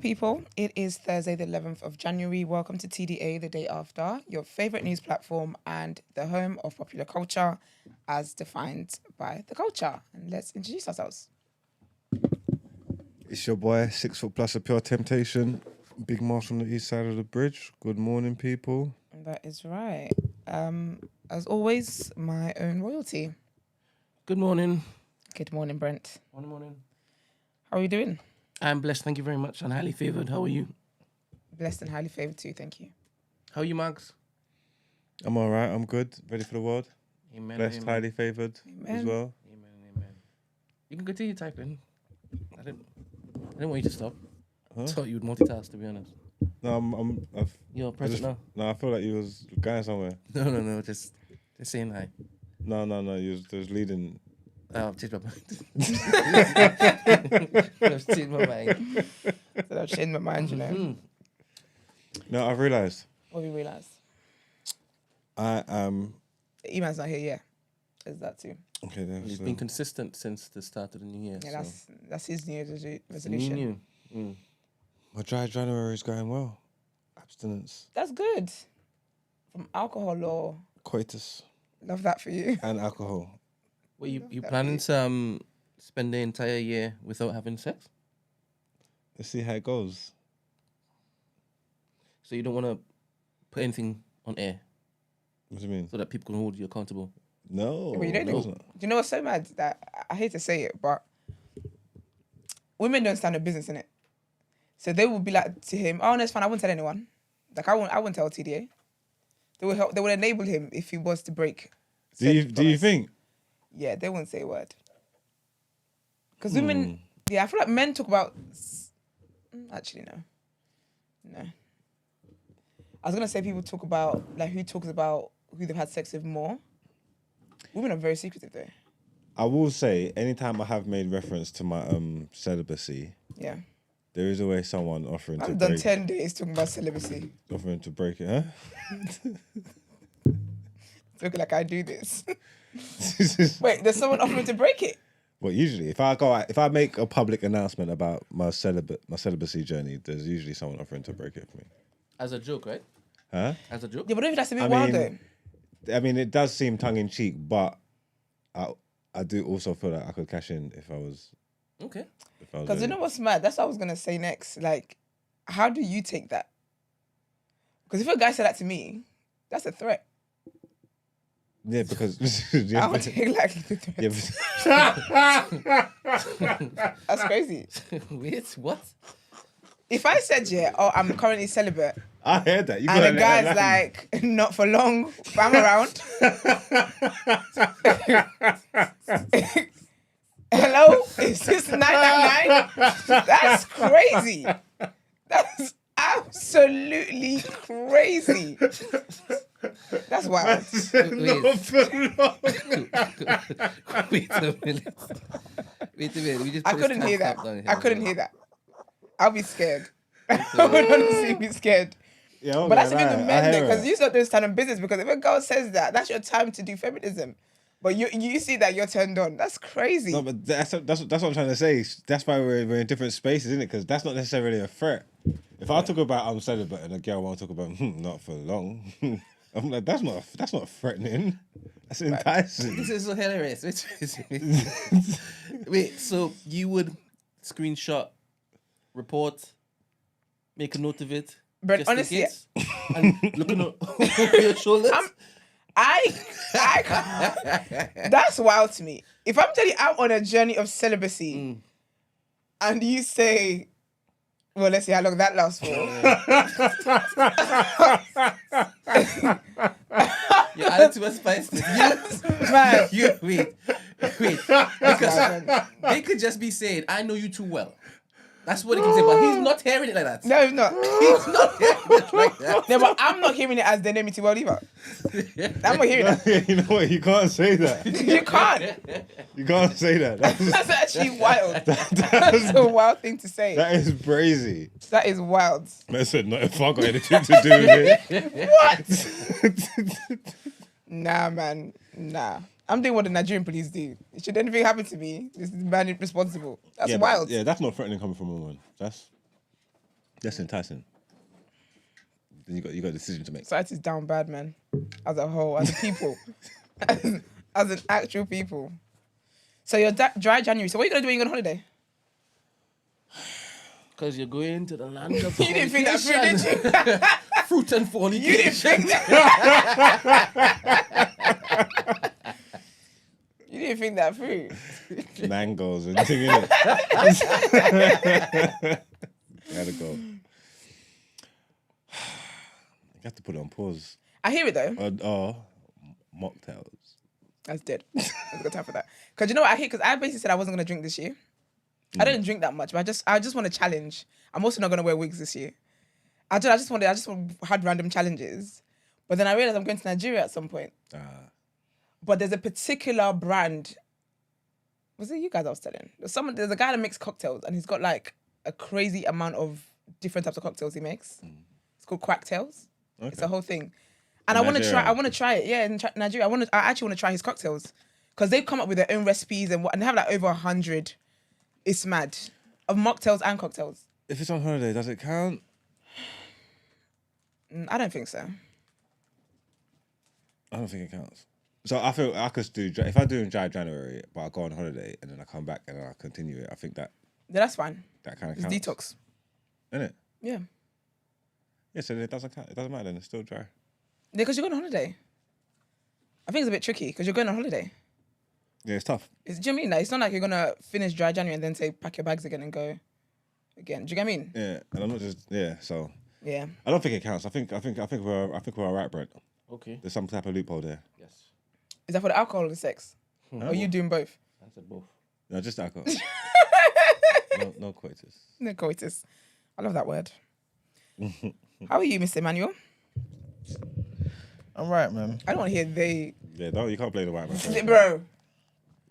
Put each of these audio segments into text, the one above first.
people? It is Thursday, the 11th of January. Welcome to TDA, the day after, your favorite news platform and the home of popular culture as defined by the culture. And let's introduce ourselves. It's your boy, 6 foot plus of pure temptation. Big Marsh on the east side of the bridge. Good morning, people. That is right. As always, my own royalty. Good morning. Good morning, Brent. Morning. How are you doing? I'm blessed, thank you very much, and highly favoured. How are you? Blessed and highly favoured too, thank you. How are you, Mags? I'm all right. I'm good. Ready for the world. Amen. Blessed, amen. highly favoured as well. Amen. You can continue typing. I didn't want you to stop. Huh? I thought you would multitask, to be honest. No, You're present now? No, I feel like you was going somewhere. No, just saying hi. No, you was just leading. Oh, I've changed my mind. I've changed my mind. So I've changed my mind, you know. Mm-hmm. No, I've realised. What have you realised? I am... Iman's not here yet. Is that too? Okay, He's been consistent since the start of the new year. Yeah, so. that's his New Year's resolution. New. Mm. My dry January is going well. Abstinence. That's good. From alcohol or... Coitus. Love that for you. And alcohol. Well, you planning to spend the entire year without having sex? Let's see how it goes. So you don't want to put anything on air What do you mean? so that people can hold you accountable? No. Yeah, but you don't of course know. not. Do you know what's so mad? That I hate to say it, but women don't stand a business in it. So they will be like to him, "Oh, no, it's fine. I won't tell anyone. Like I won't tell TDA." They will help. They will enable him if he was to break. Do you think? Yeah, they won't say a word. Because women, yeah, I feel like men talk about. Actually, no. I was gonna say people talk about like who talks about who they've had sex with more. Women are very secretive though. I will say, anytime I have made reference to my celibacy, Yeah. there is always someone offering to I've done break 10 days talking about celibacy. offering to break it, huh? Looking like I do this. Wait, there's someone offering to break it? Well, usually, if I make a public announcement about my celibacy journey, there's usually someone offering to break it for me. As a joke, right? Huh? As a joke? Yeah, but don't you have to be wild though? I mean, it does seem tongue in cheek, but I do also feel like I could cash in if I was. Okay. Because you know what's mad? That's what I was going to say next. Like, how do you take that? Because if a guy said that to me, that's a threat. Yeah, because I would take like the threat. That's crazy. Wait, what? If I said, I'm currently celibate, I heard that. and the guy's like, not for long, if I'm around. Hello? Is this 999? That's crazy. That's absolutely crazy. That's wild. Wait a minute. We just I couldn't hear that. I'll be scared. I would honestly be scared. Yeah, but that's the thing with men though, because you start doing stand-up business, because if a girl says that, that's your time to do feminism. But you see that you're turned on. That's crazy. No, but that's what I'm trying to say. That's why we're in different spaces, isn't it? Because that's not necessarily a threat. If I talk about I'm celibate and a girl won't talk about not for long, I'm like, that's not threatening. That's enticing. This is so hilarious. Wait, so you would screenshot, report, make a note of it, But just honestly, in case, and looking over your shoulders? I that's wild to me. If I'm telling you I'm on a journey of celibacy, and you say, well, let's see how long that lasts for. You're adding too much spice to this. Man. Wait. Because they could just be saying, I know you too well. That's what he can say, but he's not hearing it like that. No, he's not. He's not hearing it like that. No, but I'm not hearing it as they know me too well either. I'm not hearing that. You know what? You can't say that. You can't. You can't say that. That's actually wild. That's a wild thing to say. That is crazy. That is wild. Listen, not if I got anything to do with it. What? Nah, man. Nah. I'm doing what the Nigerian police do. Should anything happen to me, this man is responsible. That's wild. Yeah, that's not threatening coming from a woman. That's That's enticing. Then you got a decision to make. Society's down bad, man. As a whole, as a people, as an actual people. So you're dry January. So what are you gonna do when you go on holiday? Because you're going to the land of You didn't think that through, did you? fruit and fornication. You didn't think that. You didn't think that through. Mangoes and thing, innit? Gotta go. You have to put it on pause. I hear it though. Or mocktails. That's dead. I've got time for that. Because you know what I hear? Because I basically said I wasn't gonna drink this year. I didn't drink that much, but I just want to challenge. I'm also not gonna wear wigs this year. I just had random challenges, but then I realized I'm going to Nigeria at some point. But there's a particular brand. Was it you guys I was telling? There's a guy that makes cocktails, and he's got like a crazy amount of different types of cocktails he makes. It's called Quacktails. Okay. It's a whole thing, and I want to try it. Yeah, in Nigeria, I actually want to try his cocktails because they've come up with their own recipes and they have like over 100. It's mad of mocktails and cocktails. If it's on holiday, does it count? I don't think so. I don't think it counts. So I feel I could do if I do in dry January, but I go on holiday and then I come back and then I continue it. I think that. Yeah, that's fine. That kind of counts. It's detox. Isn't it? Yeah. Yeah, so it doesn't count. It doesn't matter then. It's still dry. Yeah, because you're going on holiday. I think it's a bit tricky because you're going on holiday. Yeah, it's tough. Do you know what I mean? Like, it's not like you're gonna finish dry January and then say pack your bags again and go again. Do you get what I mean? Yeah, and I'm not just so. Yeah. I don't think it counts. I think we're alright, Brent. Okay. There's some type of loophole there. Yes. Is that for the alcohol or the sex? No. Or are you doing both? I said both. No, just alcohol. no coitus. No coitus. I love that word. How are you, Mr. Emmanuel? I'm right, man. I don't want to hear they. Yeah, no, you can't play the white man. Bro.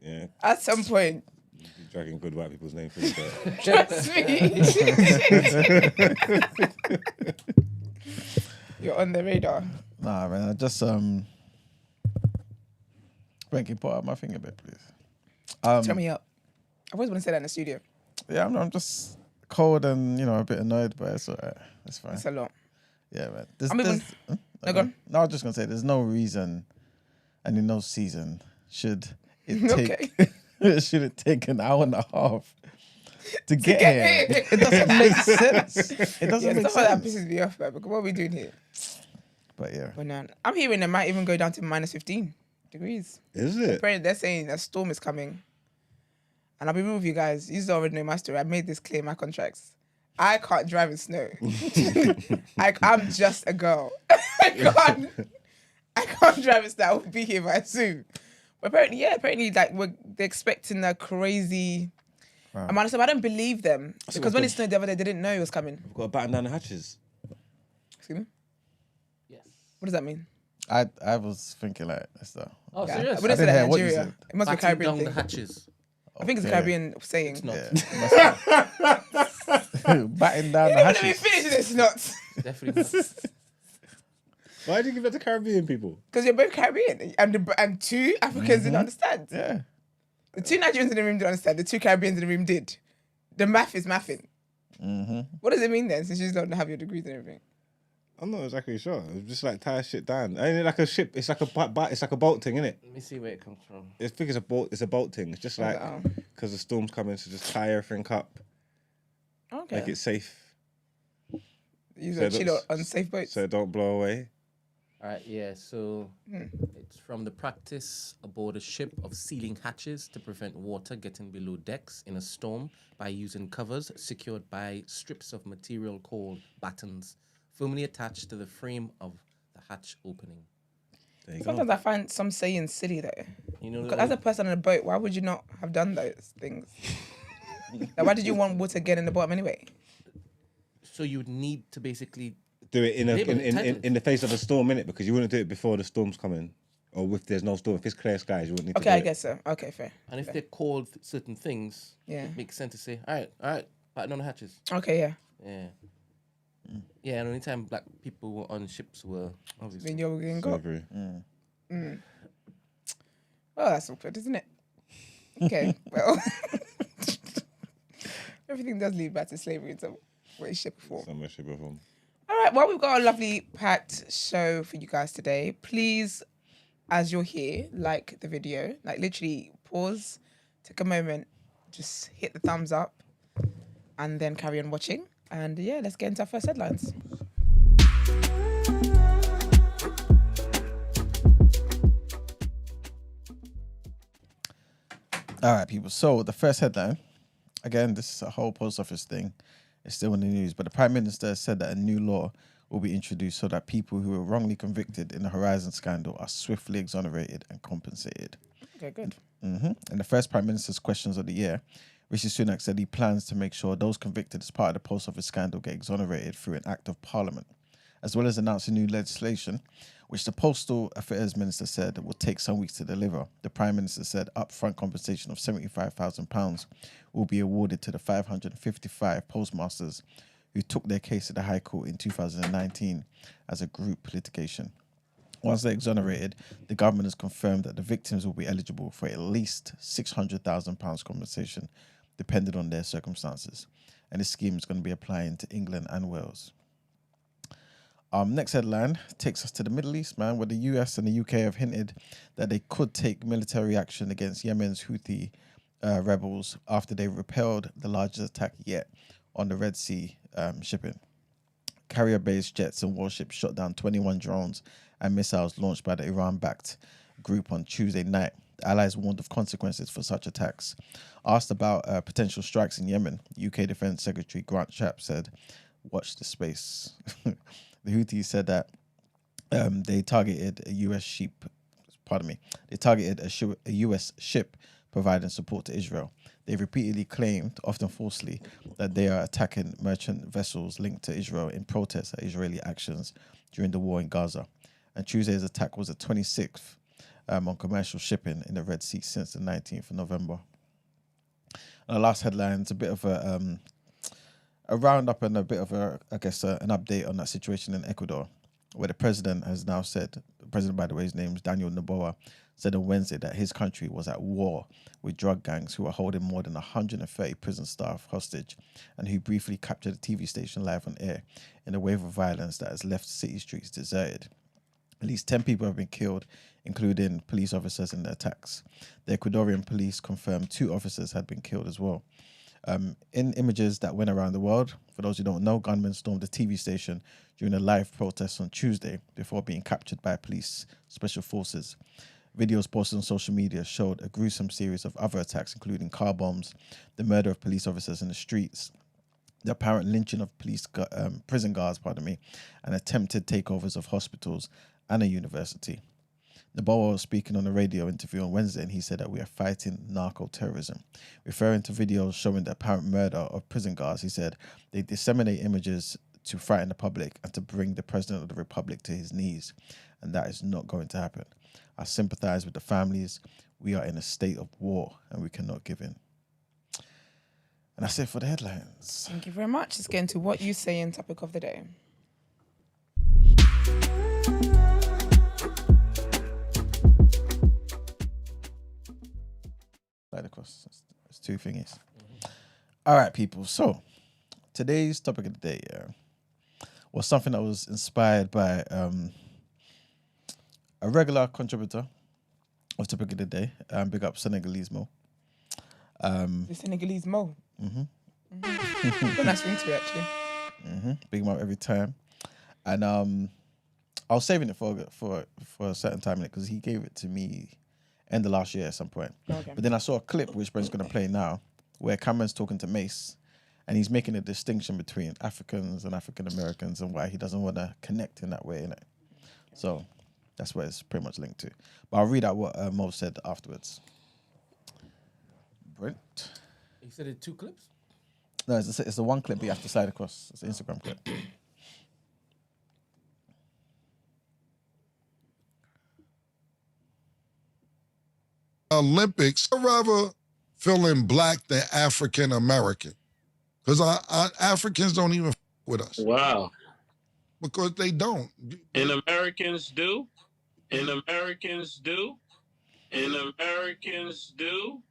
Yeah. At some point. You're dragging good white people's name through there. Trust me. You're on the radar. Nah, man. I just Berkye, put up my finger a bit, please. Turn me up. I always want to say that in the studio. Yeah, I'm just cold and a bit annoyed, but it's alright. It's fine. It's a lot. Yeah, man. No, go on. No, I was just gonna say there's no reason and in no season should it take should it take an hour and a half to get here. It doesn't make sense. It doesn't make stuff like that sense. pisses me off, man. Because what are we doing here? But yeah. But no, I'm hearing it might even go down to minus 15 degrees. Is it? Apparently they're saying a storm is coming. And I'll be real with you guys. You already know my story. I made this clear in my contracts. I can't drive in snow. I'm just a girl. I can't drive in snow. I will be here by soon. But apparently like they're expecting a crazy amount of stuff. I don't believe them. Because when it snowed the other day, they didn't know it was coming. We've got to batten down the hatches. Excuse me? Yes. What does that mean? I was thinking like stuff. Oh, Yeah. serious? I wouldn't say I didn't that hear what you Nigeria. said. It must be a Batting Caribbean down thing. the hatches. I think it's a Caribbean saying. It's not. Batting down the Let me hatches. finish this, not. Definitely not. Why do you give that to Caribbean people? Because you're both Caribbean. And two Africans didn't understand. Yeah. The two Nigerians in the room didn't understand. The two Caribbeans in the room did. The math is mathing. What does it mean then, since you don't have your degrees and everything? I'm not exactly sure. It's just like tie shit down. Ain't it like a ship? It's like a boat thing, isn't it? Let me see where it comes from. I think it's a boat. It's a boat thing. It's just like because the storm's coming, so just tie everything up, Okay. make it safe, Use so a chill on safe boats. so it don't blow away. All right, yeah, so it's from the practice aboard a ship of sealing hatches to prevent water getting below decks in a storm by using covers secured by strips of material called battens, firmly attached to the frame of the hatch opening. There you Sometimes go. I find some saying silly though. You know, 'Cause as a person on a boat, why would you not have done those things? Like, why did you want water getting in the bottom anyway? so you would need to basically Do it Label it, title it. in the face of a storm, innit? Because you wouldn't do it before the storm's coming, or if there's no storm. If it's clear skies, you wouldn't need to. Okay, do I it. guess so. Okay, fair. And if they're called certain things, Yeah. it makes sense to say, all right, batten on the hatches. Okay, yeah. Yeah. Yeah, and the only time black people were on ships were obviously. Then you're getting got. Slavery. Oh, that's awkward, isn't it? Okay, well. Everything does lead back to slavery in some way, shape, or form. Some way, shape, or form. All right, well, we've got a lovely packed show for you guys today. Please, as you're here, like the video. Like, literally, pause, take a moment, just hit the thumbs up, and then carry on watching. And yeah, let's get into our first headlines. All right, people. So the first headline, again, this is a whole post office thing. It's still in the news, but the Prime Minister said that a new law will be introduced so that people who were wrongly convicted in the Horizon scandal are swiftly exonerated and compensated. Okay, good. And the first Prime Minister's questions of the year, Rishi Sunak said he plans to make sure those convicted as part of the post office scandal get exonerated through an act of parliament, as well as announcing new legislation, which the Postal Affairs Minister said will take some weeks to deliver. The Prime Minister said upfront compensation of £75,000 will be awarded to the 555 postmasters who took their case to the High Court in 2019 as a group litigation. Once they're exonerated, the government has confirmed that the victims will be eligible for at least £600,000 compensation, depending on their circumstances. And this scheme is going to be applying to England and Wales. Next headline takes us to the Middle East, man, where the US and the UK have hinted that they could take military action against Yemen's Houthi rebels after they repelled the largest attack yet on the Red Sea shipping. Carrier-based jets and warships shot down 21 drones and missiles launched by the Iran-backed group on Tuesday night. The Allies warned of consequences for such attacks. Asked about potential strikes in Yemen, UK Defence Secretary Grant Shapps said, "Watch the space." The Houthis said that they targeted a US ship. They targeted a US ship providing support to Israel. They've repeatedly claimed, often falsely, that they are attacking merchant vessels linked to Israel in protest at Israeli actions during the war in Gaza. And Tuesday's attack was the 26th on commercial shipping in the Red Sea since the 19th of November. And the last headline is a bit of a roundup and a bit of an update on that situation in Ecuador, where the president has now said, the president, by the way, his name is Daniel Noboa, said on Wednesday that his country was at war with drug gangs who are holding more than 130 prison staff hostage and who briefly captured a TV station live on air in a wave of violence that has left city streets deserted. At least 10 people have been killed, including police officers in the attacks. The Ecuadorian police confirmed 2 officers had been killed as well. In images that went around the world, for those who don't know, gunmen stormed the TV station during a live protest on Tuesday before being captured by police special forces. Videos posted on social media showed a gruesome series of other attacks, including car bombs, the murder of police officers in the streets, the apparent lynching of prison guards, and attempted takeovers of hospitals and a university. Noboa was speaking on a radio interview on Wednesday, and he said that we are fighting narco-terrorism. Referring to videos showing the apparent murder of prison guards, he said they disseminate images to frighten the public and to bring the president of the republic to his knees, and that is not going to happen. I sympathize with the families. We are in a state of war, and we cannot give in. And that's it for the headlines. Thank you very much. Let's get into what you say in topic of the day. Slide across. It's 2 thingies. All right, people. So today's topic of the day was something that was inspired by a regular contributor of topic of the day. Big up Senegalese Mo. The Senegalese Mo. Got a nice ring to it, actually. Big him up every time. And I was saving it for a certain time because he gave it to me end of last year at some point. Okay. But then I saw a clip which Brent's going to play now where Cameron's talking to Mace and he's making a distinction between Africans and African Americans and why he doesn't want to connect in that way, innit? So that's where it's pretty much linked to. But I'll read out what Mo said afterwards. Brent? You said it 2 clips? No, it's the one clip but you have to slide across. It's an Instagram clip. Olympics, I'd rather feeling black than African American. Because our Africans don't even with us. Wow. Because they don't. And Americans do. And Americans do. And Americans do.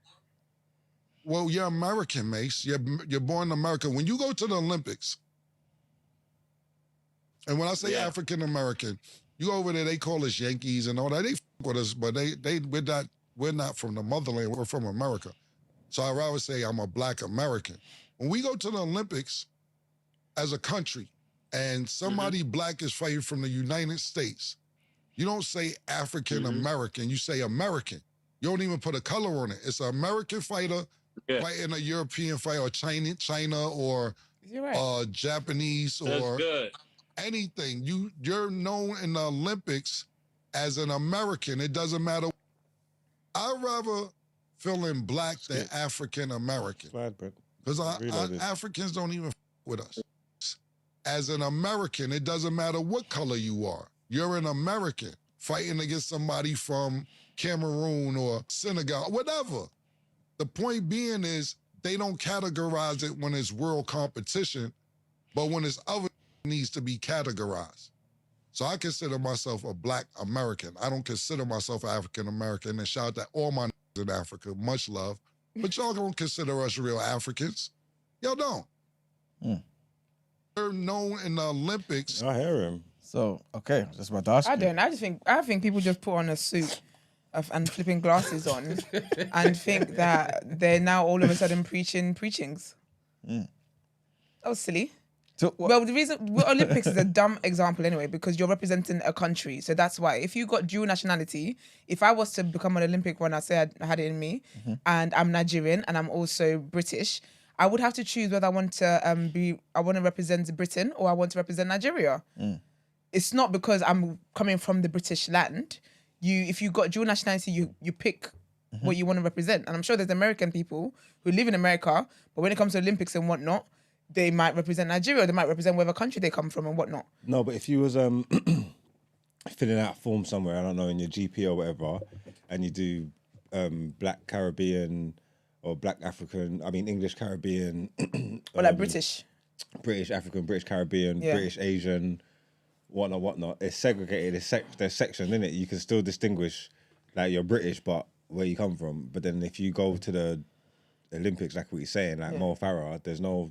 Well, you're American, Mace. You're born in America. When you go to the Olympics, And when I say African American, you over there, they call us Yankees and all that. They f with us, but we're not from the motherland. We're from America. So I'd rather say I'm a Black American. When we go to the Olympics as a country and somebody Black is fighting from the United States, you don't say African American, you say American. You don't even put a color on it. It's an American fighter fighting a European fighter or China or Japanese or anything. You're known in the Olympics as an American. It doesn't matter. I'd rather feeling Black than African American. Because Africans don't even with us. As an American, it doesn't matter what color you are. You're an American fighting against somebody from Cameroon or Senegal, whatever. The point being is they don't categorize it when it's world competition, but when it's other, it needs to be categorized. So I consider myself a Black American. I don't consider myself African American. And shout out to all my in Africa, much love. But y'all don't consider us real Africans. Y'all don't. They're known in the Olympics. I hear him. So, okay, just about to ask you. I think people just put on a suit and flipping glasses on and think that they're now all of a sudden preachings. That was silly. So, Well, the reason Olympics is a dumb example anyway, because you're representing a country. So that's why. If you got dual nationality, if I was to become an Olympic runner, say I had it in me, and I'm Nigerian and I'm also British, I would have to choose whether I want to represent Britain or I want to represent Nigeria. It's not because I'm coming from the British land. If you got dual nationality, you pick what you want to represent. And I'm sure there's American people who live in America, but when it comes to Olympics and whatnot, they might represent Nigeria, they might represent whatever country they come from and whatnot. No, but if you was filling out a form somewhere, I don't know, in your GP or whatever, and you do Black Caribbean or Black African, English Caribbean. Or like British. British African, British Caribbean, British Asian, whatnot. It's segregated, there's sections in it. You can still distinguish, like, you're British, but where you come from. But then if you go to the Olympics, like what you're saying, like Mo Farah, there's no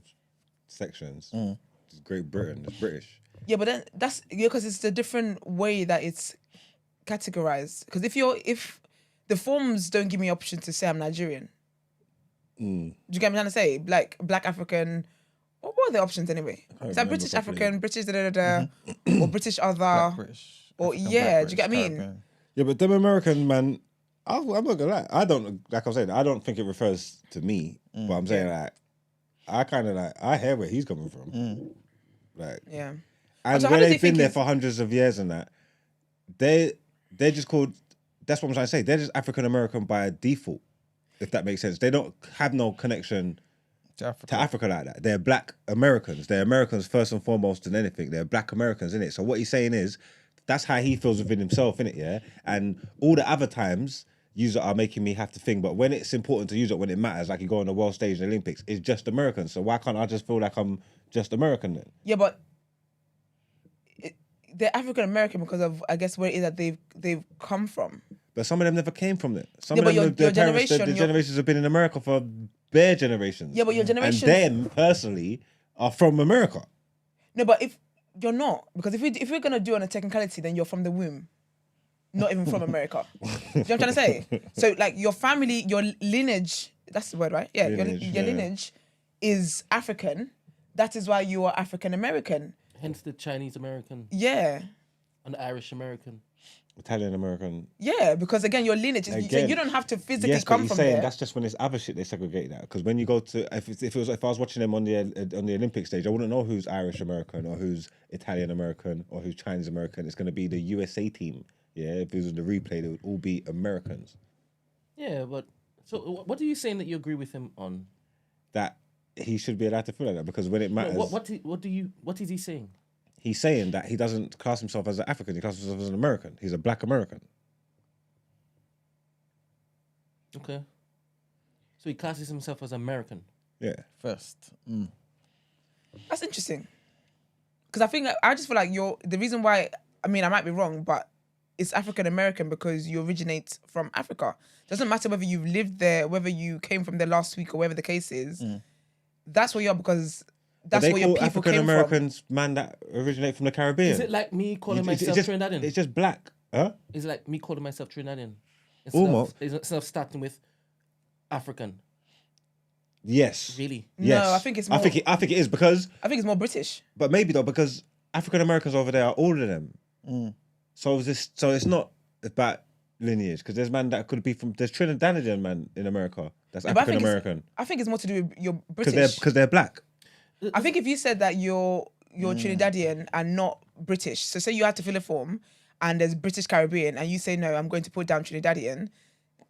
sections. It's Great Britain, it's British. Yeah, but then that's because it's a different way that it's categorized. Because if the forms don't give me option to say I'm Nigerian, do you get what I'm trying to say? Like Black African, what were the options anyway? Is that British African, British or British other, British, or African, do you Black, get what I mean? Caribbean. Yeah, but them American, man, I'm not gonna lie. I don't, like I'm saying, I don't think it refers to me. But I'm saying, like, I hear where he's coming from. Like, Yeah. and So how where does he they've been think there he's- for hundreds of years and that, they're just called, that's what I'm trying to say, they're just African American by default, if that makes sense. They don't have no connection to to Africa like that. They're Black Americans. They're Americans first and foremost than anything. They're Black Americans, innit? So what he's saying is, that's how he feels within himself, innit, yeah? And all the other times, use it are making me have to think, but when it's important to use it, when it matters, like you go on the world stage in the Olympics, it's just American. So why can't I just feel like I'm just American then? Yeah, but they're African American because of, I guess, where it is that they've come from. But some of them never came from it. Some Yeah, of but them, your their parents, generation, the generations have been in America for bare generations. Yeah, but your generation. And them, personally, are from America. No, but if you're not, because if we're gonna do on a technicality, then you're from the womb, not even from America. Do you know what I'm trying to say? So like your family, your lineage, that's the word, right? Yeah, your lineage is African. That is why you are African American. Hence the Chinese American Yeah. and the Irish American. Italian American. Yeah, because again, your lineage is, so you don't have to physically Yes, come but he's from saying there. that's just when it's other shit they segregate that. Because when you go to if I was watching them on the Olympic stage, I wouldn't know who's Irish American or who's Italian American or who's Chinese American. It's going to be the USA team. Yeah, if it was the replay, they would all be Americans. Yeah, but so what are you saying that you agree with him on? That he should be allowed to feel like that because when it matters, What is he saying? he's saying that he doesn't class himself as an African. He classes himself as an American. He's a Black American. Okay. So he classes himself as American. Yeah. First. That's interesting. Because I just feel like the reason why, I mean, I might be wrong, but it's African American because you originate from Africa. Doesn't matter whether you've lived there, whether you came from there last week or whatever the case is. That's what you are because that's where your people African came from. Americans man that originate from the Caribbean. Is it like me calling myself Trinidadian? It's just black, huh? Is it like me calling myself Trinidadian? Almost. Instead of starting with African. Yes. Really? Yes. No, I think it's more. I think it is because. I think it's more British. But maybe though, because African Americans over there are older than them. So it's not about lineage, because there's man that could be from. There's Trinidadian man in America that's African American. I think it's more to do with you're British. Because they're black. I think if you said that you're Trinidadian and not British, so say you had to fill a form and there's British Caribbean and you say no, I'm going to put down Trinidadian.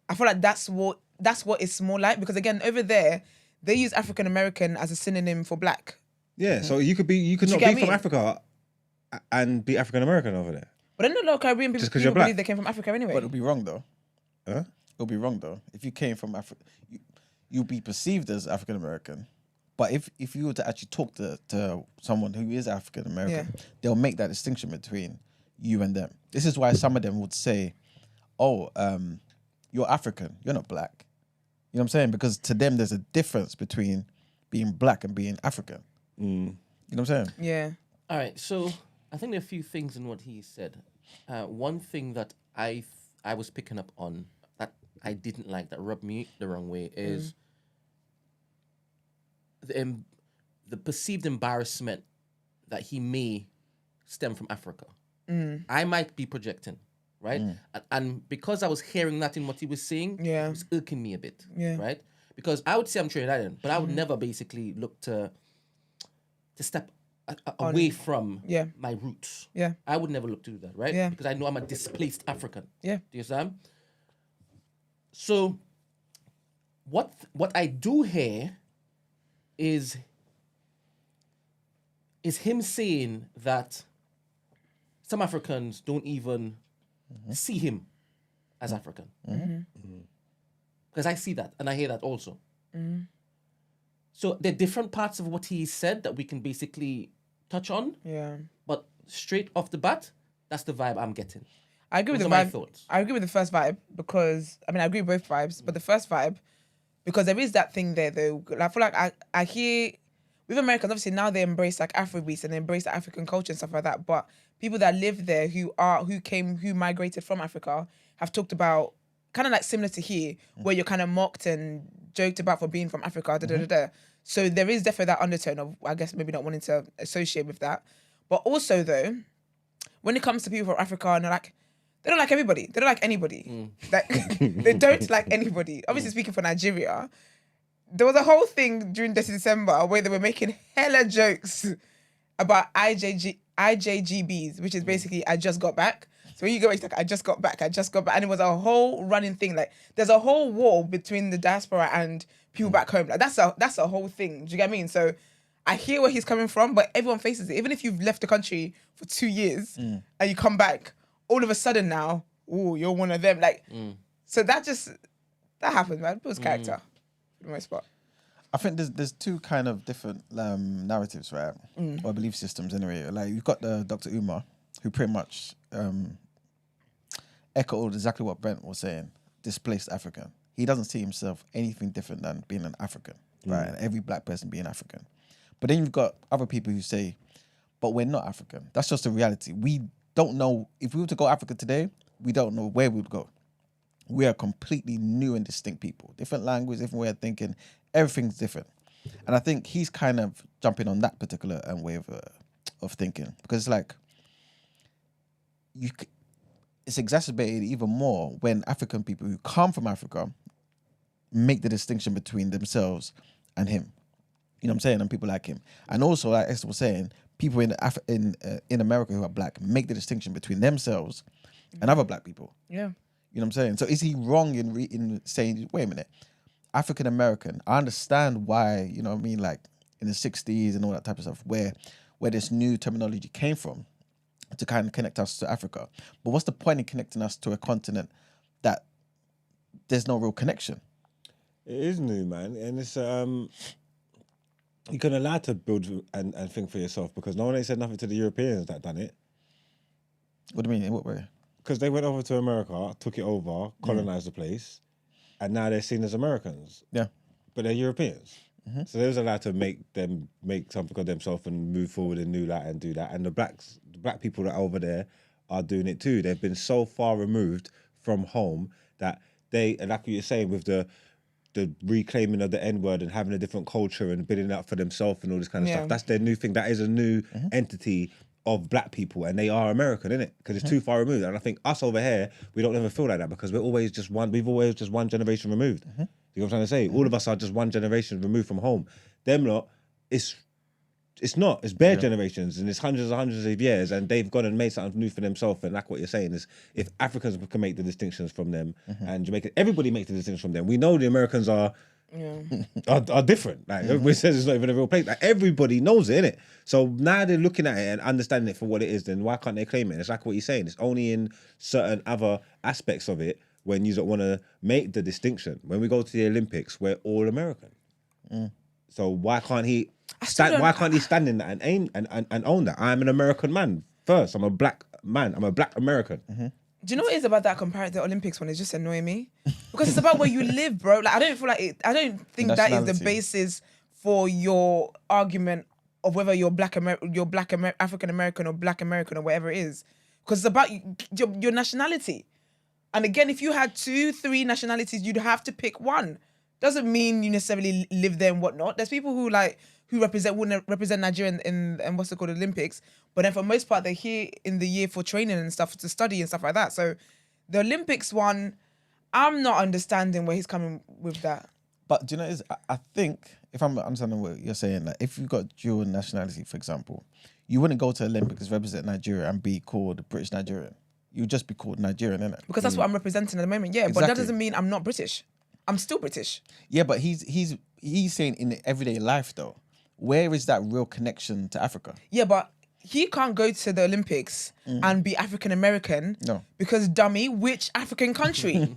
I feel like that's what it's more like, because again over there they use African American as a synonym for black. Yeah, so you could not be from Africa and be African American over there. But I know a lot of Caribbean people believe they came from Africa anyway. But it'll be wrong though. Huh? It'll be wrong though. If you came from Africa, you'll be perceived as African American. But if you were to actually talk to someone who is African American, they'll make that distinction between you and them. This is why some of them would say, "Oh, you're African. You're not black." You know what I'm saying? Because to them, there's a difference between being black and being African. You know what I'm saying? Yeah. All right. So I think there are a few things in what he said. One thing that I was picking up on that I didn't like, that rubbed me the wrong way, is the perceived embarrassment that he may stem from Africa. I might be projecting, right? And because I was hearing that in what he was saying, it was irking me a bit, right? Because I would say I'm Trinidadian, but I would never basically look to step away from my roots. Yeah. I would never look to do that, right? Yeah. Because I know I'm a displaced African. Yeah. Do you understand? So what I do hear is him saying that some Africans don't even see him as African. Because I see that and I hear that also. So there are different parts of what he said that we can basically touch on. Yeah. But straight off the bat, that's the vibe I'm getting. I agree with Those the are my vibe. thoughts. I agree with the first vibe because I agree with both vibes, but the first vibe, because there is that thing there though. I feel like I hear with Americans, obviously now they embrace like Afrobeats and they embrace the African culture and stuff like that. But people that live there who migrated from Africa have talked about kind of like similar to here, where you're kind of mocked and joked about for being from Africa. So there is definitely that undertone of, I guess, maybe not wanting to associate with that. But also though, when it comes to people from Africa, and they don't like everybody. They don't like anybody. Like they don't like anybody. Obviously, speaking for Nigeria, there was a whole thing during December where they were making hella jokes about IJGBs, which is basically I just got back. So when you go back, it's like I just got back, and it was a whole running thing. Like there's a whole war between the diaspora and people back home. Like that's a whole thing. Do you get what I mean? So I hear where he's coming from, but everyone faces it. Even if you've left the country for 2 years and you come back, all of a sudden now, oh, you're one of them. Like, so that happens, man. People's character, for the most part. I think there's two kind of different narratives, right? Or belief systems, anyway. Like you've got the Dr. Umar, who pretty much echoed exactly what Brent was saying. Displaced African. He doesn't see himself anything different than being an African, right? And every black person being African. But then you've got other people who say, but we're not African. That's just the reality. We don't know, if we were to go Africa today, we don't know where we would go. We are completely new and distinct people. Different language, different way of thinking. Everything's different. And I think he's kind of jumping on that particular way of thinking. Because it's like, it's exacerbated even more when African people who come from Africa make the distinction between themselves and him. You know what I'm saying? And people like him. And also, like Esther was saying, people in America who are black make the distinction between themselves and other black people. Yeah. You know what I'm saying? So is he wrong in saying, wait a minute, African American, I understand why, you know what I mean, like in the 60s and all that type of stuff, where this new terminology came from to kind of connect us to Africa. But what's the point in connecting us to a continent that there's no real connection? It is new, man. And it's you're allowed to build and think for yourself, because no one ain't said nothing to the Europeans that done it. What do you mean? In what way? Because they went over to America, took it over, colonized the place, and now they're seen as Americans. Yeah. But they're Europeans. So they was allowed to make something of themselves and move forward and do that and do that. And the black people that are over there are doing it too. They've been so far removed from home that they, and like what you're saying with the reclaiming of the N-word and having a different culture and building it up for themselves and all this kind of stuff. That's their new thing. That is a new entity of black people, and they are American, innit? Because it's too far removed. And I think us over here, we don't ever feel like that because we've always just one generation removed. You know what I'm trying to say? All of us are just one generation removed from home. Them lot, it's bare generations and it's hundreds of years, and they've gone and made something new for themselves. And like what you're saying is, if Africans can make the distinctions from them and Jamaica, everybody makes the distinctions from them. We know the Americans are different. Like everybody says it's not even a real place. Like everybody knows it, innit? So now they're looking at it and understanding it for what it is, then why can't they claim it? It's like what you're saying. It's only in certain other aspects of it when you don't want to make the distinction. When we go to the Olympics, we're all American. So why can't he stand? Why can't he stand in that and own that? I'm an American man first. I'm a black man. I'm a black American. Do you know what it is about that compared to the Olympics one? It's just annoying me because it's about where you live, bro. Like I don't feel like it. I don't think that is the basis for your argument of whether you're African American or Black American or whatever it is, because it's about your nationality. And again, if you had 2-3 nationalities, you'd have to pick one. Doesn't mean you necessarily live there and whatnot. There's people who wouldn't represent Nigeria in what's it called, Olympics, but then for the most part they're here in the year for training and stuff, to study and stuff like that. So the Olympics one, I'm not understanding where he's coming with that. But do you know, I think, if I'm understanding what you're saying, like if you've got dual nationality, for example, you wouldn't go to Olympics, represent Nigeria and be called British Nigerian. You'd just be called Nigerian, innit? Because that's what I'm representing at the moment, yeah. But that doesn't mean I'm not British. I'm still British. Yeah, but he's saying in everyday life though, where is that real connection to Africa? Yeah, but he can't go to the Olympics and be African American. No. Because dummy, which African country?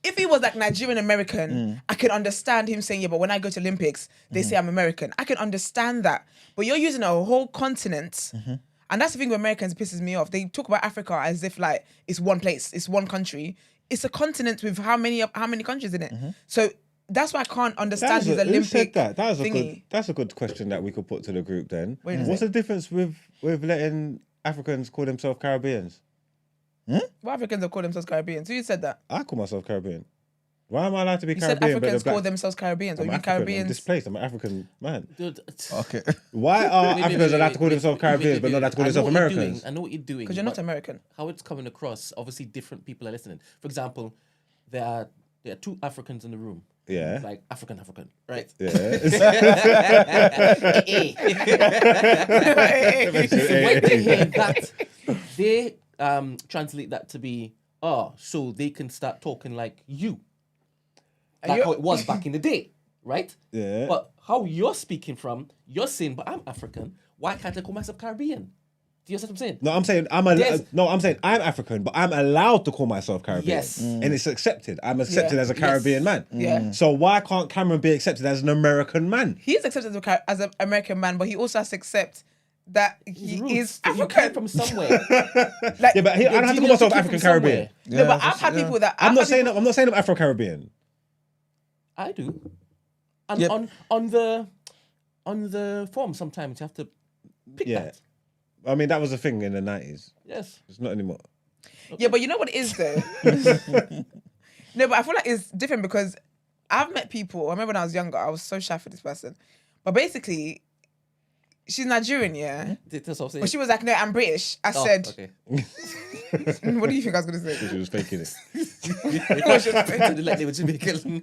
If he was like Nigerian American, I can understand him saying, yeah, but when I go to Olympics, they say I'm American. I can understand that. But you're using a whole continent. And that's the thing with Americans, it pisses me off. They talk about Africa as if like it's one place, it's one country. It's a continent with how many countries in it? So that's why I can't understand his Olympic Who said that? thingy. That's a good question that we could put to the group then. What's the difference with letting Africans call themselves Caribbeans? What Africans have called themselves Caribbeans? Who said that? I call myself Caribbean. Why am I allowed to be You Caribbean? said Africans but call themselves Caribbeans, or I'm you African. I'm Caribbeans? displaced. I'm an African man. Dude, Okay. Why are Africans allowed to call themselves Caribbeans but not allowed to call themselves Americans? I know what you're doing. Because you're not but American. How it's coming across, obviously different people are listening. For example, there are 2 Africans in the room. Yeah. Like African, right? Yeah. So when they hear that, they translate that to be, so they can start talking like you. Like how it was back in the day, right? Yeah. But how you're speaking from, you're saying, but I'm African. Why can't I call myself Caribbean? Do you understand what I'm saying? No, I'm saying I'm African, but I'm allowed to call myself Caribbean. Yes. And it's accepted. I'm accepted as a Caribbean man. Yeah. So why can't Cameron be accepted as an American man? He is accepted as an American man, but he also has to accept that he is You African. came from somewhere. Like, Yeah, but I don't have to call myself African Caribbean. no, but I've had people that I'm not saying I'm Afro Caribbean. I do. And Yep. on the form sometimes you have to pick that. I mean, that was a thing in the 90s. Yes. It's not anymore. Yeah, but you know what it is though? No, but I feel like it's different because I've met people. I remember when I was younger, I was so shy for this person. But basically, she's Nigerian, yeah? That's what I'm saying. But she was like, no, I'm British. I said, okay. what do you think I was going to say? She was faking it. Like they were Jamaican.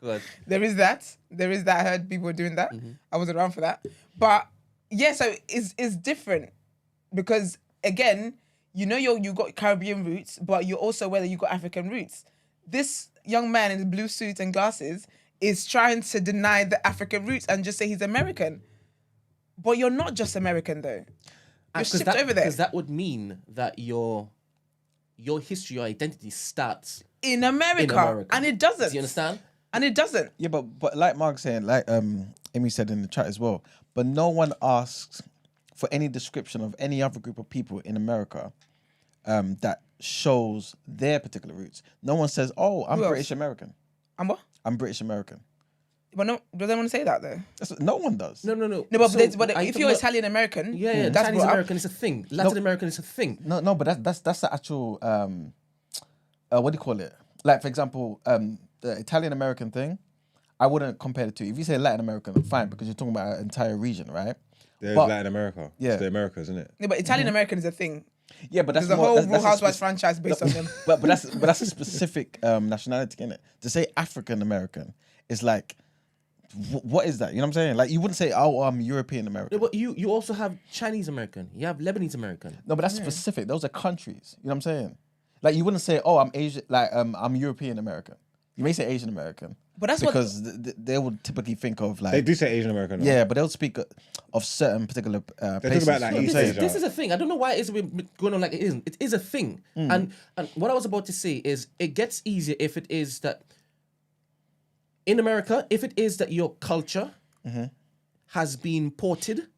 Go on. There is that. I heard people doing that. I was around for that. But yeah, so it's different because again, you know you got Caribbean roots, but you're also whether you got African roots. This young man in the blue suit and glasses is trying to deny the African roots and just say he's American. But you're not just American though. You're shipped over there. Because that would mean that your history, your identity starts in America. And it doesn't. Do you understand? And it doesn't. Yeah, but like Mark's saying, like Amy said in the chat as well, but no one asks for any description of any other group of people in America that shows their particular roots. No one says, "Oh, I'm Who else? British American. And what? I'm British American." But no, does anyone say that though? No one does. No. No, but, So, but are you if talking you're about- Italian American, yeah, that's Chinese brought up. American is a thing. Latin American is a thing. No, but that's the actual what do you call it? Like for example, the Italian American thing, I wouldn't compare it to. If you say Latin American, fine, because you're talking about an entire region, right? There's But- Latin America. Yeah. It's the Americas, isn't it? Yeah, but Italian American is a thing. Yeah, but that's There's a more, whole that's, Real that's a Housewives spec- franchise based on them. but that's a specific nationality, innit? To say African American is like, what is that? You know what I'm saying? Like you wouldn't say, oh, I'm European American. No, but you also have Chinese American. You have Lebanese American. No, but that's specific. Those are countries. You know what I'm saying? Like you wouldn't say, oh, I'm Asian. Like I'm European American. You may say Asian American, But that's because they would typically think of like They do say Asian American. though. yeah, but they'll speak of certain particular places. about, like, you know East what I'm saying? Asia. This is a thing. I don't know why it's going on like it isn't. It is a thing. And what I was about to say is it gets easier if it is that in America, if it is that your culture has been ported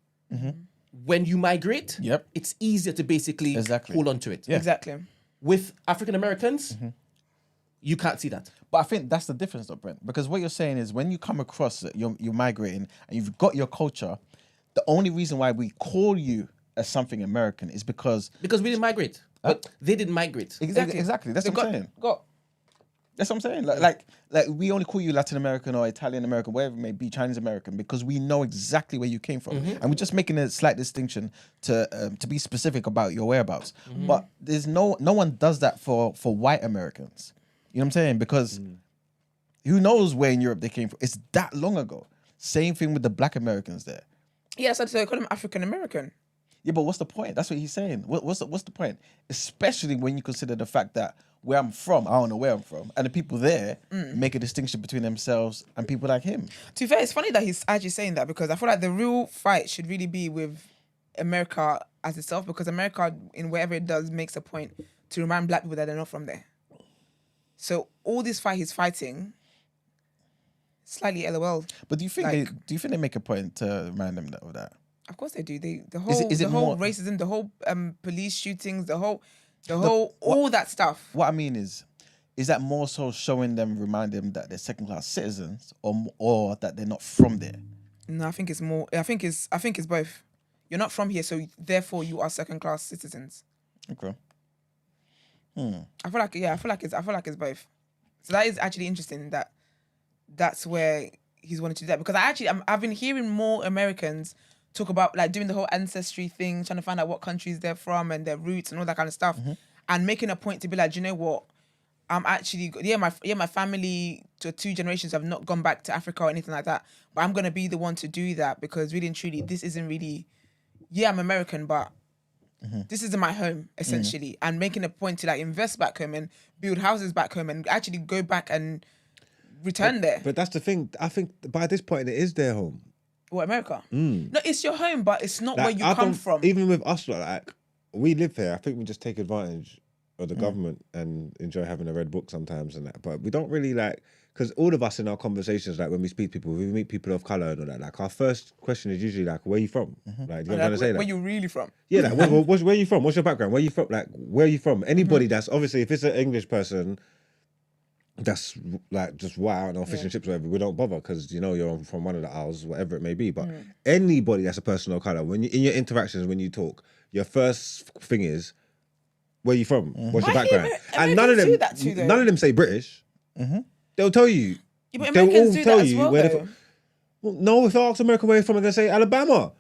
when you migrate, Yep. it's easier to basically Exactly. hold on to it. Yeah. Exactly. With African Americans, you can't see that. But I think that's the difference, though, Brent. Because what you're saying is when you come across it, you're migrating and you've got your culture. The only reason why we call you as something American is because Because we didn't migrate. But they didn't migrate. exactly. That's They what I'm saying. got That's what I'm saying. Like we only call you Latin American or Italian American, whatever it may be, Chinese American, because we know exactly where you came from, and we're just making a slight distinction to be specific about your whereabouts. But there's no one does that for white Americans. You know what I'm saying? Because who knows where in Europe they came from? It's that long ago. Same thing with the black Americans there. yeah, so they call them African American. Yeah, but what's the point? That's what he's saying. What's the point? Especially when you consider the fact that where I'm from, I don't know where I'm from, and the people there make a distinction between themselves and people like him. To be fair, it's funny that he's actually saying that because I feel like the real fight should really be with America as itself, because America, in whatever it does, makes a point to remind black people that they're not from there. So all this fight he's fighting, slightly LOL. But do you think they make a point to remind them of that? Of course they do. The is it whole more- racism, the whole police shootings, the whole all that stuff. What I mean is that more so showing them, remind them that they're second class citizens, or that they're not from there? No, I think it's more. I think it's both. You're not from here, so therefore you are second class citizens. Okay. I feel like it's both. So that is actually interesting that that's where he's wanted to do that, because I've been hearing more Americans talk about like doing the whole ancestry thing, trying to find out what countries they're from and their roots and all that kind of stuff, and making a point to be like, do you know what? I'm actually my family to 2 generations have not gone back to Africa or anything like that, but I'm gonna be the one to do that because really and truly this isn't really. Yeah, I'm American, but this isn't my home essentially, and making a point to like invest back home and build houses back home and actually go back and return there. But that's the thing. I think by this point it is their home. What, America? No, it's your home, but it's not where Like, you I come don't- from. Even with us, like we live here. I think we just take advantage of the government and enjoy having a red book sometimes and that. But we don't really like, because all of us in our conversations, like when we speak to people, we meet people of color and all that. Like our first question is usually like, "Where are you from?" Like, do you know what I'm trying to say? Where Like, you really from? yeah, like where are you from? What's your background? Where are you from? Like, where are you from? Anybody that's obviously, if it's an English person, that's like just wow, no fish and chips, whatever. We don't bother because you know you're from one of the aisles, whatever it may be. But anybody that's a person of color, when you in your interactions, when you talk, your first thing is, where you from? What's your Why background? do And none of Americans do them, that too, though? none of them say British. They'll tell you. Yeah, but They'll Americans all do tell that as you well, where they're though. from. Well, no, if I ask America where you're from, I'm gonna say Alabama.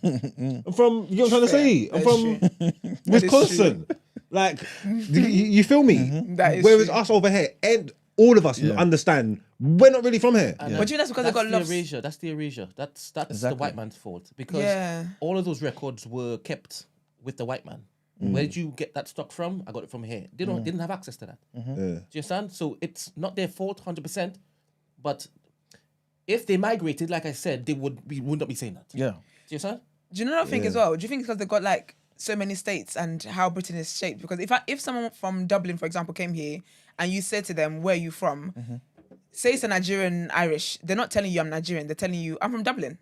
I'm from. You know what I'm trying to say? I'm from Wisconsin. Like, you feel me? That is Whereas true. us over here, and all of us understand we're not really from here. But do you think that's because they got lost? That's the erasure. That's the Exactly. white man's fault, because Yeah. all of those records were kept with the white man. Where did you get that stock from? I got it from here. They didn't have access to that. Yeah. Do you understand? So it's not their fault, 100%. But if they migrated, like I said, we would not be saying that. Yeah. Do you understand? Do you know what I think as well? Do you think it's because they've got like so many states and how Britain is shaped? Because if someone from Dublin, for example, came here and you said to them, "Where are you from?" Say it's a Nigerian Irish, they're not telling you I'm Nigerian. They're telling you I'm from Dublin.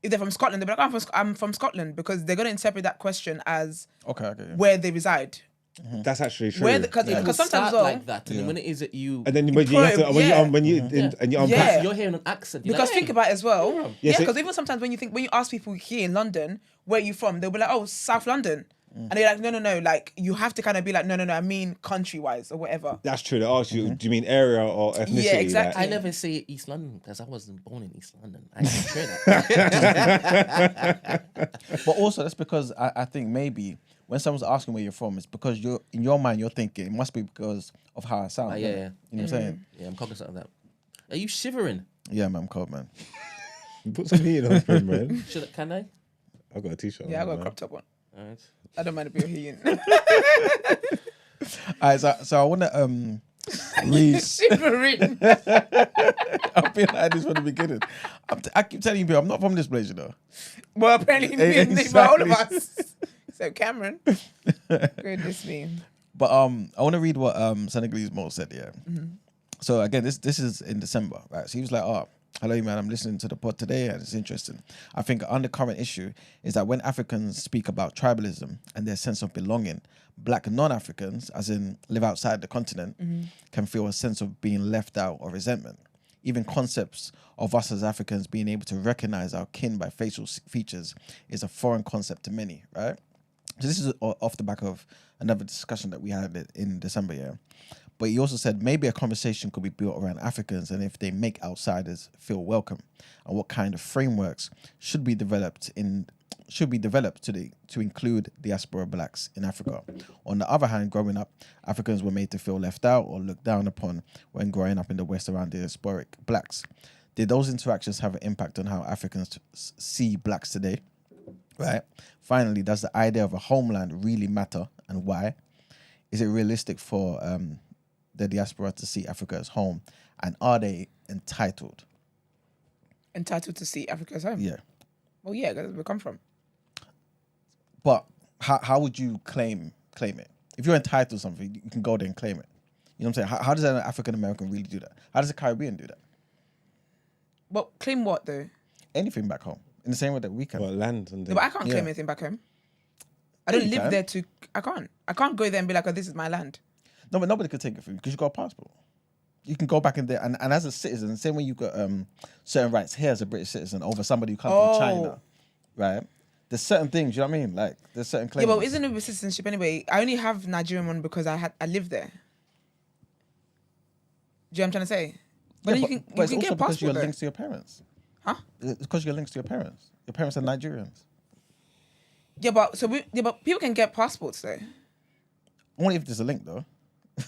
If they're from Scotland, they're like, I'm from Scotland, because they're going to interpret that question as Okay. Yeah. where they reside. That's actually true. Where because It will sometimes start as well, like that, and then when it is that you, and then when you have to, when you and you unpack. Yeah. you're hearing an accent. You're because like, think hey, about it as well. from? Yeah, Yeah, so- because even sometimes when you ask people here in London, where are you from? They'll be like, oh, South London. And they're like, no, like you have to kind of be like, no, I mean country-wise or whatever. That's true. They ask you, do you mean area or ethnicity? Yeah, exactly. I never say East London because I wasn't born in East London. I didn't try that. But also that's because I think maybe when someone's asking where you're from, it's because you're in your mind you're thinking it must be because of how I sound. Yeah, innit? yeah. You know what I'm saying? Yeah, I'm cognizant of that. Are you shivering? Yeah, man, I'm cold, man. Put some heat on, man. Can I? I got a t-shirt. Yeah, I on, got a man. crop top one. All right. I don't mind a bit of heating. Alright, so I wanna read Shivering. I've been like this from the beginning. I keep telling you people I'm not from this place, you know. Well, apparently, all of us. So Cameron, goodness me. But I want to read what Senegalese Mo said. Yeah. So again, this is in December, right? So he was like, "Oh, hello, man. I'm listening to the pod today, and it's interesting. I think an undercurrent issue is that when Africans speak about tribalism and their sense of belonging, Black non-Africans, as in live outside the continent, can feel a sense of being left out or resentment. Even concepts of us as Africans being able to recognize our kin by facial features is a foreign concept to many, right?" So this is off the back of another discussion that we had in December, yeah. But he also said maybe a conversation could be built around Africans and if they make outsiders feel welcome, and what kind of frameworks should be developed to include diaspora Blacks in Africa. On the other hand, growing up, Africans were made to feel left out or looked down upon when growing up in the West around diasporic Blacks. Did those interactions have an impact on how Africans see Blacks today? Right. Finally, does the idea of a homeland really matter, and why? Is it realistic for the diaspora to see Africa as home, and are they entitled? Entitled to see Africa's home. Yeah. Well, yeah, that's where we come from. But how would you claim it? If you're entitled to something, you can go there and claim it. You know what I'm saying? How does an African American really do that? How does a Caribbean do that? Well, claim what though? Anything back home in the same way that we can. Well, land and No, but I can't claim Yeah. anything back home. I Yeah, don't you live can. there to. I can't go there and be like, oh, this is my land. No, but nobody could take it from you because you got a passport. You can go back in there, and as a citizen, same way you got certain rights here as a British citizen over somebody who comes from China, right? There's certain things, you know what I mean? Like there's certain claims. Yeah, but isn't it with citizenship anyway? I only have Nigerian one because I live there. Do you know what I'm trying to say? But then you can it's get also a because you're passport there. linked to your parents. Huh? It's because you're linked to your parents. Your parents are Nigerians. Yeah, but people can get passports though. Only if there's a link, though,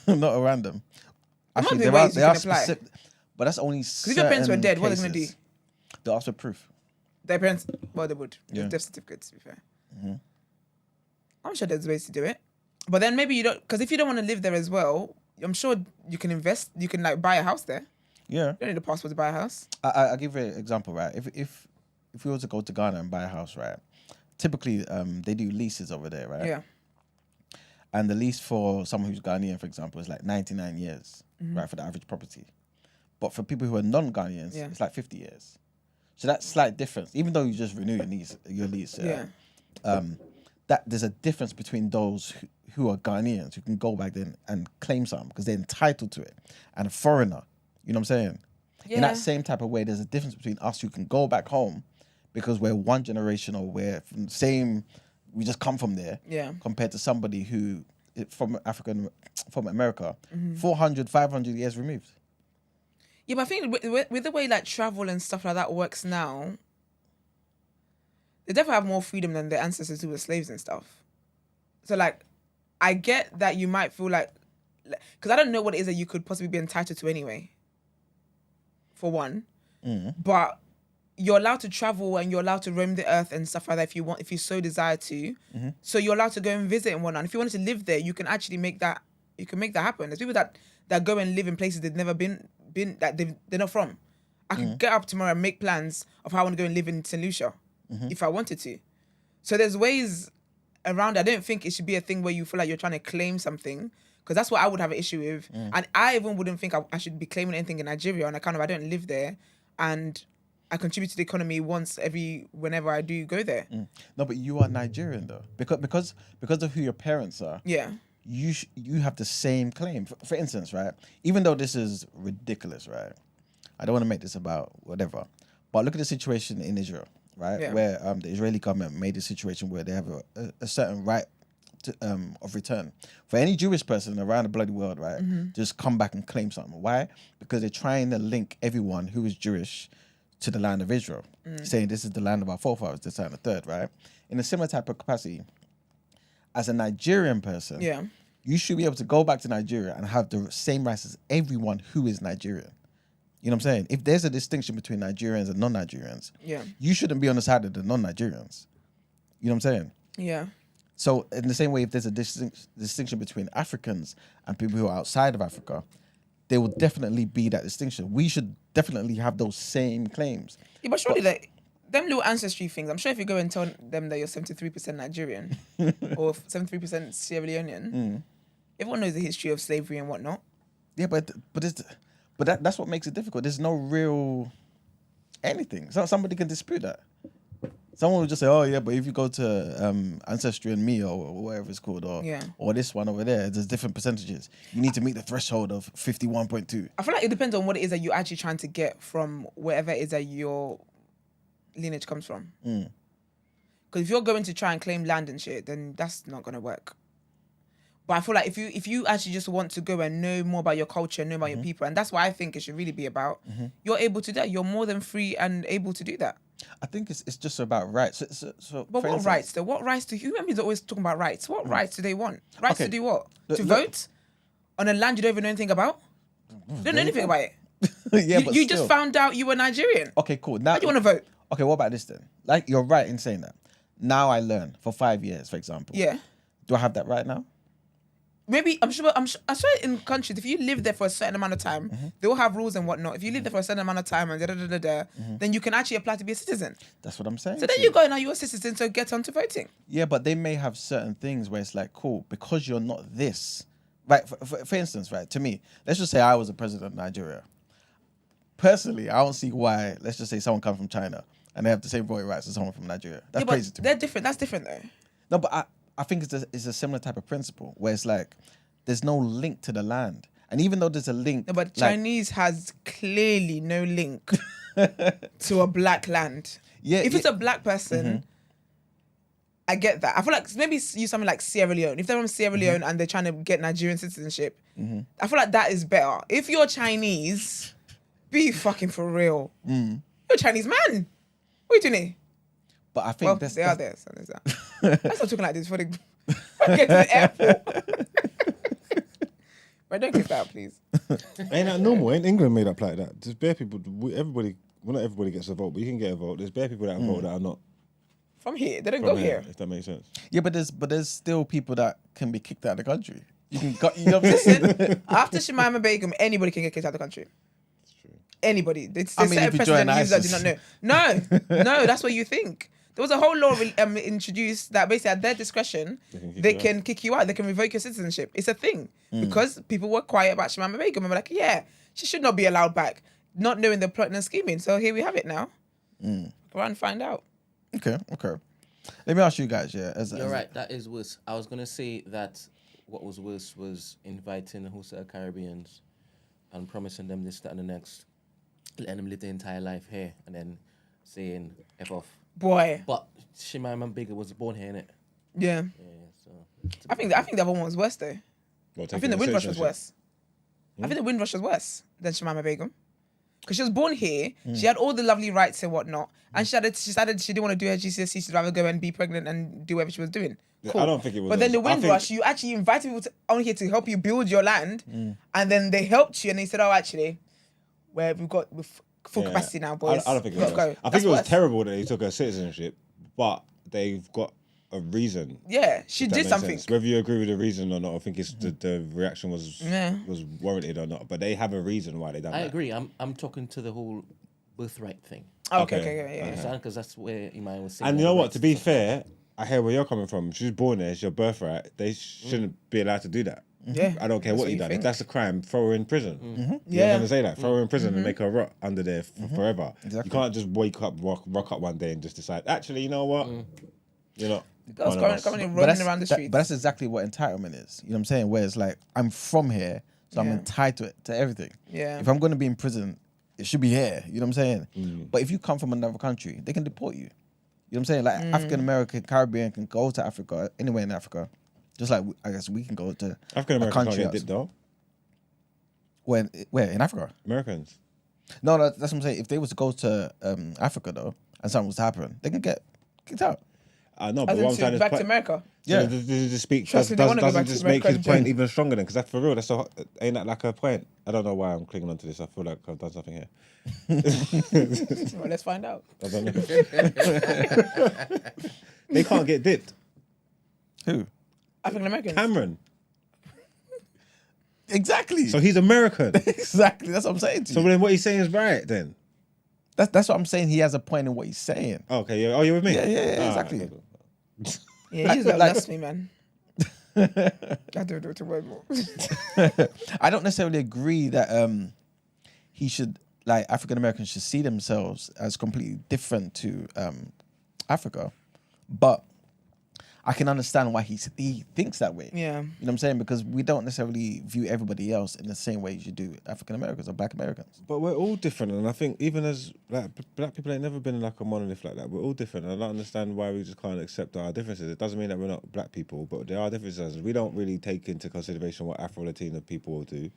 not a random. might Actually, be there ways are you can apply. specific, but that's only Because if your parents were dead, what are they gonna do? They'll ask for proof. Their parents, well, they would. Yeah. With death certificates, to be fair. I'm sure there's ways to do it. But then maybe you don't, because if you don't want to live there as well, I'm sure you can invest, you can like buy a house there. Yeah, You don't need a passport to buy a house. I'll give you an example, right? If we were to go to Ghana and buy a house, right? Typically, they do leases over there, right? Yeah. And the lease for someone who's Ghanaian, for example, is like 99 years, right, for the average property. But for people who are non-Ghanaians, Yeah. it's like 50 years. So that's slight difference. Even though you just renew your lease, Yeah. that there's a difference between those who are Ghanaians who can go back then and claim something because they're entitled to it, and a foreigner. You know what I'm saying? In Yeah. that same type of way, there's a difference between us who can go back home because we're one generation or we're from the same, we just come from there, Yeah. compared to somebody who from America, 400, 500 years removed. Yeah, but I think with the way like travel and stuff like that works now, they definitely have more freedom than their ancestors who were slaves and stuff. So like, I get that you might feel like, because I don't know what it is that you could possibly be entitled to anyway. For one, but you're allowed to travel and you're allowed to roam the earth and stuff like that if you so desire to. So you're allowed to go and visit and whatnot. And if you wanted to live there, you can actually make that. You can make that happen. There's people that go and live in places they've never been that they're not from. I could get up tomorrow and make plans of how I want to go and live in St. Lucia if I wanted to. So there's ways around. I don't think it should be a thing where you feel like you're trying to claim something, because that's what I would have an issue with. And I even wouldn't think I should be claiming anything in Nigeria on account of I don't live there and I contribute to the economy whenever I do go there. No, but you are Nigerian though, because of who your parents are. Yeah. you have the same claim. For instance, right? Even though this is ridiculous, right? I don't want to make this about whatever, but look at the situation in Israel, right? Yeah. Where the Israeli government made a situation where they have a certain right of return for any Jewish person around the bloody world, right? Just come back and claim something. Why? Because they're trying to link everyone who is Jewish to the land of Israel, saying this is the land of our forefathers, this, that, and the third, right? In a similar type of capacity, as a Nigerian person, you should be able to go back to Nigeria and have the same rights as everyone who is Nigerian. You know what I'm saying? If there's a distinction between Nigerians and non-Nigerians, you shouldn't be on the side of the non-Nigerians. You know what I'm saying? Yeah. So in the same way, if there's a distinction between Africans and people who are outside of Africa, there will definitely be that distinction. We should definitely have those same claims. Yeah, but surely them little ancestry things, I'm sure if you go and tell them that you're 73% Nigerian or 73% Sierra Leonean, everyone knows the history of slavery and whatnot. Yeah, but that's what makes it difficult. There's no real anything. So somebody can dispute that. Someone will just say, "Oh yeah, but if you go to Ancestry and Me or whatever it's called, or this one over there, there's different percentages. You need to meet the threshold of 51.2." I feel like it depends on what it is that you're actually trying to get from wherever it is that your lineage comes from. Because if you're going to try and claim land and shit, then that's not gonna work. But I feel like if you actually just want to go and know more about your culture, know about your people, and that's what I think it should really be about, you're able to do that. You're more than free and able to do that. I think it's just about rights. So but what rights though? What rights do humans are always talking about rights? What rights do they want? Rights to do what? To vote on a land you don't even know anything about? You don't know anything about it. Yeah, but you just found out you were Nigerian. Okay, cool. Now how do you want to vote? Okay, what about this then? Like, you're right in saying that. Now I learn for 5 years, for example. Yeah. Do I have that right now? Maybe I'm sure in countries, if you live there for a certain amount of time, they will have rules and whatnot. If you live there for a certain amount of time and then you can actually apply to be a citizen. That's what I'm saying. So there you go. Now you're a citizen, so get on to voting. Yeah, but they may have certain things where it's like, cool, because you're not this. Right, for instance, right, to me, let's just say I was a president of Nigeria. Personally, I don't see why, let's just say someone comes from China and they have the same voting rights as someone from Nigeria. That's crazy to me. They're different. That's different though. No, but I think it's a similar type of principle where it's like there's no link to the land. And even though there's a link... No, but Chinese has clearly no link to a black land. Yeah, if it's a black person, I get that. I feel like maybe use something like Sierra Leone. If they're from Sierra Leone and they're trying to get Nigerian citizenship, I feel like that is better. If you're Chinese, be fucking for real. You're a Chinese man. What are you doing here? But I think they are there. So there's that. I start talking like this before they get to the airport. But don't give that up, please. Ain't that normal? Ain't England made up like that? There's bare people. Everybody. Well, not everybody gets a vote, but you can get a vote. There's bare people that vote that are not from here. They don't go here. If that makes sense. Yeah, but there's still people that can be kicked out of the country. You know what I'm Listen, after Shemima Begum, anybody can get kicked out of the country. That's true. Anybody. I mean, if you join ISIS. That do not know. No, that's what you think. There was a whole law introduced that basically at their discretion, they can kick you out. They can revoke your citizenship. It's a thing. Because people were quiet about Shemima Begum and were like, yeah, she should not be allowed back. Not knowing the plotting and scheming. So here we have it now. Go around and find out. Okay. Let me ask you guys, You're right, that is worse. I was going to say that what was worse was inviting a whole set of Caribbeans and promising them this, that, and the next, letting them live their entire life here, and then saying F off. Boy. But Shemima Begum was born here, innit? Yeah. So I think the other one was worse though. I think the Windrush was worse. I think the Windrush was worse than Shemima Begum. Because she was born here, she had all the lovely rights and whatnot, and she decided she didn't want to do her GCSE, she'd rather go and be pregnant and do whatever she was doing. Cool. I don't think it was. But then the Windrush, you actually invited people on here to help you build your land, and then they helped you, and they said, "Oh, actually, we've got full capacity now, boys." I don't think it was. I think it was terrible that they took her citizenship, but they've got a reason. Yeah, she did something. Sense. Whether you agree with the reason or not, I think it's the reaction was warranted or not. But they have a reason why they done that. I agree. I'm talking to the whole birthright thing. Okay. Because that's where Iman was saying. And you know what? To be fair, I hear where you're coming from. She was born there. It's your birthright. They shouldn't be allowed to do that. Yeah. I don't care what you done. If that's a crime, throw her in prison. Yeah. You're going to say that. Throw her in prison and make her rot under there forever. Exactly. You can't just wake up, rock up one day and just decide, actually, you know what? You're not. Girls One of us. currently running around the streets. But that's exactly what entitlement is. You know what I'm saying? Where it's like, I'm from here, so I'm Yeah. entitled to everything. Yeah. If I'm going to be in prison, it should be here. You know what I'm saying? But if you come from another country, they can deport you. You know what I'm saying? Like African American, Caribbean can go to Africa, anywhere in Africa. Just like I guess we can go to African a Americans country. can't get dipped though. Where in Africa? Americans. No, that's what I'm saying. If they was to go to Africa though, and something was to happen, they can get kicked out. No, As but in what I'm trying back to to America. So Yeah. does this speak? Trust me, they wanna go Doesn't back to this make America his in point general. even stronger then? Because that's for real. That's so. Ain't that like a point? I don't know why I'm clinging on to this. I feel like I've done something here. Well, let's find out. I don't know. They can't get dipped. Who? African Americans. Cameron. Exactly. So he's American. exactly. That's what I'm saying to So you. then what he's saying is right then. That's what I'm saying. He has a point in what he's saying. Okay, yeah. Oh, you're with me? Yeah, Ah, exactly. okay. Yeah, he's like, Like- that's me, man. I don't know to word more. I don't necessarily agree that he should, like, African Americans should see themselves as completely different to Africa, but I can understand why he thinks that way. Yeah. You know what I'm saying? Because we don't necessarily view everybody else in the same way as you do African Americans or Black Americans. But we're all different, and I think even as like black people ain't never been like a monolith like that. We're all different, and I don't understand why we just can't accept our differences. It doesn't mean that we're not black people, but there are differences. We don't really take into consideration what Afro-Latino people will do,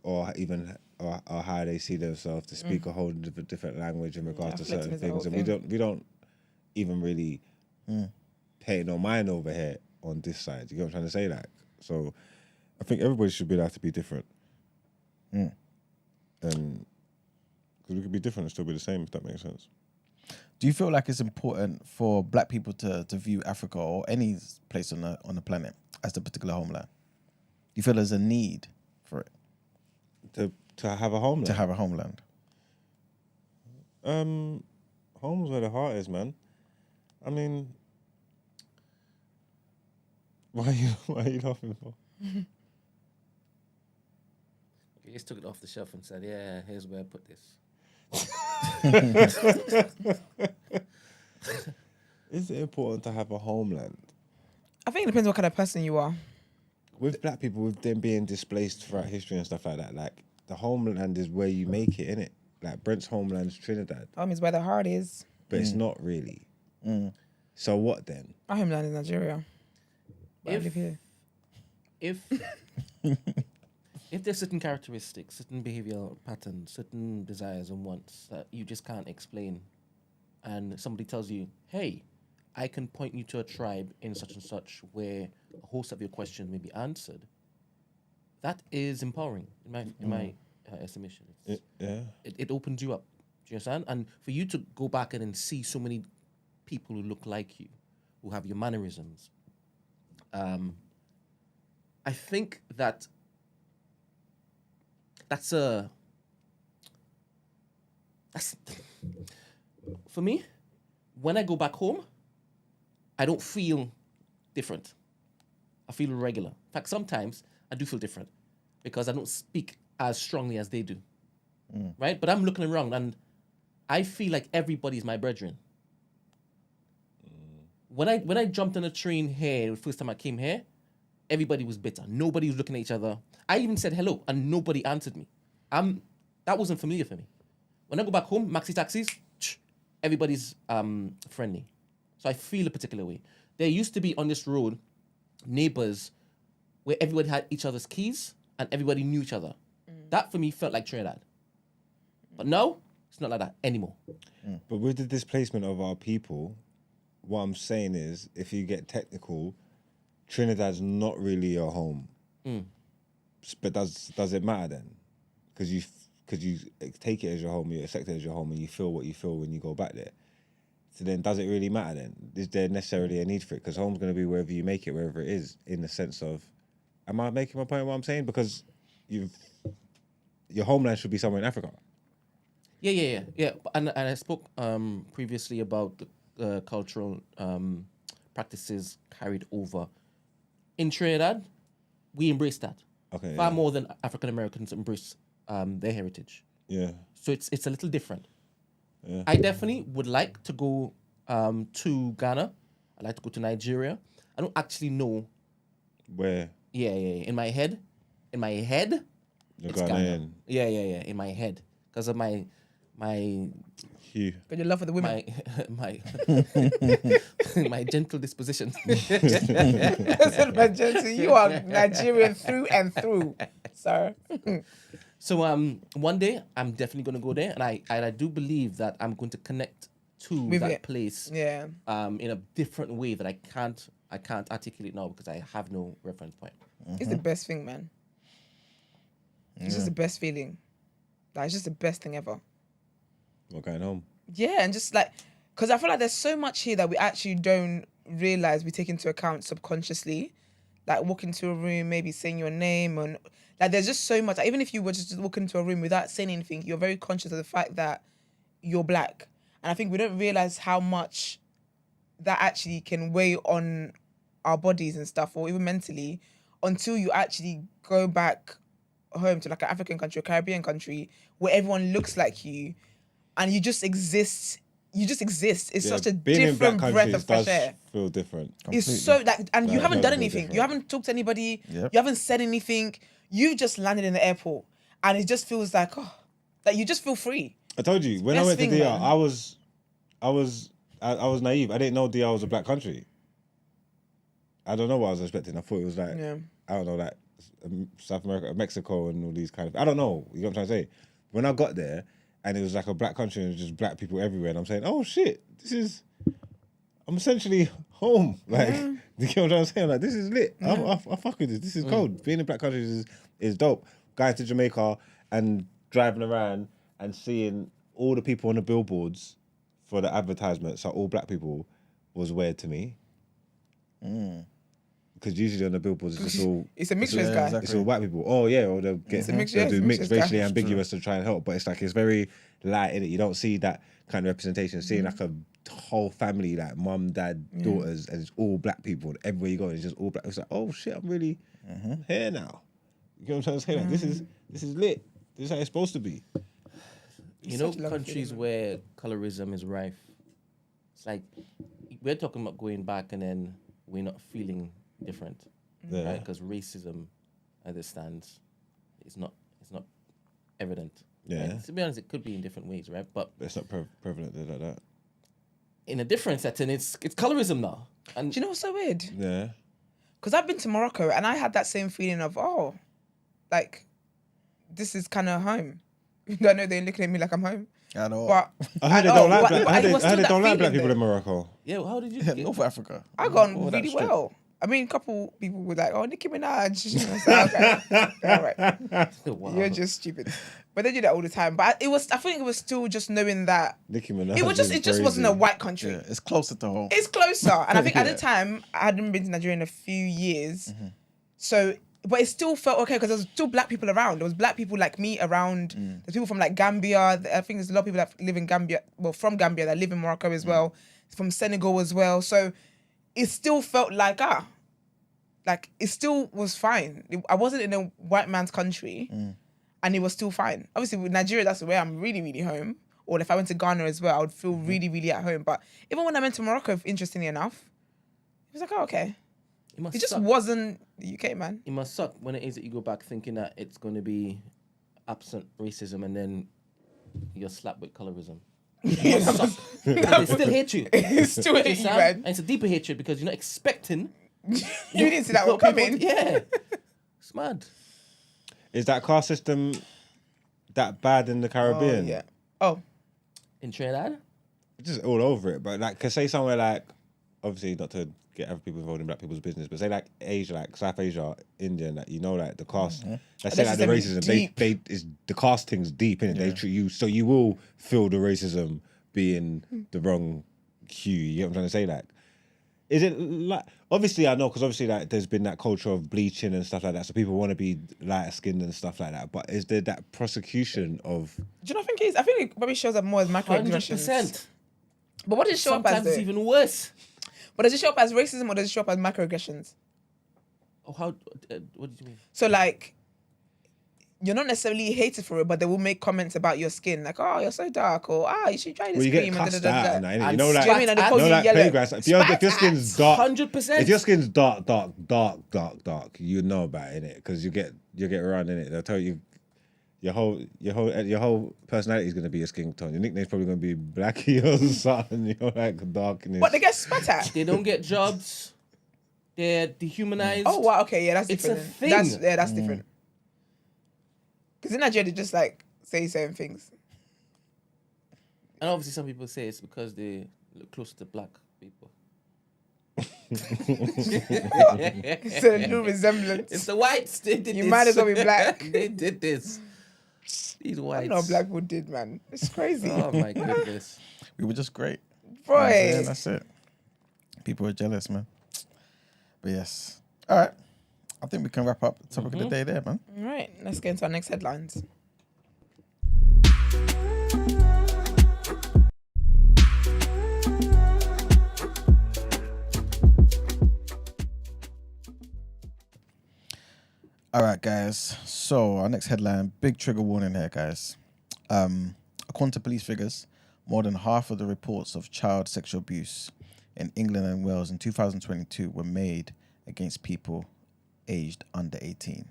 or even or how they see themselves to speak a whole different language in regards to certain Afflicting is a things, whole and we don't even really pay no mind over here on this side. You get what I'm trying to say? Like, so I think everybody should be allowed to be different. And because we could be different and still be the same, if that makes sense. Do you feel like it's important for Black people to view Africa or any place on the planet as the particular homeland? Do you feel there's a need for it To have a homeland. to have a homeland? Home's where the heart is, man. I mean, why are you laughing for? You just took it off the shelf and said, "Yeah, here's where I put this." Is it important to have a homeland? I think it depends what kind of person you are. With black people, with them being displaced throughout history and stuff like that, like the homeland is where you make it, innit? Like Brent's homeland is Trinidad, Home is where the heart is. but it's not really. So what then? Our homeland is Nigeria. But I If- live here. If there's certain characteristics, certain behavioral patterns, certain desires and wants that you just can't explain, and somebody tells you, "Hey, I can point you to a tribe in such and such where a host of your questions may be answered," that is empowering in my estimation. It opens you up. Do you understand? And for you to go back and then see so many people who look like you, who have your mannerisms, I think that's for me. When I go back home, I don't feel different. I feel regular. In fact, sometimes I do feel different because I don't speak as strongly as they do. Right? But I'm looking around and I feel like everybody's my brethren. When I jumped on a train here, the first time I came here, everybody was bitter. Nobody was looking at each other. I even said hello and nobody answered me. That wasn't familiar for me. When I go back home, maxi taxis, everybody's friendly. So I feel a particular way. There used to be on this road neighbors where everybody had each other's keys and everybody knew each other. That for me felt like Trinidad. But no, it's not like that anymore. But with the displacement of our people, what I'm saying is, if you get technical, Trinidad's not really your home. But does it matter then? Because you take it as your home, you accept it as your home, and you feel what you feel when you go back there. So then, does it really matter then? Is there necessarily a need for it? Because home's going to be wherever you make it, wherever it is, in the sense of, am I making my point? What I'm saying? Because your homeland should be somewhere in Africa. Yeah. And I spoke previously about the cultural practices carried over. In Trinidad, we embrace that. Okay. Far more than African Americans embrace their heritage. Yeah. So it's a little different. Yeah. I definitely would like to go to Ghana I like to go to Nigeria. I don't actually know. Where? Yeah. In my head, You're it's going Ghana. in. Yeah. In my head, because of my Hugh. But your love for the women. my my gentle disposition. Listen, my gentle, you are Nigerian through and through, sir. So one day I'm definitely gonna go there, and I do believe that I'm going to connect to With that it. place. Yeah. In a different way that I can't articulate now because I have no reference point. It's the best thing, man. It's just the best feeling. Like, it's just the best thing ever. We're going home. Yeah, and just like, because I feel like there's so much here that we actually don't realize we take into account subconsciously. Like, walk into a room, maybe saying your name, and like, there's just so much. Like, even if you were just to walk into a room without saying anything, you're very conscious of the fact that you're black. And I think we don't realize how much that actually can weigh on our bodies and stuff, or even mentally, until you actually go back home to like an African country or Caribbean country where everyone looks like you and you just exist. You just exist. It's such a being in black different breath of fresh does air. feel different. It's so like, and you Like, haven't it done does feel anything. different. You haven't talked to anybody. Yep. You haven't said anything. You just landed in the airport, and it just feels like, oh, like you just feel free. I told you when I Best went to thing, DR, man. I was naive. I didn't know DR was a black country. I don't know what I was expecting. I thought it was like Yeah. I don't know, like South America, Mexico, and all these kind of. I don't know. You know what I'm trying to say? When I got there, and it was like a black country, and it was just black people everywhere, and I'm saying, oh shit, I'm essentially home. Like, you know what I'm trying to say? I'm like, this is lit. I fuck with this. This is cold. Being in black countries is dope. Going to Jamaica and driving around and seeing all the people on the billboards for the advertisements are all black people was weird to me. Because usually on the billboards it's just all It's a mixture, guy. exactly. it's all white people. Oh yeah, or they'll get It's a mixture, they'll it's do a mixed, mixture, racially guy. ambiguous to try and help. But it's like it's very light in it. You don't see that kind of representation. Seeing like a whole family, like mum, dad, daughters, and it's all black people. And everywhere you go, it's just all black. It's like, oh shit, I'm really here now. You know what I'm trying to say? Like, this is lit. This is how it's supposed to be. You know, such a lovely countries feeling, where colorism is rife. It's like we're talking about going back and then we're not feeling different, Yeah. right? Because racism, as it stands, it's not evident. Yeah. Right? To be honest, it could be in different ways, right? But But it's not prevalent like that. in a different setting, it's colorism now. And Do you know what's so weird? Yeah. Because I've been to Morocco and I had that same feeling of, oh, like, this is kind of home. I know they're looking at me like I'm home. I know. But I heard they don't like black. I heard it was they still that don't like black feeling people though. in Morocco. yeah, well, how did you? North Africa. I gone All that really strip. well. I mean, a couple people were like, oh, Nicki Minaj. You know, so, okay. All right. Wow. You're just stupid. But they do that all the time. But I think it was still just knowing that Nicki Minaj. it just wasn't a white country. Yeah, it's closer to home. It's closer. And I think at Yeah. the time, I hadn't been to Nigeria in a few years. So, but it still felt okay because there was still black people around. There was black people like me around. There's people from like Gambia. I think there's a lot of people that live in Gambia, well, from Gambia that live in Morocco as well. From Senegal as well. So it still felt like, like it still was fine. I wasn't in a white man's country and it was still fine. Obviously with Nigeria, that's where I'm really, really home. Or if I went to Ghana as well, I would feel really, really at home. But even when I went to Morocco, interestingly enough, it was like, oh, okay. It must It just suck. wasn't the UK, man. It must suck when it is that you go back thinking that it's going to be absent racism and then you're slapped with colorism. It must suck. Because they still hate you. It's still You hate you, understand? man. And it's a deeper hatred because you're not expecting. You didn't see that one coming. Yeah. It's mad. Is that caste system that bad in the Oh, Caribbean? yeah. Oh, In Trinidad? Just all over it. But like, cause say somewhere like, obviously not to get other people involved in black people's business, but say like Asia, like South Asia, India, like, you know, like the caste. Let's say This like the is racism, deep. they is the caste thing's deep in it. They treat you, so you will feel the racism being the wrong hue. You get what I'm trying to say? Like, is it like, obviously I know, because obviously like there's been that culture of bleaching and stuff like that, so people want to be lighter skinned and stuff like that. But is there that prosecution of? do you not think it is? I think it probably shows up more as microaggressions. 100%. But what does it show up as? Sometimes it's Though? even worse. But does it show up as racism or does it show up as microaggressions? Oh, how? What did you mean? So like, you're not necessarily hated for it, but they will make comments about your skin, like, "Oh, you're so dark," or "Ah, you should try this Well, you cream." get and cussed da-da-da-da. out and that, innit? And You know, like, Do you know what I mean? And they spat call no, you like yellow. playgrass. If your Spat skin's at. dark, 100%. if your skin's dark, you know about it, innit? Because you get around in it. They'll tell you your whole personality is gonna be your skin tone. Your nickname's probably gonna be Blackie or something. You're like darkness. But they get spat at. They don't get jobs. They're dehumanized. Oh wow, okay, yeah, that's It's different. a then. thing. That's different. Because in Nigeria, they just like say certain things. And obviously, some people say it's because they look closer to black people. It's a new resemblance. It's the whites. They did You this. might as well be black. They did this. These I whites. know what black people did, man. It's crazy. Oh my goodness. We were just great. Boy. Yeah, that's it. People are jealous, man. But yes. All right. I think we can wrap up the topic of the day there, man. All right, let's get into our next headlines. All right, guys. So our next headline, big trigger warning here, guys. According to police figures, more than half of the reports of child sexual abuse in England and Wales in 2022 were made against people aged under 18.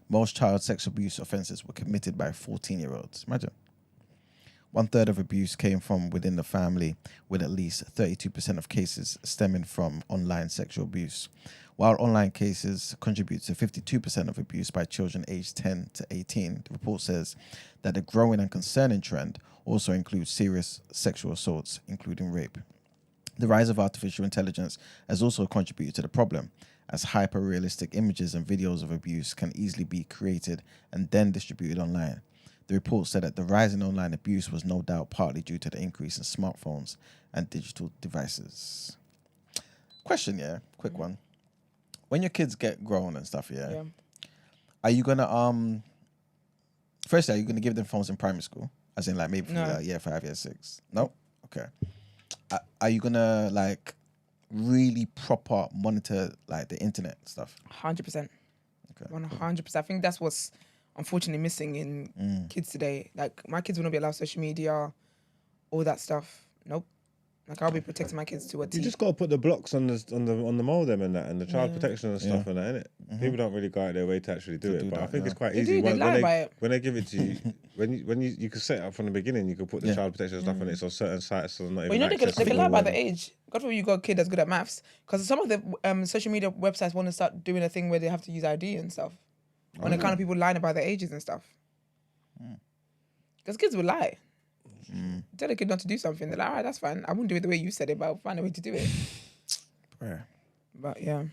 Most child sexual abuse offences were committed by 14-year-olds. Imagine. 1/3 of abuse came from within the family, with at least 32% of cases stemming from online sexual abuse. While online cases contribute to 52% of abuse by children aged 10 to 18, the report says that the growing and concerning trend also includes serious sexual assaults, including rape. The rise of artificial intelligence has also contributed to the problem, as hyper-realistic images and videos of abuse can easily be created and then distributed online. The report said that the rise in online abuse was no doubt partly due to the increase in smartphones and digital devices. Question, quick one. When your kids get grown and stuff, are you gonna firstly, are you gonna give them phones in primary school, as in like maybe from year 5, year 6? No. Okay. Are you gonna like really proper monitor like the internet stuff? 100%. Okay. 100%. I think that's what's unfortunately missing in kids today. Like my kids will not be allowed social media, all that stuff. Nope. Like I'll be protecting my kids to a T. You just gotta put the blocks on the modem and that, and the child protection and stuff and that, innit? People don't really go out their way to actually do it, but I think it's quite easy They lie by it. when they give it to you. when you can set it up from the beginning, you can put the child protection stuff on it, so certain sites are not But even. you know they can accessible lie by when- the age. God forbid you got a kid that's good at maths, because some of the social media websites want to start doing a thing where they have to use ID and stuff. When the kind of people lying about their ages and stuff. Because kids will lie. Tell a kid not to do something, they're like, all right, that's fine. I won't do it the way you said it, but I'll find a way to do it. But yeah.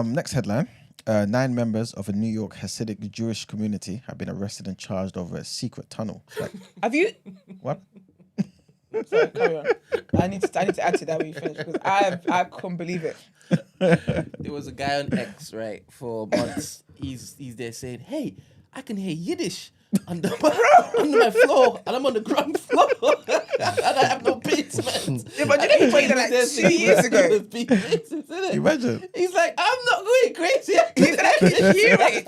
Next headline. 9 members of a New York Hasidic Jewish community have been arrested and charged over a secret tunnel. Like, Have you? what? Sorry, carry on. I need to add to that when you finish, because I couldn't believe it. There was a guy on X, right, for months. He's there saying, "Hey, I can hear Yiddish under my floor, and I'm on the ground floor, and I have no basement." Yeah, but you know he played that like 2 years ago. Imagine. He's like, "I'm not going crazy." He's like, I can hear it.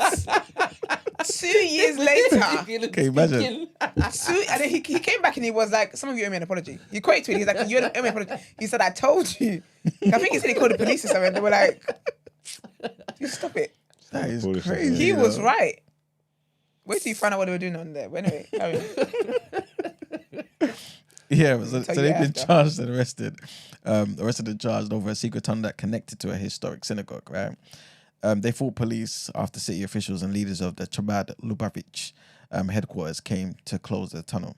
2 years later. Okay, imagine. And then he came back and he was like, some of you owe me an apology. He quoted to it. He's like, you owe me an apology. He said, I told you. I think he said he called the police or something. They were like, you stop it. That is Foolish, crazy. He you was know? right. Wait till you find out what they were doing on there. But anyway, carry on. Yeah, so Tell they've you been after. charged and arrested. Arrested and charged over a secret tunnel that connected to a historic synagogue, right? They fought police after city officials and leaders of the Chabad Lubavitch headquarters came to close the tunnel.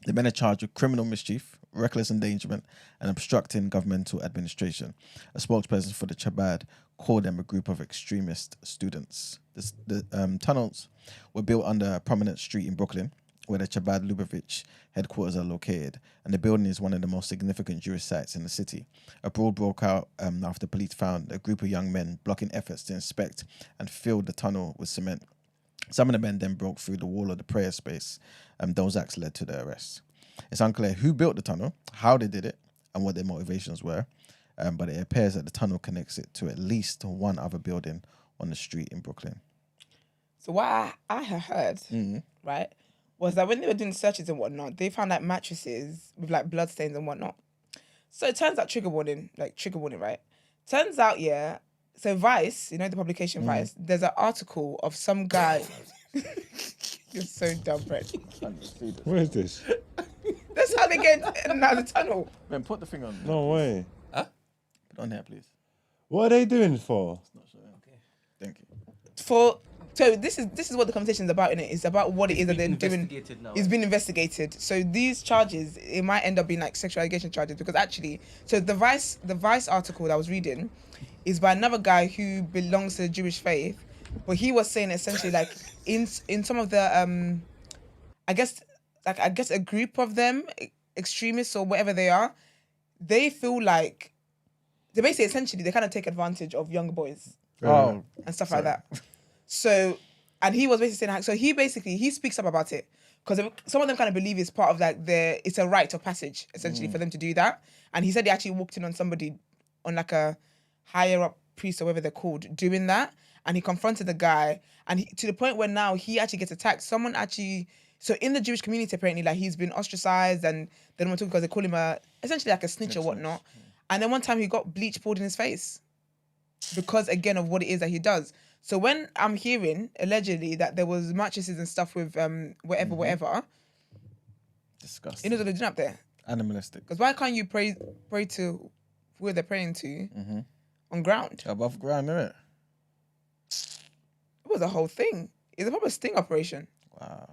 The men are charged with criminal mischief, reckless endangerment, and obstructing governmental administration. A spokesperson for the Chabad called them a group of extremist students. The tunnels were built under a prominent street in Brooklyn, where the Chabad Lubavitch headquarters are located, and the building is one of the most significant Jewish sites in the city. A brawl broke out after police found a group of young men blocking efforts to inspect and fill the tunnel with cement. Some of the men then broke through the wall of the prayer space. Those acts led to the arrest. It's unclear who built the tunnel, how they did it, and what their motivations were, but it appears that the tunnel connects it to at least one other building on the street in Brooklyn. So what I had heard, right, was that when they were doing searches and whatnot, they found like mattresses with like blood stains and whatnot. So it turns out trigger warning, right? Turns out, yeah. So Vice, you know the publication Vice. There's an article of some guy. You're so dumb, Brett. Where is this? That's how they get in and out of the tunnel. Man, put the thing on. No way. Put it on here, please. What are they doing for? Thank you. So this is what the conversation is about, innit? It's about what it is that they're doing. Investigated now. It's been investigated. So these charges, it might end up being like sexual allegation charges because actually, so the Vice article that I was reading is by another guy who belongs to the Jewish faith, but he was saying essentially like in some of the I guess a group of them, extremists or whatever they are, they feel like they basically essentially they kind of take advantage of young boys Oh, and stuff like that. So, and he was basically saying, like, so he speaks up about it because some of them kind of believe it's part of like it's a rite of passage essentially for them to do that. And he said he actually walked in on somebody, on like a higher up priest or whatever they're called, doing that, and he confronted the guy, and to the point where now he actually gets attacked. Someone actually, so in the Jewish community apparently, like he's been ostracized, and they don't want to talk because they call him essentially like a snitch or whatnot. And then one time he got bleach poured in his face because again of what it is that he does. So when I'm hearing allegedly that there was mattresses and stuff with whatever, disgusting. you know what they're doing up there? Animalistic. Because why can't you pray to who they're praying to on ground? Above ground, innit? It was a whole thing. It's a proper sting operation. Wow.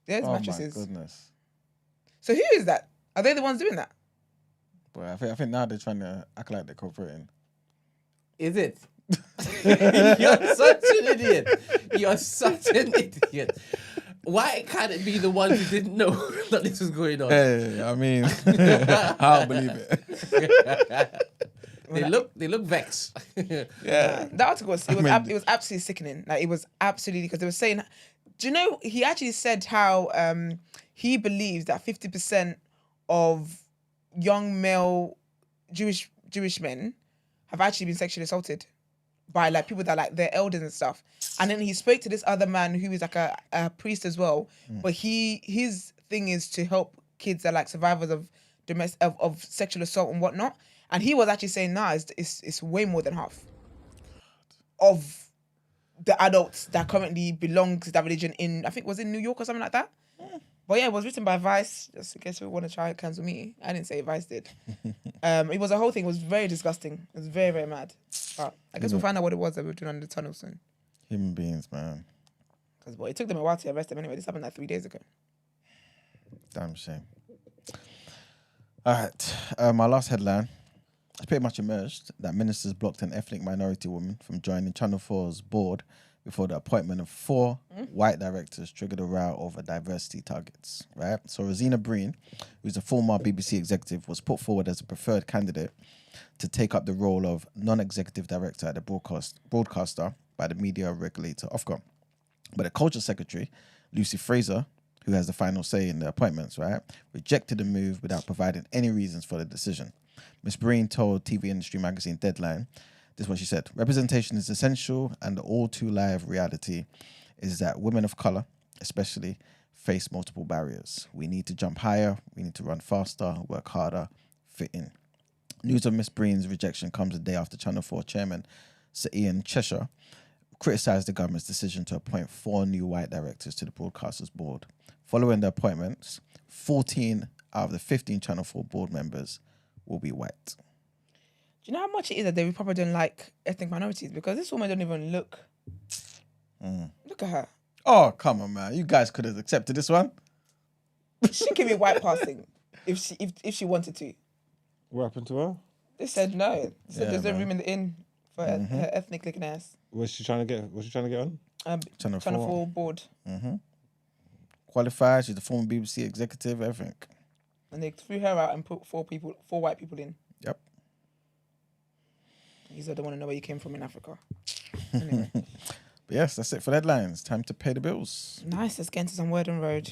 There's Oh mattresses. my goodness. So who is that? Are they the ones doing that? Boy, I think now they're trying to act like they're cooperating. Is it? You're such an idiot. You're such an idiot. Why can't it be the ones who didn't know that this was going on? Hey, I mean, I don't believe it. They look vexed. Yeah. The article was it was absolutely sickening. Like it was absolutely, because they were saying, do you know, he actually said how he believes that 50% of young male Jewish men have actually been sexually assaulted by like people that like their elders and stuff. And then he spoke to this other man who is like a priest as well. But his thing is to help kids that are like survivors of of sexual assault and whatnot. And he was actually saying, nah, it's way more than half of the adults that currently belong to that religion in, I think, was in New York or something like that. But yeah, it was written by Vice, just in case we want to try and cancel me. I didn't say Vice did. It was a whole thing. It was very disgusting. It was very, very mad. But I guess we'll find out what it was that we were doing under the tunnel soon. Human beings, man. Because it took them a while to arrest them anyway. This happened like 3 days ago. Damn shame. All right. My last headline. It's pretty much emerged that ministers blocked an ethnic minority woman from joining Channel 4's board before the appointment of 4 white directors triggered a row over diversity targets, right? So Rosina Breen, who's a former BBC executive, was put forward as a preferred candidate to take up the role of non-executive director at the broadcaster by the media regulator Ofcom. But the culture secretary, Lucy Fraser, who has the final say in the appointments, right, rejected the move without providing any reasons for the decision. Ms. Breen told TV industry magazine Deadline, this is what she said: representation is essential, and the all too live reality is that women of colour, especially, face multiple barriers. We need to jump higher, we need to run faster, work harder, fit in. News of Ms. Breen's rejection comes a day after Channel 4 chairman Sir Ian Cheshire criticised the government's decision to appoint 4 new white directors to the broadcaster's board. Following the appointments, 14 out of the 15 Channel 4 board members will be white. Do you know how much it is that they probably don't like ethnic minorities? Because this woman don't even look. Look at her. Oh, come on, man. You guys could have accepted this one. She can be white passing if she wanted to. What happened to her? They said no. They said there's no man. room in the inn for her ethnic looking ass. What's she trying to get on? Channel Channel 4. 4 board. Qualified, she's the former BBC executive, everything. And they threw her out and put 4 white people in. Yep. You said, I don't want to know where you came from in Africa. Anyway. But yes, that's it for headlines. Time to pay the bills. Nice, let's get into some word on road.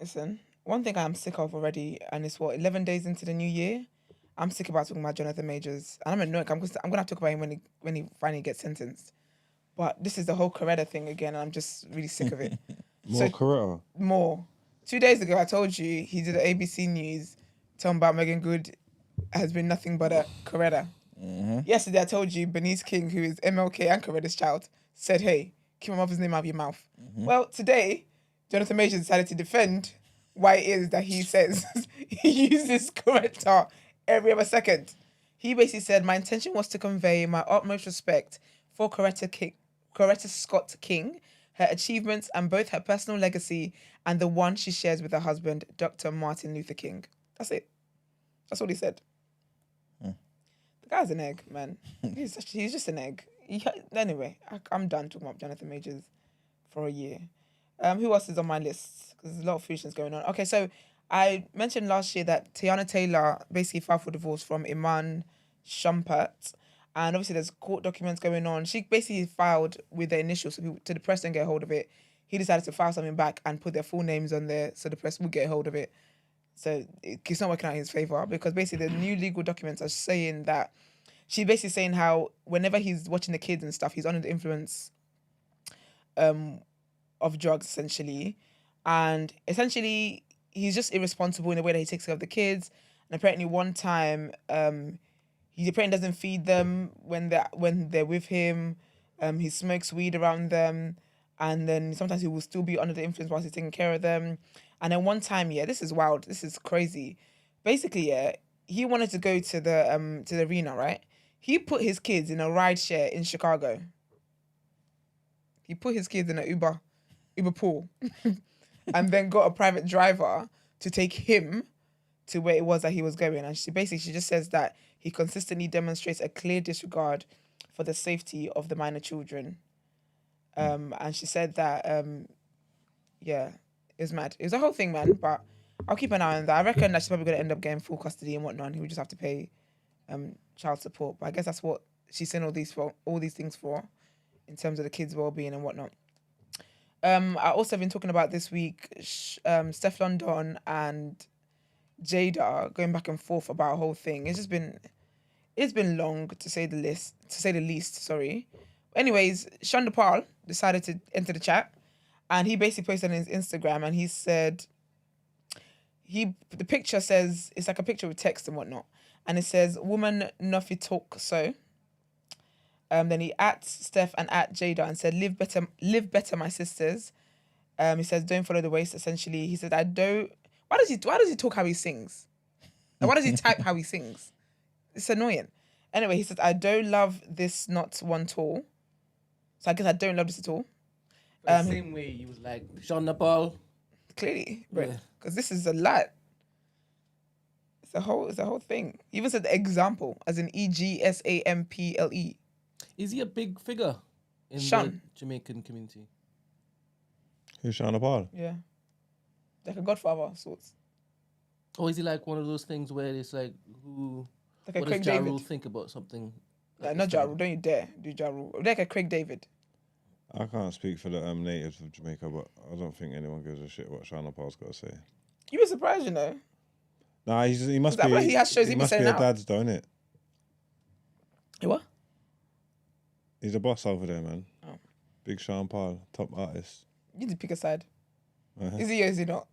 Listen, one thing I'm sick of already, and it's 11 days into the new year. I'm sick about talking about Jonathan Majors. And I'm annoyed. I'm gonna have to talk about him when he finally gets sentenced. But this is the whole Coretta thing again, and I'm just really sick of it. More Coretta. More. 2 days ago, I told you he did the ABC News talking about Megan Good has been nothing but a Coretta. Yesterday, I told you Bernice King, who is MLK and Coretta's child, said, "Hey, keep my mother's name out of your mouth." Well, today, Jonathan Majors decided to defend why it is that he says he uses Coretta every other second. He basically said, "My intention was to convey my utmost respect for Coretta Scott King, her achievements, and both her personal legacy and the one she shares with her husband, Dr. Martin Luther King." That's it. That's what he said. The guy's an egg, man. He's just an egg. Anyway, I'm done talking about Jonathan Majors for a year. Who else is on my list? Because there's a lot of foolishness going on. Okay, so I mentioned last year that Teyana Taylor basically filed for divorce from Iman Shumpert. And obviously there's court documents going on. She basically filed with the initials so the press didn't get a hold of it. He decided to file something back and put their full names on there so the press would get a hold of it. So it's not working out in his favour because basically the new legal documents are saying that she's basically saying how whenever he's watching the kids and stuff, he's under the influence of drugs essentially. And essentially he's just irresponsible in the way that he takes care of the kids. And apparently one time he apparently doesn't feed them when they're with him. He smokes weed around them. And then sometimes he will still be under the influence whilst he's taking care of them. And then one time, this is wild. This is crazy. Basically, he wanted to go to the arena, right? He put his kids in a ride share in Chicago. He put his kids in an Uber pool, and then got a private driver to take him to where it was that he was going. And she just says that he consistently demonstrates a clear disregard for the safety of the minor children. And she said that, it was mad. It was a whole thing, man. But I'll keep an eye on that. I reckon that she's probably going to end up getting full custody and whatnot. And he would just have to pay child support. But I guess that's what she's saying all these things for, in terms of the kids' well-being and whatnot. I also have been talking about this week, Stefflon Don and Jada going back and forth about a whole thing. It's been long to say the least. Sorry. Anyways, Shonda Paul decided to enter the chat, and he basically posted on his Instagram, and he said the picture says it's like a picture with text and whatnot, and it says "Woman nothing talk so." Then he at Steph and at Jada and said, live better, my sisters. He says, don't follow the waste, essentially. He said, why does he talk how he sings? Like, why does he type how he sings? It's annoying. Anyway, he said, I don't love this not one tall. So I guess I don't love this at all. The same way he was like, Sean Paul. Clearly, because this is a lot. It's a whole thing. He even said the example, as in EGSAMPLE. Is he a big figure in Sean. the Jamaican community? Who's Sean Paul? Yeah. Like a godfather of sorts. Or is he like one of those things where it's like, Like a what Craig does Ja David. Rule think about something? Not Ja Rule. Don't you dare do Ja Rule. Like a Craig David. I can't speak for the natives of Jamaica, but I don't think anyone gives a shit what Sean Paul's got to say. You were surprised, you know. Nah, he must that be. what he has shows he he be must be saying a now? dad's, don't it? What? He's a boss over there, man. Oh. Big Sean Paul, top artist. You need to pick a side. Uh-huh. Is he or is he not?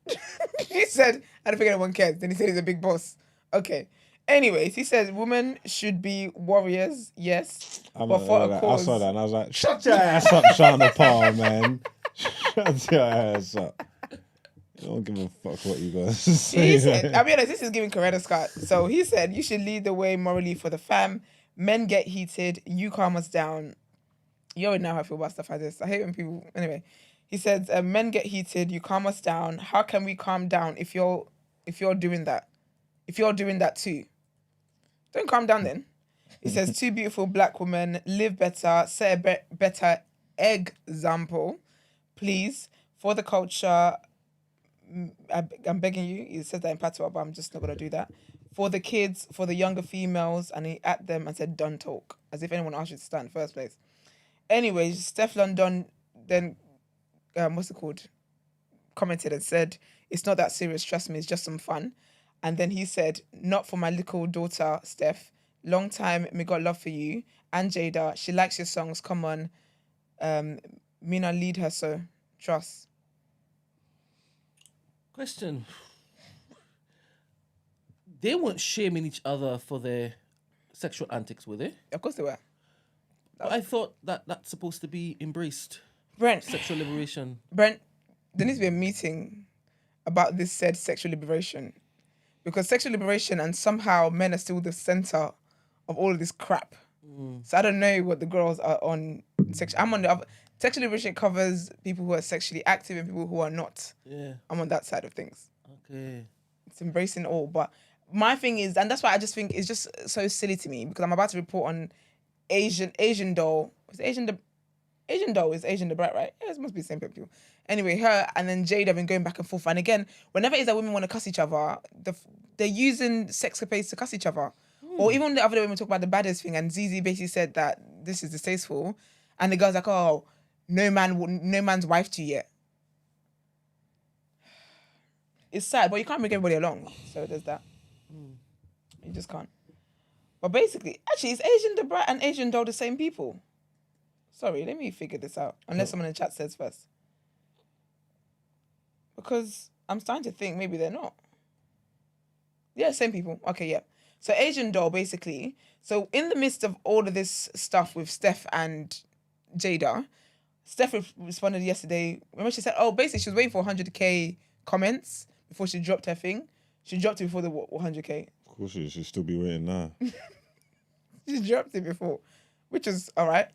He said, I don't think anyone cares. Then he said he's a big boss. Okay. Anyways, he said women should be warriors, yes. But for a I cause. saw that and I was like, shut your ass up, Sean Paul, man. Shut your ass up. I don't give a fuck what you guys say. He said, I'll be honest, this is giving Coretta Scott. So he said, you should lead the way morally for the fam. Men get heated. You calm us down. You already know how I feel about stuff like this. I hate when people... Anyway, he said, men get heated. You calm us down. How can we calm down if you're doing that? If you're doing that too? Don't calm down then. He says, two beautiful black women, live better, set a better example, please, for the culture. I'm begging you. He said that in patois, but I'm just not going to do that. For the kids, for the younger females, and he at them and said, don't talk. As if anyone asked you to stand in the first place. Anyways, Stefflon Don then, what's it called? Commented and said, It's not that serious. Trust me, it's just some fun. And then he said, not for my little daughter, Steph. Long time, me got love for you. And Jada, she likes your songs. Come on. Mina lead her, so trust. Question. They weren't shaming each other for their sexual antics, were they? Of course they were. But I thought that that's supposed to be embraced. Brent, Sexual liberation. there needs to be a meeting about this said sexual liberation. Because sexual liberation and somehow men are still the center of all of this crap. So I don't know what the girls are on. I'm on the other. Sexual liberation covers people who are sexually active and people who are not. Yeah. I'm on that side of things. Okay. It's embracing all. But my thing is, and that's why I just think it's just so silly to me because I'm about to report on Asian doll. Is it Asian doll is Asian the Bright, right? Yeah, it must be the same people. Anyway, her and then Jade have been going back and forth. And again, whenever it is that women want to cuss each other, they're using sexcapades to cuss each other. Or even the other day when we talk about the baddest thing, and Zizi basically said that this is distasteful, and the girl's like, "Oh, no man's wife to yet." It's sad, but you can't make everybody along. So there's that. You just can't. But basically, actually, is Asian the Brat and Asian doll the same people? Sorry, let me figure this out. Unless someone in the chat says first. Because I'm starting to think maybe they're not. Yeah, same people. Okay, yeah. So Asian doll, basically. So in the midst of all of this stuff with Steph and Jada, Steph responded yesterday. Remember she said, oh, basically she was waiting for 100k comments before she dropped her thing. She dropped it before the 100k. Of course, she should still be waiting now. She dropped it before, which is all right.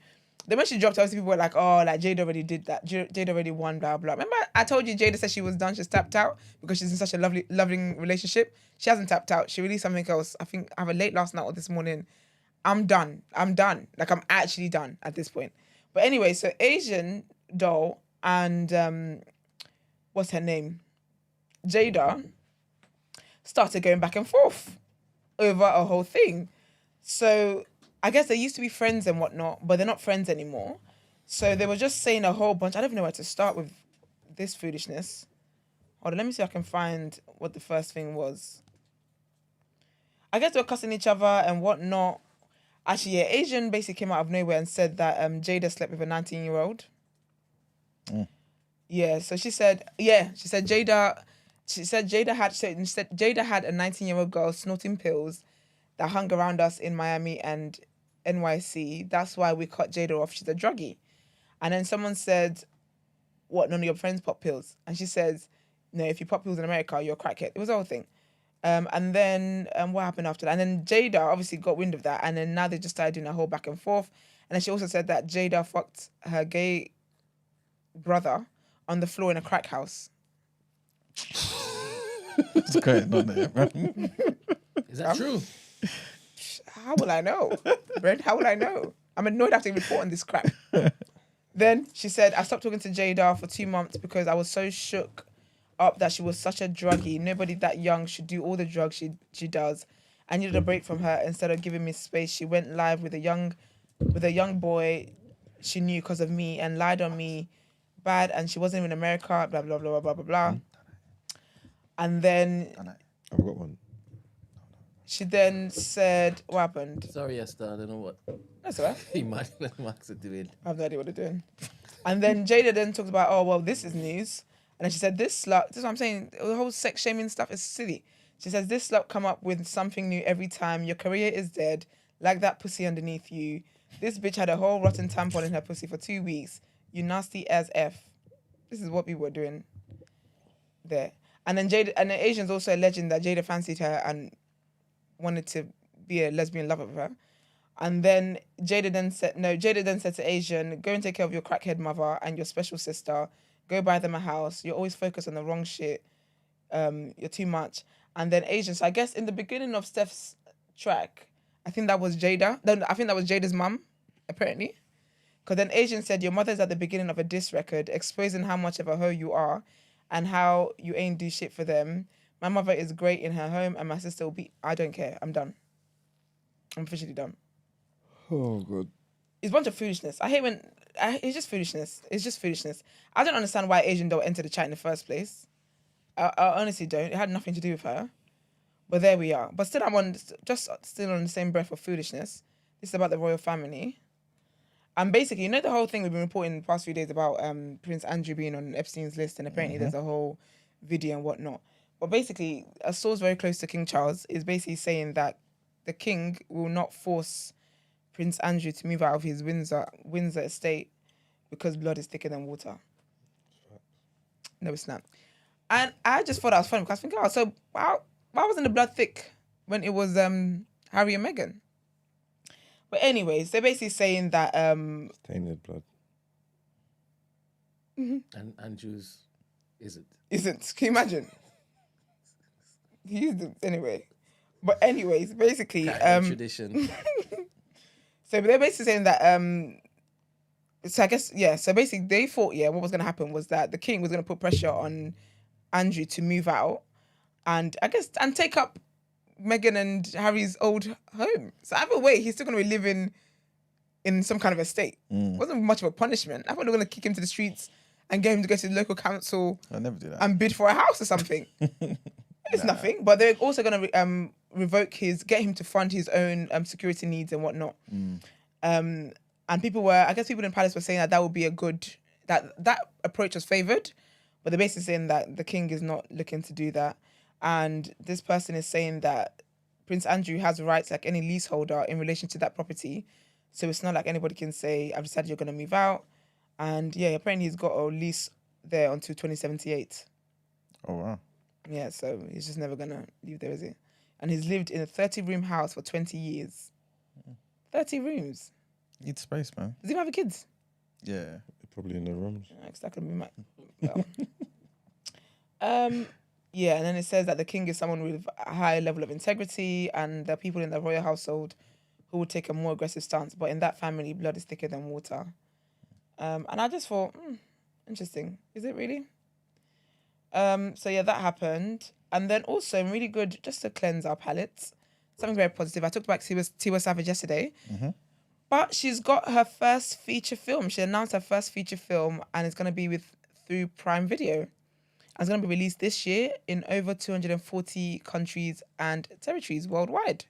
Then when she dropped, obviously people were like, oh, like Jada already did that. Jada already won, blah, blah. Remember I told you Jada said she was done, she's tapped out because she's in such a loving relationship. She hasn't tapped out. She released something else. I think either late last night or this morning. I'm done. Like I'm actually done at this point. But anyway, so Asian doll and what's her name? Jada started going back and forth over a whole thing. So I guess they used to be friends and whatnot, but they're not friends anymore. So they were just saying a whole bunch. I don't even know where to start with this foolishness. Hold on, let me see if I can find what the first thing was. I guess they were cussing each other and whatnot. Actually, yeah, Asian basically came out of nowhere and said that Jada slept with a 19-year-old. Yeah, so she said Jada had a 19-year-old girl snorting pills that hung around us in Miami and NYC. That's why we cut Jada off. She's a druggie. And then someone said, what, none of your friends pop pills? And she says, no, if you pop pills in America, you're a crackhead. It was the whole thing. And then what happened after that? And then Jada obviously got wind of that. And then now they just started doing a whole back and forth. And then she also said that Jada fucked her gay brother on the floor in a crack house. What's going on there, man? Is that true? How will I know? Brent, how will I know? I'm annoyed I have to report on this crap. Then she said, I stopped talking to Jada for 2 months because I was so shook up that she was such a druggie. Nobody that young should do all the drugs she does. I needed a break from her. Instead of giving me space, she went live with a young boy she knew because of me and lied on me bad, and she wasn't even in America, blah, blah, blah, blah, blah, blah. And then I've got one. she then said, what happened? Sorry, Esther. I don't know what That's all right. Iman and Max are doing. I have no idea what they're doing. And then Jada then talked about, oh, well, this is news. And then she said, this slut, this is what I'm saying, the whole sex shaming stuff is silly. She says, this slut come up with something new every time. Your career is dead, like that pussy underneath you. This bitch had a whole rotten tampon in her pussy for 2 weeks. You nasty as F. This is what people were doing there. And then Jada, and the Asian's also alleging that Jada fancied her and wanted to be a lesbian lover with her. And then Jada then said to Asian, go and take care of your crackhead mother and your special sister. Go buy them a house. You're always focused on the wrong shit. You're too much. And then Asian, so I guess in the beginning of Steph's track, I think that was Jada. No, I think that was Jada's mum, apparently. Because then Asian said, your mother's at the beginning of a diss record, exposing how much of a hoe you are and how you ain't do shit for them. My mother is great in her home and my sister will be... I don't care. I'm done. I'm officially done. Oh, God. It's a bunch of foolishness. I hate when... It's just foolishness. It's just foolishness. I don't understand why Asian don't enter the chat in the first place. I honestly don't. It had nothing to do with her. But there we are. But still, still on the same breath of foolishness. This is about the royal family. And basically, you know the whole thing we've been reporting the past few days about Prince Andrew being on Epstein's list, and apparently there's a whole video and whatnot. But basically, a source very close to King Charles is basically saying that the king will not force Prince Andrew to move out of his Windsor estate because blood is thicker than water. No, it's not. And I just thought that was funny because I think, oh, so why wasn't the blood thick when it was Harry and Meghan? But anyways, they're basically saying that Tainted blood. And Andrew's isn't. Can you imagine? Anyway. But anyways, basically Tradition. so they're basically saying that so I guess so basically they thought what was gonna happen was that the king was gonna put pressure on Andrew to move out and take up Meghan and Harry's old home. So either way, he's still gonna be living in some kind of estate. It wasn't much of a punishment. I thought they were gonna kick him to the streets and get him to go to the local council I never do that. and bid for a house or something. It's nothing. But they're also gonna get him to fund his own security needs and whatnot. And people in the palace were saying that would be a good, that approach was favoured, but they're basically saying that the king is not looking to do that. And this person is saying that Prince Andrew has rights like any leaseholder in relation to that property. So it's not like anybody can say, I've decided you're going to move out. And apparently he's got a lease there until 2078. Oh, wow. Yeah, so he's just never going to leave there, is he? And he's lived in a 30-room house for 20 years. 30 rooms. Need space, man. Does he have kids? Yeah. Probably in the rooms. That could be my... Well. And then it says that the king is someone with a high level of integrity and the people in the royal household who will take a more aggressive stance. But in that family, blood is thicker than water. And I just thought, interesting. Is it really? That happened. And then also really good, just to cleanse our palates, something very positive. I talked about Tiwa Savage yesterday. But she's got her first feature film. She announced her first feature film and it's going to be through Prime Video. And it's going to be released this year in over 240 countries and territories worldwide.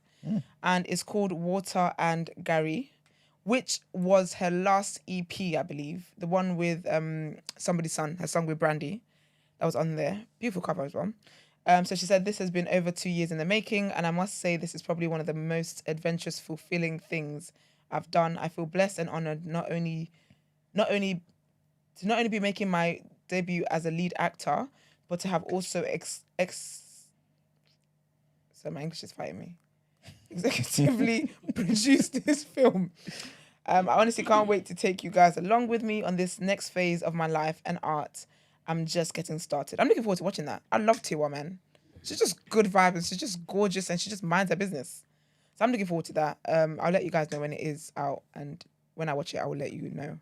And it's called Water and Gary, which was her last EP, I believe. The one with Somebody's Son, her song with Brandy. That was on there. Beautiful cover as well. So she said, this has been over 2 years in the making. And I must say, this is probably one of the most adventurous, fulfilling things I've done. I feel blessed and honored not only be making my debut as a lead actor, but to have also so my English is fighting me. Executively produced this film. I honestly can't wait to take you guys along with me on this next phase of my life and art. I'm just getting started. I'm looking forward to watching that. I love Tiwa, man. She's just good vibe and she's just gorgeous and she just minds her business. So I'm looking forward to that. I'll let you guys know when it is out, and when I watch it, I will let you know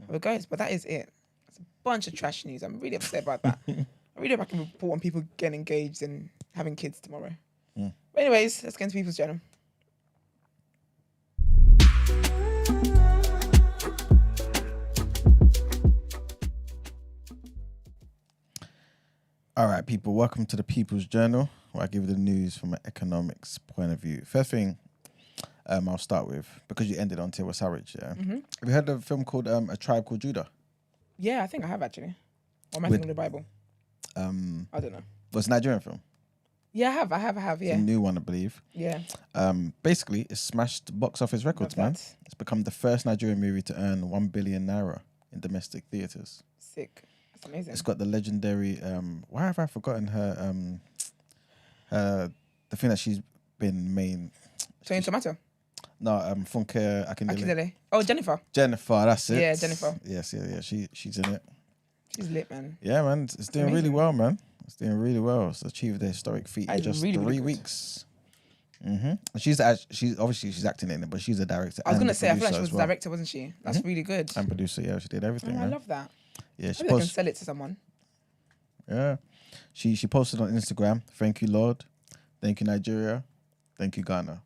how it goes. But that is it. It's a bunch of trash news. I'm really upset about that. I really hope I can report on people getting engaged and having kids tomorrow. But anyways, let's get into People's Journal. All right, people, welcome to the People's Journal, where I give you the news from an economics point of view. First thing I'll start with, because you ended on Tiwa Savage, Have you heard of a film called A Tribe Called Judah? Yeah, I think I have actually. Or am I thinking of the Bible? I don't know. Well, it's a Nigerian film. Yeah, I have, yeah. It's a new one, I believe. Yeah. Basically, it smashed box office records, man. It's become the first Nigerian movie to earn 1 billion naira in domestic theatres. Sick. That's amazing. It's got the legendary, why have I forgotten her, the thing that she's been main... Tony Tomato? No, Funke Akindele. Oh, Jennifer. Jennifer, that's it. Yeah, Jennifer. Yes, yeah. She's in it. She's lit, man. Yeah, man. It's doing amazing. really well, man. It's doing really well. It's achieved a historic feat in just really, 3 really weeks. She's obviously she's acting in it, but she's a director. I was gonna and say, I feel like she producer was a director, wasn't she? That's really good. And producer, yeah, she did everything. I man. love that. Yeah, she Maybe I can sell it to someone. Yeah, she posted on Instagram. Thank you, Lord. Thank you, Nigeria. Thank you, Ghana.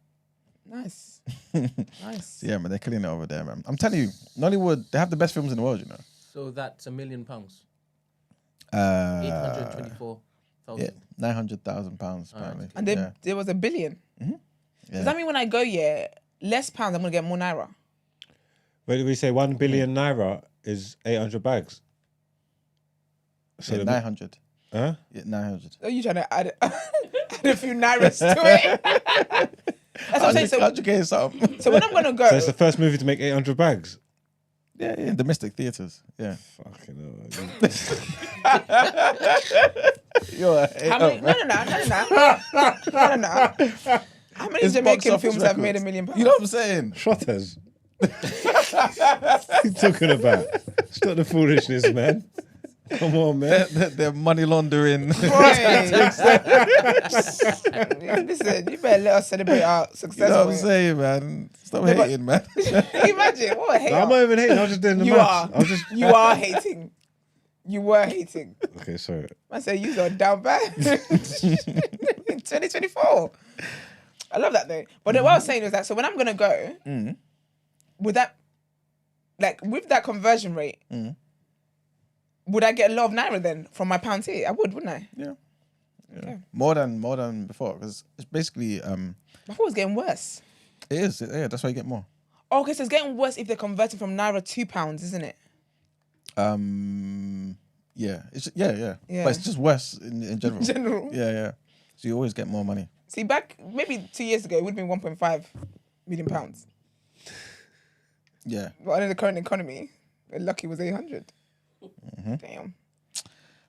Nice. Nice. Yeah, man, they're killing it over there, man. I'm telling you, Nollywood, they have the best films in the world, you know. So that's £1 million. Uh, 824 Yeah, £900,000 apparently. And there was $1 billion. Yeah. Does that mean when I go, less pounds, I'm going to get more naira? Where did we say 1 billion naira is 800 bags? So Yeah, 900. Huh? Yeah, 900. Are you trying to add a few nairas to it? That's what I'm saying. So, 100K something. so when I'm going to go... So it's the first movie to make 800 bags? Yeah, in domestic theatres. Yeah. Fucking hell. You're a How many, no. How many It's box Jamaican office films have made records. £1 million? You know what I'm saying? Shotters. What are you talking about? Stop the foolishness, man. Come on, man. They're money laundering. Boy. Listen, you better let us celebrate our success. You know what I'm boy. saying, man? Stop but- hating, man. Can you imagine? What a hater. No, I'm not even hating. I was just doing the You maths. are. I was just... You are hating. You were hating. Okay, sorry. I say you are down bad. 2024. I love that though. But what I was saying was that, so when I'm going to go, with that, like with that conversion rate, would I get a lot of naira then from my pounds here? I would, wouldn't I? Yeah. Okay. More than before, because it's basically I thought it was getting worse. it is. Yeah, that's why you get more. Oh, okay, so it's getting worse if they're converting from naira to pounds, isn't it? Yeah. Yeah. Yeah. But it's just worse in general. In general. Yeah. So you always get more money. See, back maybe 2 years ago, it would have been 1.5 million pounds. Yeah. But under the current economy, we're lucky it was 800. Damn.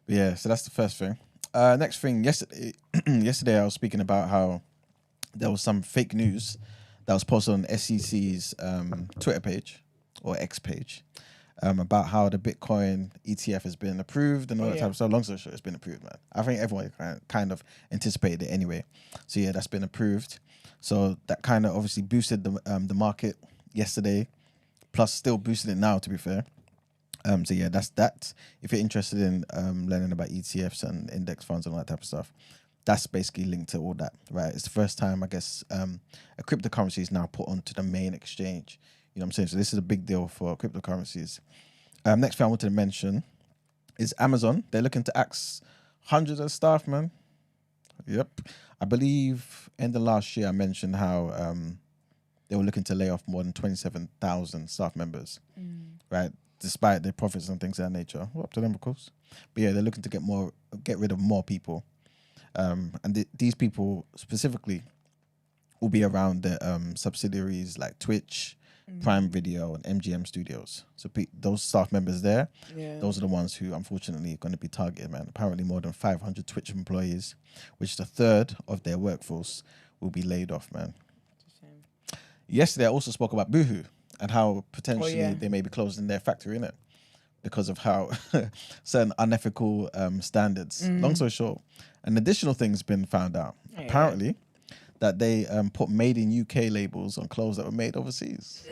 Yeah, so that's the first thing. Next thing, yesterday I was speaking about how there was some fake news that was posted on SEC's Twitter page or X page about how the Bitcoin ETF has been approved and all that type of stuff. Long story short, it's been approved, man. I think everyone kind of anticipated it anyway. So yeah, that's been approved. So that kind of obviously boosted the market yesterday, plus still boosting it now, to be fair. So yeah, that's that. If you're interested in learning about ETFs and index funds and all that type of stuff, that's basically linked to all that, right? It's the first time, I guess, a cryptocurrency is now put onto the main exchange. You know what I'm saying? So this is a big deal for cryptocurrencies. Next thing I wanted to mention is Amazon. They're looking to axe hundreds of staff, man. Yep. I believe end of last year I mentioned how they were looking to lay off more than 27,000 staff members, right? Despite their profits and things of that nature. Well, up to them, of course. But yeah, they're looking to get rid of more people. And these people specifically will be around the subsidiaries like Twitch, Prime Video, and MGM Studios. So those staff members there, those are the ones who unfortunately are going to be targeted, man. Apparently more than 500 Twitch employees, which is a third of their workforce, will be laid off, man. Yesterday I also spoke about Boohoo and how potentially they may be closing their factory, innit? Because of how certain unethical standards. Long story short, an additional thing's been found out. Apparently, that they put made in UK labels on clothes that were made overseas.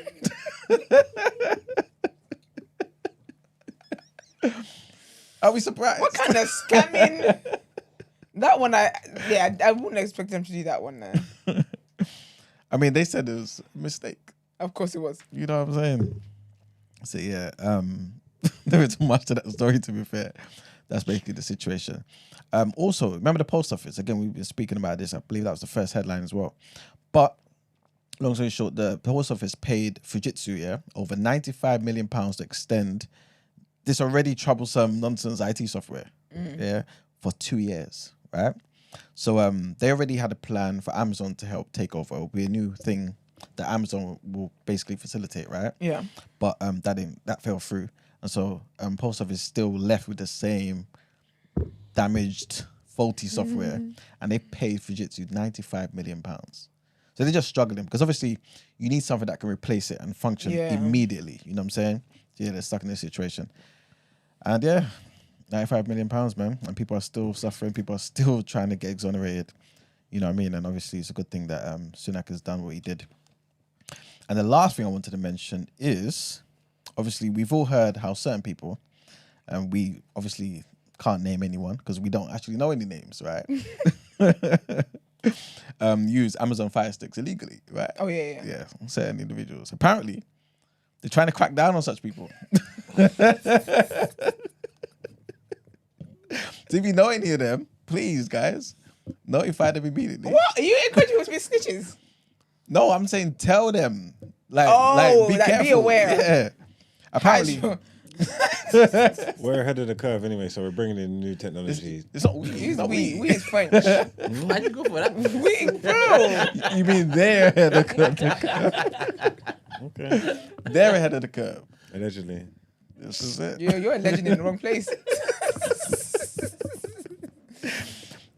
Are we surprised? What kind of scamming? That one, I wouldn't expect them to do that one now. I mean, they said it was a mistake. Of course it was. You know what I'm saying? So yeah, there isn't much to that story, to be fair. That's basically the situation. Also, remember the post office? Again, we've been speaking about this. I believe that was the first headline as well. But long story short, the post office paid Fujitsu over £95 million to extend this already troublesome nonsense IT software for 2 years, right? So they already had a plan for Amazon to help take over. It will be a new thing that Amazon will basically facilitate, right? Yeah. But that fell through. And so post office still left with the same damaged, faulty software, and they paid Fujitsu £95 million. So they're just struggling because obviously you need something that can replace it and function immediately. You know what I'm saying? Yeah, they're stuck in this situation. And yeah, £95 million, man. And people are still suffering. People are still trying to get exonerated. You know what I mean? And obviously it's a good thing that Sunak has done what he did. And the last thing I wanted to mention is, obviously we've all heard how certain people, and we obviously can't name anyone because we don't actually know any names, right? Use Amazon Fire Sticks illegally, right? Oh, yeah. Yeah, certain individuals. Apparently, they're trying to crack down on such people. So if you know any of them, Please, guys, notify them immediately. What? Are you encouraging people to be snitches? No, I'm saying tell them. Be Like, careful. be aware. Yeah. Apparently, We're ahead of the curve anyway, so we're bringing in new technology. it's not we. He's Not we. we. We is French. Why'd you go for that? We, bro. You mean they're ahead of the curve? Okay. They're ahead of the curve. Allegedly. This is it. You're a legend in the wrong place.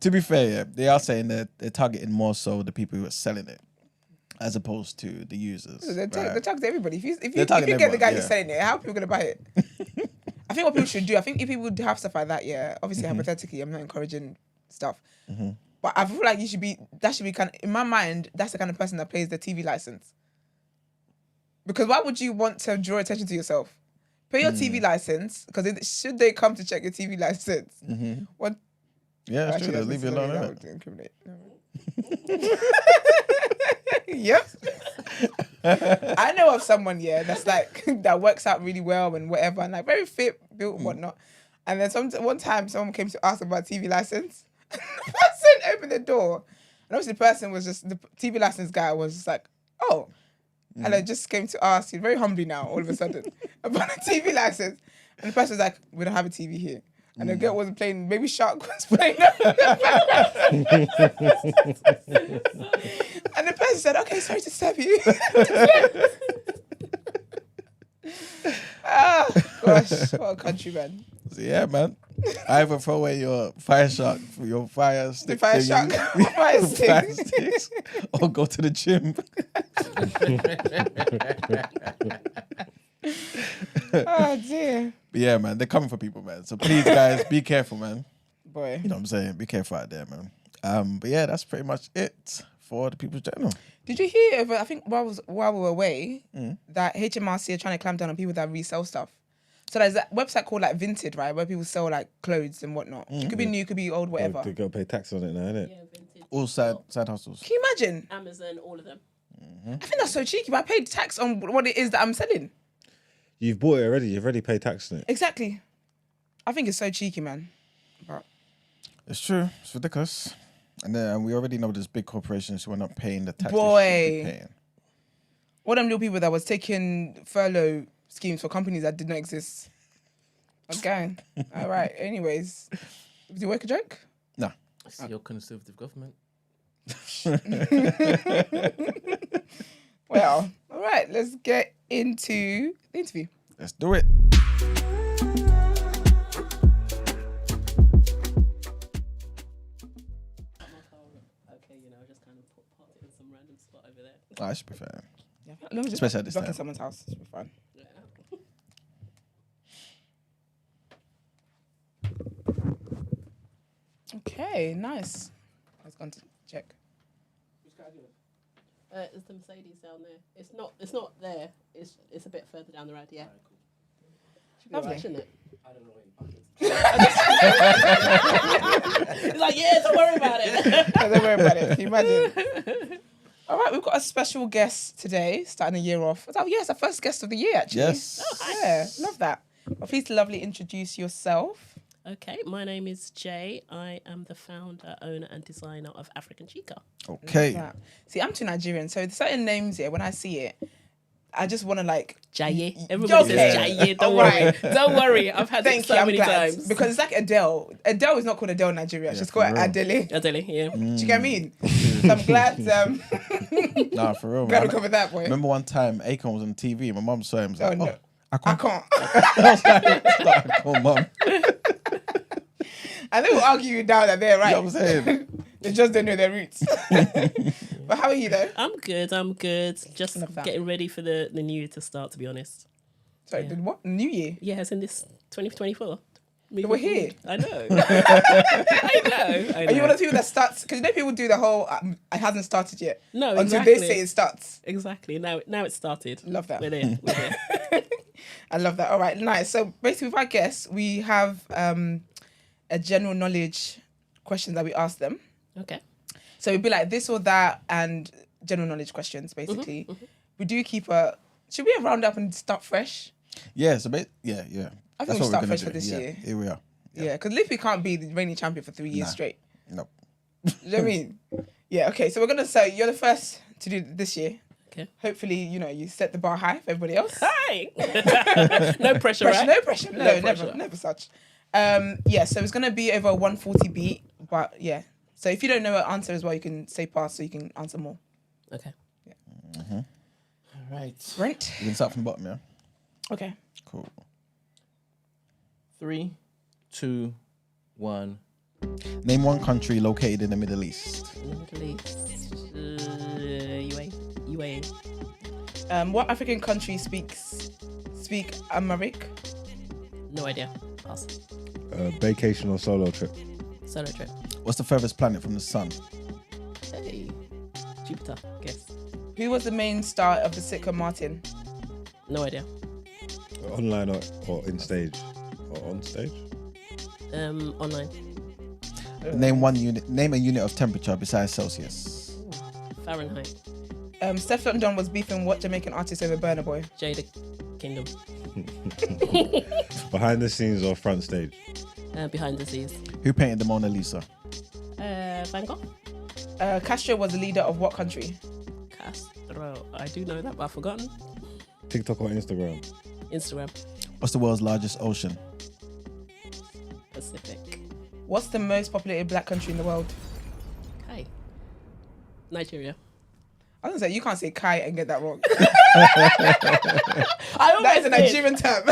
To be fair, yeah, they are saying that they're targeting more so the people who are selling it, as opposed to the users. They're right? targeting everybody. If you targeting get the guy everyone, who's yeah. selling it, how are people gonna buy it? I think what people should do. I think if people do have stuff like that, yeah. Obviously, Mm-hmm. hypothetically, I'm not encouraging stuff, but I feel like that should be kind of, in my mind, that's the kind of person that pays the TV license. Because why would you want to draw attention to yourself? Pay your TV license, because should they come to check your TV license? What? Yeah, it's true. Actually, They'll leave you alone. that innit? would incriminate. Yep. I know of someone, yeah, that's like that works out really well and whatever, and like very fit, built and whatnot. And then one time someone came to ask about TV license. The person opened the door, and obviously the person was just the TV license guy was just like, oh, and I just came to ask you very humbly now all of a sudden about a TV license, and the person was like, we don't have a TV here. And the girl wasn't playing, maybe Shark was playing. And the person said, okay, sorry to disturb you. Ah, gosh, what a country, man. So, yeah, man. Either throw away your fire shark, your fire stick, fire thingy, shark, fire stick. fire sticks, or go to the gym. Oh, dear. But yeah, man, they're coming for people, man. So please, guys, be careful, man. Boy. You know what I'm saying? Be careful out there, man. But yeah, that's pretty much it for the People's Journal. Did you hear I think while we were away, that HMRC are trying to clamp down on people that resell stuff? So there's that website called like Vinted, right? Where people sell like clothes and whatnot. It could be new, could be old, whatever. They got to pay tax on it now, innit? Yeah, vintage. All side hustles. Can you imagine? Amazon, all of them. I think that's so cheeky, but I paid tax on what it is that I'm selling. You've bought it already. You've already paid tax on it. Exactly. I think it's so cheeky, man. But It's true. It's ridiculous. And then we already know there's big corporations who are not paying the tax they Boy. should be paying. all them little people that was taking furlough schemes for companies that did not exist. Okay. All right. Anyways, did you work a joke? No. It's your conservative government. Well, all right. Let's get into the interview. Let's do it. Okay, you know, just kind of park it in some random spot over there. Oh, that should be fair. Yeah, as long as it's Especially at this back in time. someone's house, it's be fun. Yeah. Okay, nice. I was going to check. It's the Mercedes down there. It's not there. It's a bit further down the road. Yeah. Should be Lovely. alright, shouldn't it? I don't know where you It's like, yeah, don't worry about it. Don't worry about it. Can you imagine? All right, we've got a special guest today, starting the year off. Oh, yes, our first guest of the year, actually. Yes. Yeah, love that. Well, please lovely introduce yourself. Okay, my name is Jaye. I am the founder, owner, and designer of African Chica. Okay. That. See, I'm too Nigerian, so there's certain names here, when I see it, I just want to like... Jaye. Everybody Okay. says Jaye. Don't All worry. right. Don't worry. I've had Thank it so you, I'm many glad. times. Because it's like Adele. Adele is not called Adele in Nigeria. She's called for real. Adele. Adele, yeah. Do you get what I mean? So I'm glad... Nah, for real, glad man. to cover that, boy. Remember one time Akon was on TV. My mum saw him. Was like, Oh, no. I I can't. can't. I was like, Akon, mum. And they will argue you down that they're right. You know what I'm saying? They just don't know their roots. But how are you though? I'm good. Just Love that. getting ready for the new year to start, to be honest. Sorry, Yeah. the what? New Year? Yeah, it's in this 2024. We're here. I know. I know. Are you one of the people that starts? Because you know people do the whole it hasn't started yet. No, Until exactly. they say it starts. Exactly. Now it's started. Love that. We're there. We're there. I love that. All right, nice. So basically with our guests, we have a general knowledge question that we ask them. Okay. So it'd be like this or that and general knowledge questions, basically. We do keep should we round up and start fresh? Yeah, so yeah. I think That's we'll what start we're fresh gonna for this do. year. Here we are. Yeah, because Liverpool can't be the reigning champion for 3 years Nah. straight. Nope. Do you know what I mean? Yeah, okay, so we're going to say you're the first to do it this year. Okay. Hopefully, you set the bar high for everybody else. Hi. No pressure, right? No pressure. No, pressure. never such. Yeah, so it's going to be over 140 beat, but yeah. So if you don't know an answer as well, you can say pass so you can answer more. Okay. Yeah. All right. Brent? You can start from the bottom, yeah? Okay. Cool. 3, 2, 1. Name one country located in the Middle East. Middle East. UAE. What African country speak Amharic? No idea. Pass. Vacation or solo trip. Solo trip. What's the furthest planet from the sun? Hey. Jupiter. Guess. Who was the main star of the sitcom Martin? No idea. Online or in stage? Or on stage? Online. Name a unit of temperature besides Celsius. Fahrenheit. Stefflon Don was beefing what Jamaican artist over Burna Boy? Jada Kingdom. Behind the scenes or front stage? Behind the scenes. Who painted the Mona Lisa? Van Gogh. Castro was the leader of what country? Castro. I do know that, but I've forgotten. TikTok or Instagram? Instagram. What's the world's largest ocean? Pacific. What's the most populated black country in the world? Kai. Nigeria. I was gonna say you can't say Kai and get that wrong. I That is a almost did. Nigerian term.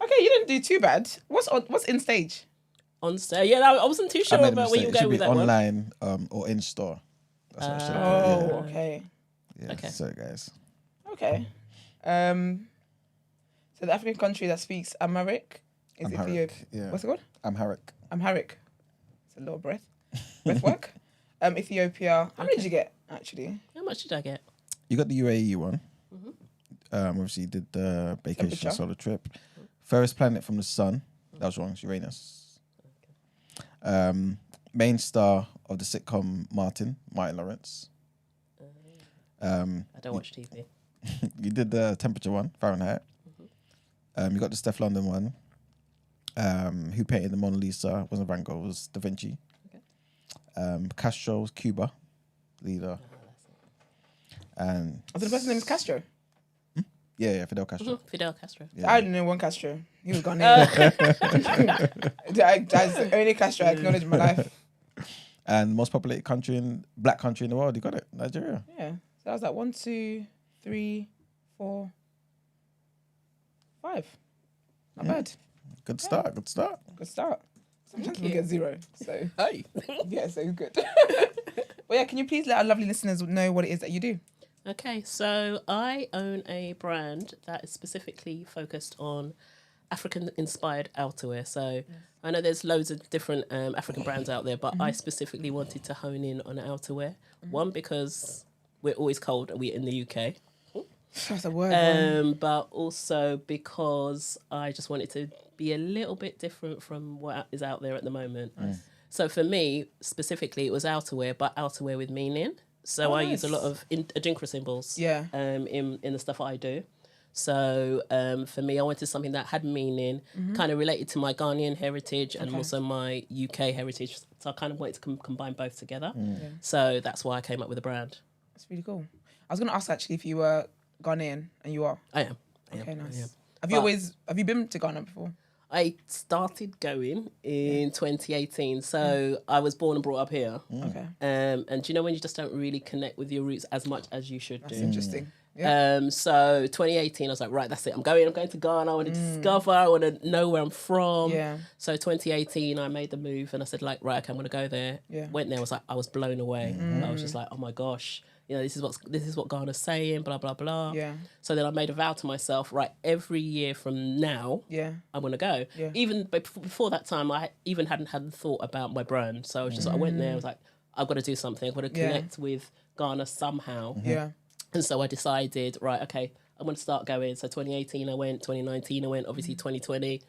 Okay, you didn't do too bad. What's in stage? On stage. Yeah, I wasn't too sure I made a about where mistake. you It go should with be that one. online or in store. That's what I should have put, Oh, yeah. okay. Yeah, Okay. sorry guys. Okay. So the African country that speaks Amharic is Amharic, Ethiopia. yeah. What's it called? Amharic. Amharic. It's a little breath. Breath work. Ethiopia. How many did you get actually? How much did I get? You got the UAE one. Obviously, you did the vacation Temperature. solo trip. Furthest planet from the sun. That was wrong. It's Uranus. Main star of the sitcom Martin Lawrence. I don't watch TV. You did the temperature one, Fahrenheit. You got the Stefflon Don one. Who painted the Mona Lisa? Wasn't Van Gogh, it was Da Vinci. Castro was Cuba leader. And I thought the person's name is Castro. yeah, Fidel Castro. Fidel Castro. Yeah. I didn't know one Castro. He was Ghanaian. That's the only Castro I acknowledge in my life. And most populated black country in the world. You got it, Nigeria. Yeah. So that was like 1, 2, 3, 4, 5. Not bad. Good start. Good start. Good start. Sometimes Thank we you. get 0. So Hey. yeah, so it's good. Well, yeah, can you please let our lovely listeners know what it is that you do? Okay, so I own a brand that is specifically focused on African-inspired outerwear. So I know there's loads of different African brands out there, but I specifically wanted to hone in on outerwear. One, because we're always cold and we're in the UK. That's a word. But also because I just wanted to be a little bit different from what is out there at the moment. So for me, specifically, it was outerwear, but outerwear with meaning. So I use a lot of Adinkra symbols Yeah. in the stuff I do. So for me, I wanted something that had meaning, kind of related to my Ghanaian heritage and also my UK heritage. So I kind of wanted to combine both together. So that's why I came up with a brand. That's really cool. I was going to ask actually if you were Ghanaian, and you are. I am. Okay, nice. I am. Have you been to Ghana before? I started going in 2018. So I was born and brought up here. Okay. And do you know when you just don't really connect with your roots as much as you should That's do? interesting. Yeah. So 2018, I was like, right, that's it. I'm going to Ghana. I want to discover. I want to know where I'm from. Yeah. So 2018, I made the move and I said, like, right, okay, I'm going to go there. Yeah. Went there. I was blown away. I was just like, oh my gosh, this is what Ghana's saying. Blah blah blah. Yeah. So then I made a vow to myself, right, every year from now, Yeah. I'm going to go. Yeah. Even before that time, I even hadn't thought about my brand. So I was just, I went there. I was like, I've got to do something. I've got to Yeah. connect with Ghana somehow. Yeah. And so I decided, right, okay, I'm going to start going. So 2018 I went, 2019 I went, obviously 2020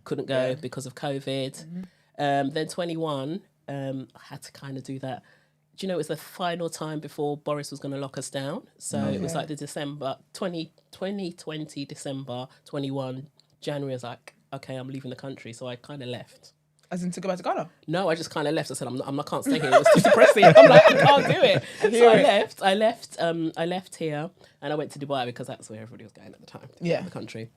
couldn't go because of COVID. Then 21, I had to kind of do that. Do you know, it was the final time before Boris was going to lock us down. So it was like the December, 2020 December, 21 January, I was like, okay, I'm leaving the country. So I kind of left. As in to go back to Ghana? No, I just kind of left. I said, I can't stay here. It was too depressing. I'm like, I can't do it. So I left here and I went to Dubai because that's where everybody was going at the time. The country.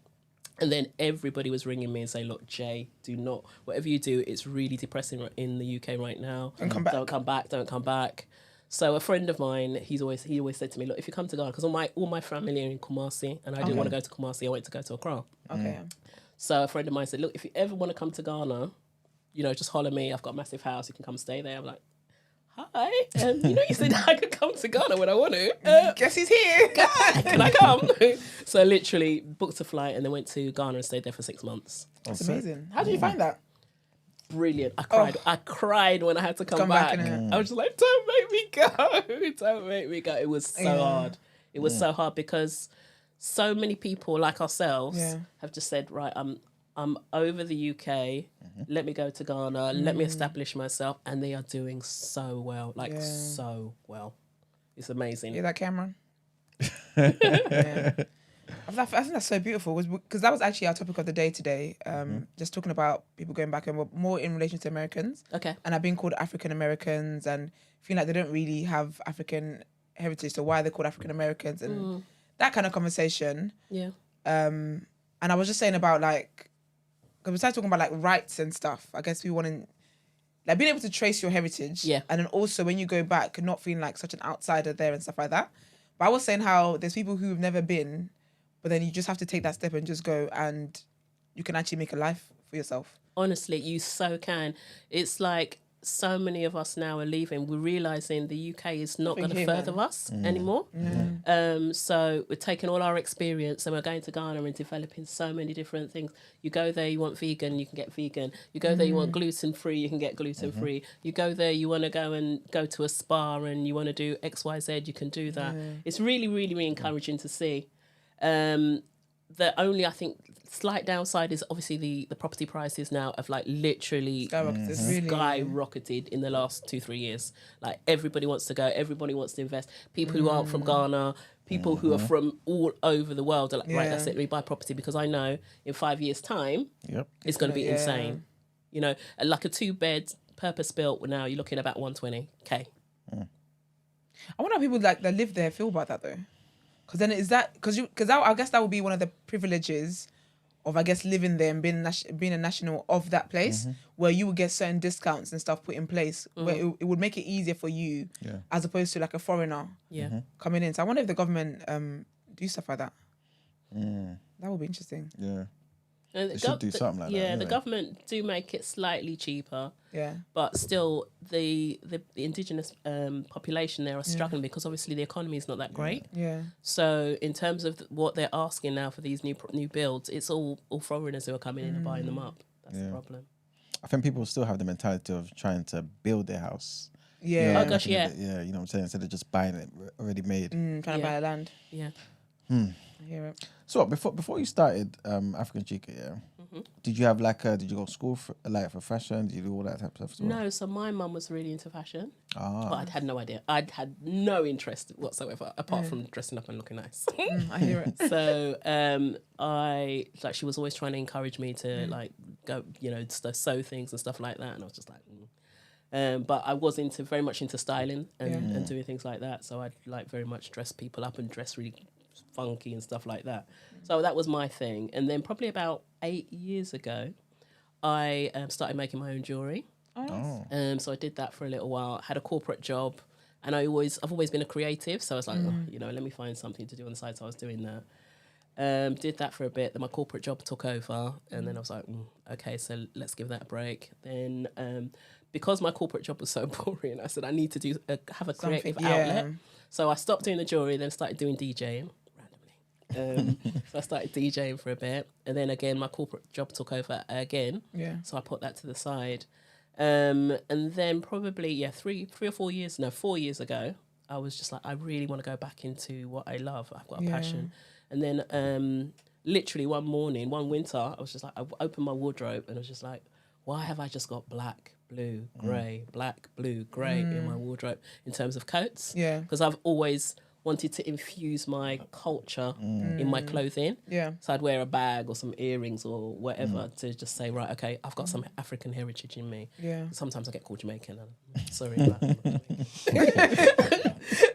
And then everybody was ringing me and saying, look, Jay, do not, whatever you do, it's really depressing in the UK right now. Don't come back. Don't come back. So a friend of mine, he always said to me, look, if you come to Ghana, because all my family are in Kumasi and I didn't want to go to Kumasi, I went to go to Accra. Okay. So a friend of mine said, look, if you ever want to come to Ghana, you know, just holler me. I've got a massive house. You can come stay there. I'm like, hi. You know, you said I could come to Ghana when I want to. Guess he's here. Can I come? So literally booked a flight and then went to Ghana and stayed there for 6 months. That's amazing. How did you find that? Brilliant. I cried. I cried when I had to come back. I was just like, don't make me go. Don't make me go. It was so hard. It was so hard because so many people like ourselves have just said, right, I'm over the UK. Let me go to Ghana. Let me establish myself. And they are doing so well. Like, so well. It's amazing. Yeah, that camera. I think that's so beautiful because that was actually our topic of the day today. Just talking about people going back and more in relation to Americans. Okay. And I've been called African Americans and feel like they don't really have African heritage. So why are they called African Americans and that kind of conversation. Yeah. And I was just saying about like, because we started talking about like rights and stuff. I guess we want to like being able to trace your heritage. Yeah. And then also when you go back, not feeling like such an outsider there and stuff like that. But I was saying how there's people who've never been, but then you just have to take that step and just go and you can actually make a life for yourself. Honestly, you so can. It's like so many of us now are leaving. We're realising the UK is not going to further us anymore. So we're taking all our experience and we're going to Ghana and developing so many different things. You go there, you want vegan, you can get vegan. You go there, you want gluten-free, you can get gluten-free. You go there, you want to go to a spa and you want to do X, Y, Z, you can do that. It's really, really, really encouraging to see. The only, I think, slight downside is obviously the property prices now have like literally skyrocketed in the last 2-3 years. Like everybody wants to go, everybody wants to invest. People who aren't from Ghana, people who are from all over the world are like, right, that's it, let me buy property because I know in 5 years' time, it's going to be insane. You know, like a 2-bed purpose built now, you're looking at about 120K. I wonder how people like that live there feel about that though. Because then is that because I guess that would be one of the privileges of I guess living there and being a national of that place where you would get certain discounts and stuff put in place where it would make it easier for you as opposed to like a foreigner coming in. So I wonder if the government do stuff like that. That would be interesting. Yeah. They should do something like that. Yeah, the government do make it slightly cheaper. Yeah. But still, the indigenous population there are struggling because obviously the economy is not that great. Yeah. So in terms of what they're asking now for these new builds, it's all foreigners who are coming in and buying them up. That's the problem. I think people still have the mentality of trying to build their house. Yeah. Yeah. Oh gosh, yeah. Yeah, you know what I'm saying? Instead of just buying it already made. Trying to buy land. Yeah. I hear it. So before you started African Chica, did you have did you go to school for fashion? Did you do all that type of stuff? No, so my mum was really into fashion, but I'd had no idea. I'd had no interest whatsoever apart from dressing up and looking nice. I hear it. So she was always trying to encourage me to go, sew things and stuff like that, and I was just like. But I was very much into styling and doing things like that. So I'd very much dress people up and dress really funky and stuff like that. So that was my thing. And then probably about 8 years ago, I started making my own jewellery. So I did that for a little while. Had a corporate job, and I've always been a creative. So I was like, let me find something to do on the side. So I was doing that. Did that for a bit. Then my corporate job took over, and then I was like, okay, so let's give that a break. Then because my corporate job was so boring, I said I need to have a creative outlet. So I stopped doing the jewellery, then started doing DJing randomly. So I started DJing for a bit, and then again my corporate job took over again. So I put that to the side. And then probably 4 years ago, I was just like, I really want to go back into what I love. I've got a passion. And then literally one winter, I was just like, I opened my wardrobe and I was just like, why have I just got black, blue, grey, black, blue, grey in my wardrobe in terms of coats? Yeah. Because I've always wanted to infuse my culture in my clothing. Yeah. So I'd wear a bag or some earrings or whatever to just say, right, okay, I've got some African heritage in me. Yeah. Sometimes I get called Jamaican. I'm sorry about that.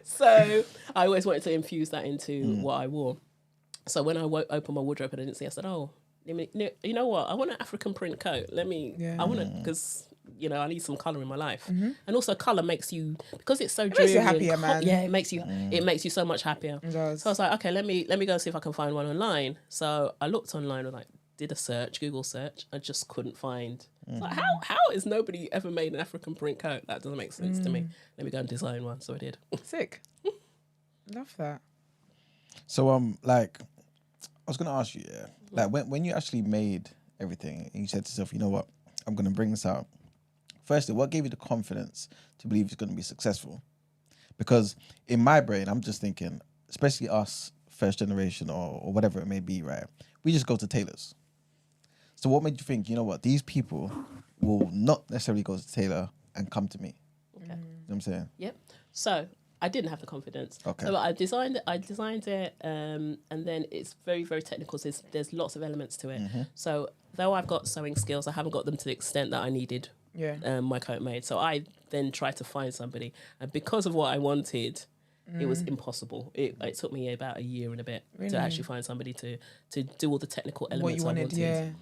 So I always wanted to infuse that into what I wore. So when I opened my wardrobe and I didn't see, I said, oh, you know what? I want an African print coat. I want to, because, you know, I need some colour in my life. And also colour makes you, because it's so dreary. Makes you happier, man. Yeah, it makes you so much happier. It does. So I was like, okay, let me go and see if I can find one online. So I looked online and did a search, Google search. I just couldn't find. Like, how has nobody ever made an African print coat? That doesn't make sense to me. Let me go and design one. So I did. Sick. Love that. So like, I was gonna ask you, like when you actually made everything and you said to yourself, you know what, I'm gonna bring this out. Firstly, what gave you the confidence to believe it's gonna be successful? Because in my brain, I'm just thinking, especially us, first generation or whatever it may be, right? We just go to tailors. So what made you think, you know what, these people will not necessarily go to tailor and come to me? Okay. You know what I'm saying? Yep. So I didn't have the confidence. Okay. So I designed it, and then it's very, very technical. So there's lots of elements to it. So though I've got sewing skills, I haven't got them to the extent that I needed my coat made. So I then tried to find somebody, and because of what I wanted, it was impossible. It took me about a year and a bit to actually find somebody to do all the technical elements What you wanted, I wanted.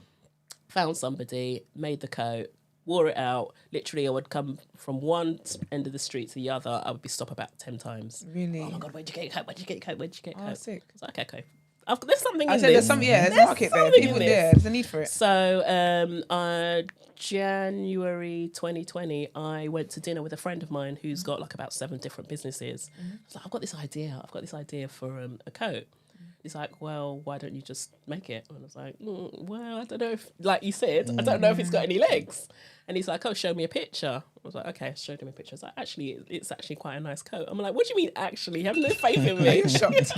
Found somebody, made the coat, wore it out. Literally, I would come from one end of the street to the other. I would be stopped about 10 times. Really? Oh my God, where'd you get your coat? Where'd you get your coat? Where'd you get your coat? Sick. It's like, okay. There's something in I this. said there's some, there's a market there. something People in there. this. There's a need for it. So, January 2020, I went to dinner with a friend of mine who's got like about 7 different businesses. I was like, I've got this idea for a coat. He's like, well, why don't you just make it? And I was like, well, I don't know if, like you said, I don't know if it's got any legs. And he's like, oh, show me a picture. I was like, okay, I showed him a picture. I was like, actually, it's actually quite a nice coat. I'm like, what do you mean, actually? You have no faith in me. You're shocked.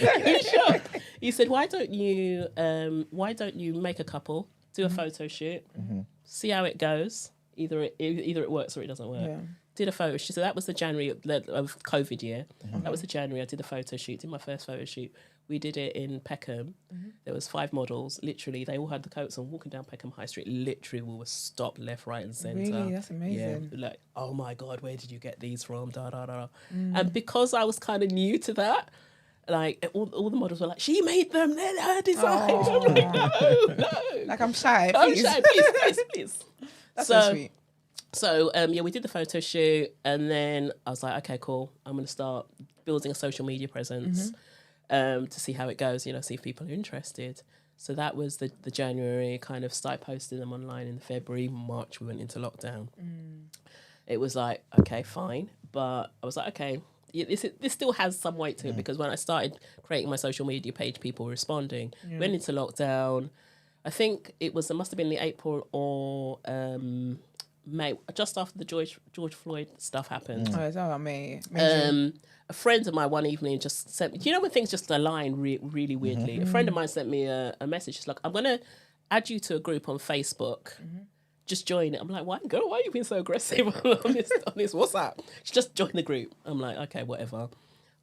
You're shocked. He said, why don't you make a couple, do a photo shoot, see how it goes. Either it works or it doesn't work. Yeah. Did a photo shoot. So that was the January of COVID year. That was the January. I did a photo shoot, did my first photo shoot. We did it in Peckham. There was 5 models. Literally, they all had the coats on, walking down Peckham High Street. Literally, we were stopped left, right, and centre. Really? That's amazing. Yeah, like, oh my God, where did you get these from? Da da da. And because I was kind of new to that, like all the models were like, she made them. They're her design. I'm like, no. Like, I'm shy. I'm Please. shy. Please. That's so sweet. So we did the photo shoot, and then I was like, okay, cool. I'm going to start building a social media presence to see how it goes, see if people are interested. So that was the January, kind of started posting them online in February, March, we went into lockdown. It was like, okay, fine. But I was like, okay, this still has some weight to it, because when I started creating my social media page, people were responding. Went into lockdown. I think it must have been the April or May, just after the George Floyd stuff happened. Oh, it's all May. A friend of mine one evening just sent me, when things just align really weirdly? A friend of mine sent me a message. She's like, I'm going to add you to a group on Facebook. Just join it. I'm like, why, girl? Why are you being so aggressive on this? What's that? She just joined the group. I'm like, okay, whatever.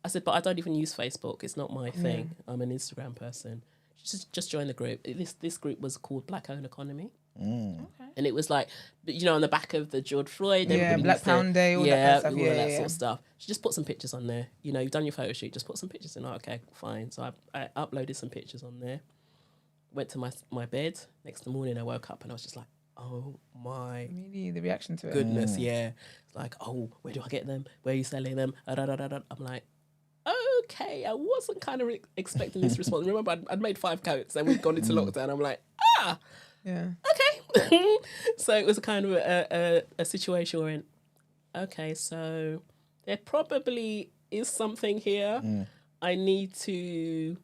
I said, but I don't even use Facebook. It's not my thing. I'm an Instagram person. She just joined the group. This group was called Black Owned Economy. Okay. And it was like, on the back of the George Floyd. Black Pound Day, all that kind of stuff. All that sort of stuff. She just put some pictures on there. You've done your photo shoot, just put some pictures in. Oh, okay, fine. So I uploaded some pictures on there. Went to my bed. Next morning I woke up and I was just like, oh my Really, the reaction to it. goodness, yeah. It's like, oh, where do I get them? Where are you selling them? I'm like, okay, I wasn't kind of expecting this response. Remember, I'd made 5 coats and we'd gone into lockdown. I'm like, Yeah. okay. So it was a kind of a situation where, okay, so there probably is something here. I need to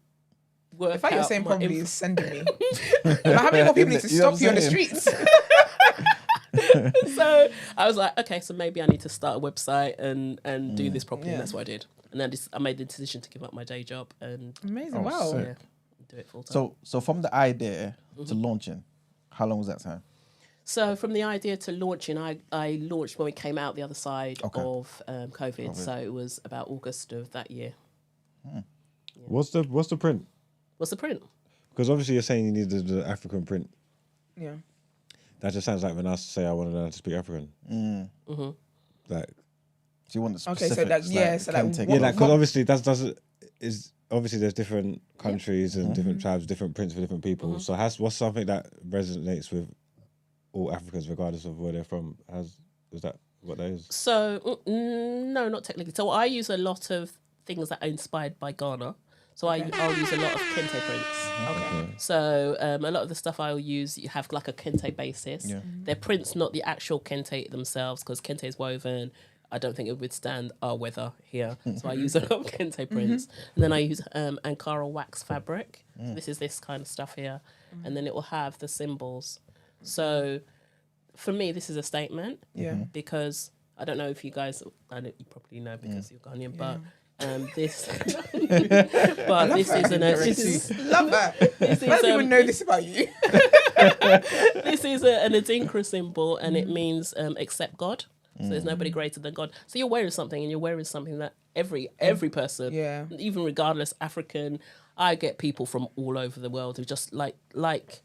work The fact you're out saying my probably is sending me. Like, how many more people need to You know stop what you on the I'm saying? streets? So I was like, okay, so maybe I need to start a website and do this properly. And that's what I did. And then I made the decision to give up my day job and Amazing. Wow. sick. do it full time. So from the idea to launching, how long was that time? So from the idea to launching, I launched when we came out the other side of COVID. So it was about August of that year. What's the print? What's the print? Because obviously you're saying you need the African print. Yeah. That just sounds like when I say I want to learn to speak African. Like, Do you want the Okay, so specifics? that- yeah, so like Kente- yeah, like because obviously obviously there's different countries and different tribes, different prints for different people. So what's something that resonates with all Africans regardless of where they're from? Is that what that is? So no, not technically. So I use a lot of things that are inspired by Ghana. So I'll use a lot of kente prints. Okay. So a lot of the stuff I'll use, you have like a kente basis. Yeah. They're prints, not the actual kente themselves, because kente is woven. I don't think it would withstand our weather here. So I use a lot of kente prints. And then I use Ankara wax fabric. So this is this kind of stuff here. And then it will have the symbols. So for me, this is a statement. Yeah. Because I don't know if you guys, you probably know because you're Ghanaian, but this, but this is Love that. this How do people is know this about you? this is an Adinkra symbol, and it means accept God. So there's nobody greater than God. So you're wearing something, and you're wearing something that every person, even regardless African, I get people from all over the world who just like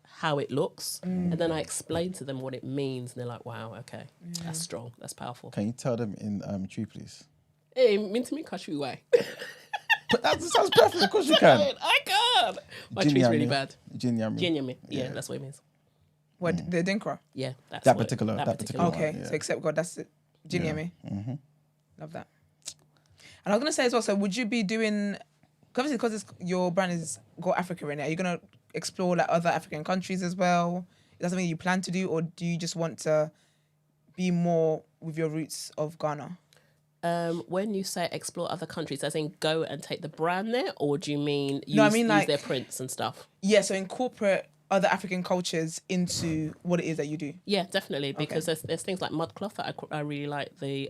how it looks, and then I explain to them what it means, and they're like, "Wow, okay, that's strong, that's powerful." Can you tell them in Twi, please? Hey, mean to me, kashu way. But that sounds perfect. Of course you can. I can't. My tree's really bad. Jinyami. Yeah, that's what it means. What, the Dinkra? Yeah, that's That what- particular Okay, one, yeah. so accept God, that's it. Do you hear me? Love that. And I was going to say as well, so would you be doing, obviously because your brand is got Africa in it, are you going to explore like other African countries as well? Is that something you plan to do, or do you just want to be more with your roots of Ghana? When you say explore other countries, as in go and take the brand there, or do you mean use, No, I mean, use like- their prints and stuff? Yeah, so incorporate other African cultures into what it is that you do. Yeah, definitely, because there's things like mudcloth that I really like the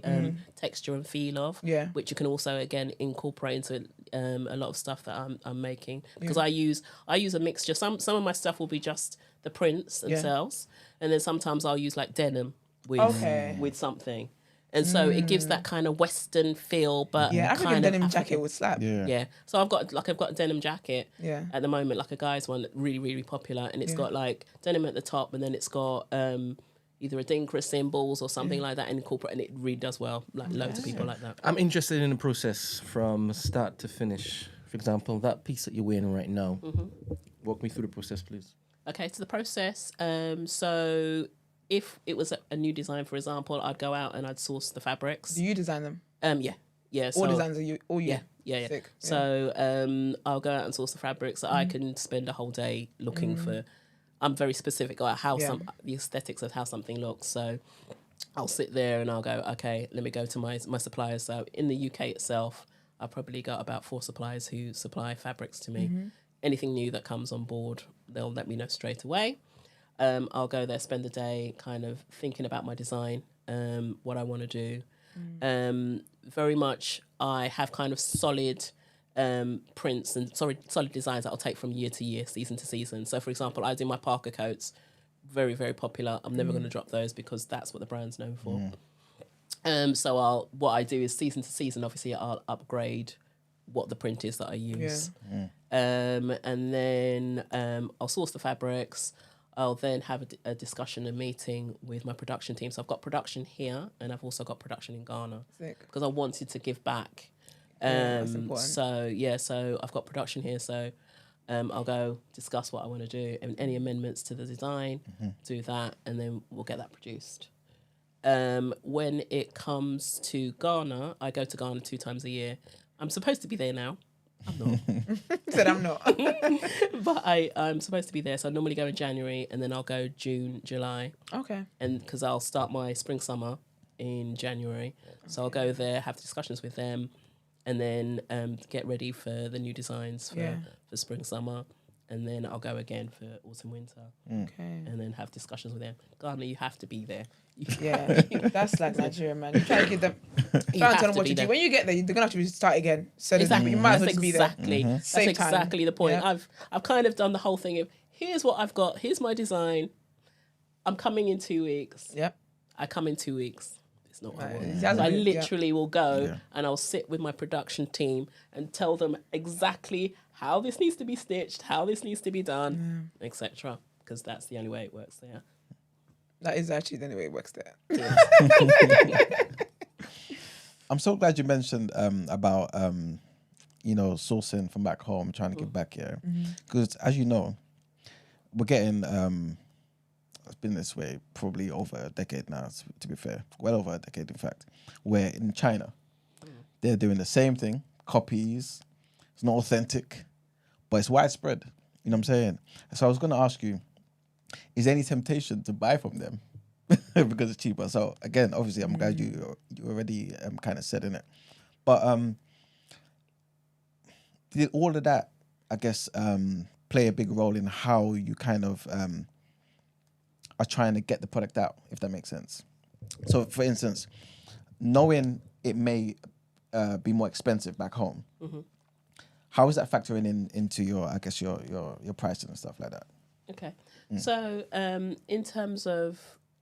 texture and feel of, which you can also again incorporate into a lot of stuff that I'm making, because I use a mixture. Some of my stuff will be just the prints themselves, and then sometimes I'll use like denim with something. And so it gives that kind of Western feel, but African kind denim of jacket would slap. Yeah. So I've got a denim jacket Yeah. at the moment, like a guy's one, really, really popular. And it's got like denim at the top, and then it's got either a Dinkra symbols or something like that, and incorporate, and it really does well. Like loads of people like that. I'm interested in the process from start to finish. For example, that piece that you're wearing right now. Walk me through the process, please. Okay, so the process. So if it was a new design, for example, I'd go out and I'd source the fabrics. Do you design them? Yeah. All So, designs are you? All you? Yeah. Sick. So I'll go out and source the fabrics. So I can spend a whole day looking for. I'm very specific about how the aesthetics of how something looks. So I'll sit there and I'll go, okay, let me go to my suppliers. So in the UK itself, I've probably got about 4 suppliers who supply fabrics to me. Anything new that comes on board, they'll let me know straight away. I'll go there, spend the day kind of thinking about my design, what I want to do. Very much, I have kind of solid prints and solid designs that I'll take from year to year, season to season. So, for example, I do my Parker coats, very, very popular. I'm never going to drop those because that's what the brand's known for. So what I do is season to season, obviously, I'll upgrade what the print is that I use. And then I'll source the fabrics. I'll then have a discussion, a meeting with my production team. So I've got production here, and I've also got production in Ghana because I wanted to give back. That's important. So I've got production here. So I'll go discuss what I want to do and any amendments to the design, do that, and then we'll get that produced. When it comes to Ghana, I go to Ghana 2 times a year. I'm supposed to be there now. I'm not. Said I'm not. But I'm supposed to be there. So I normally go in January, and then I'll go June, July. Okay. And because I'll start my spring summer in January. So I'll go there, have discussions with them, and then get ready for the new designs for spring summer. And then I'll go again for autumn, winter. Okay. And then have discussions with them. Ghana, you have to be there. Yeah, that's like Nigeria, man. You try to give them, try to tell them what to do. When you get there, they're gonna have to start again. So Exactly. you might as well That's just be there. exactly. That's Save time. exactly the point. Yeah. I've kind of done the whole thing of here's what I've got. Here's my design. I'm coming in 2 weeks. Yep. I come in 2 weeks. It's not what I Right. want. It So hasn't I been- literally will go Yeah. and I'll sit with my production team and tell them exactly how this needs to be stitched, how this needs to be done, etc. Because that's the only way it works there. That is actually the only way it works there. I'm so glad you mentioned about sourcing from back home, trying to get back here, because as you know, we're getting it's been this way probably over a decade now. To be fair, well over a decade, in fact. Where in China, they're doing the same thing, copies. It's not authentic, but it's widespread. You know what I'm saying? So I was going to ask you, is there any temptation to buy from them because it's cheaper? So again, obviously, I'm glad you already kind of said in it, but did all of that, I guess, play a big role in how you kind of are trying to get the product out, if that makes sense? So, for instance, knowing it may be more expensive back home, how is that factoring into your, I guess, your pricing and stuff like that? Okay. So in terms of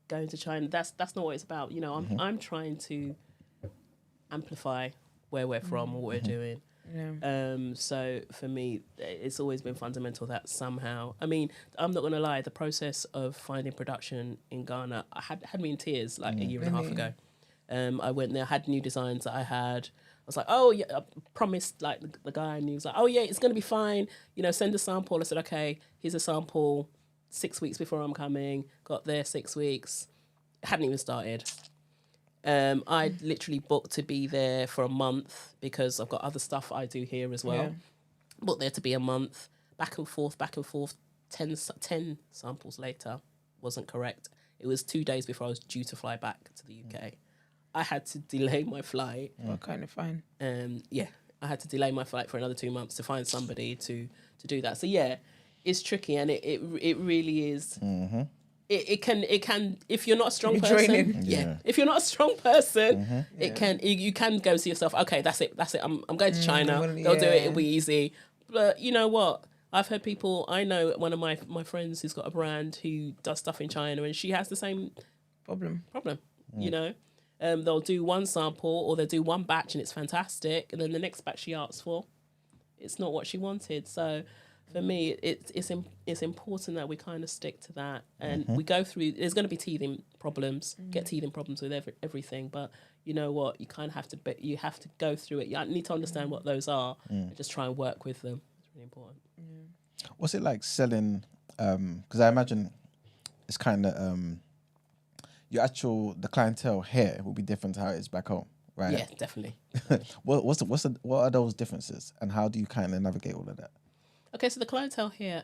going to China, that's not what it's about. You know, I'm trying to amplify where we're from, what we're doing. Yeah. So for me, it's always been fundamental that somehow, I mean, I'm not going to lie, the process of finding production in Ghana had me in tears like a year and a half ago. I went there, had new designs that I had. I was like, oh yeah, I promised like the guy, and he was like, oh yeah, it's going to be fine. You know, send a sample. I said, okay, here's a sample. 6 weeks before I'm coming, got there 6 weeks, hadn't even started. I literally booked to be there for a month because I've got other stuff I do here as well. Yeah. Booked there to be a month, back and forth, 10 samples later, wasn't correct. It was 2 days before I was due to fly back to the UK. I had to delay my flight. Well, kind of fine. I had to delay my flight for another 2 months to find somebody to do that. So yeah, it's tricky, and it really is. It can if you're not a strong person. draining. Yeah. If you're not a strong person, it can you can go to yourself. Okay, that's it. I'm going to China. well, They'll do it. yeah. It'll be easy. But you know what? I've heard people. I know one of my friends who's got a brand who does stuff in China, and she has the same Problem. you know, they'll do one sample or they'll do one batch and it's fantastic, and then the next batch she asks for, it's not what she wanted. So for me, it's important that we kind of stick to that, and we go through. There's going to be teething problems, teething problems with everything, but you know what? You kind of have to go through it. You need to understand what those are and just try and work with them. It's really important. What's it like selling? Because I imagine it's kind of the clientele here will be different to how it is back home, right? Yeah, definitely. What are those differences, and how do you kind of navigate all of that? Okay, so the clientele here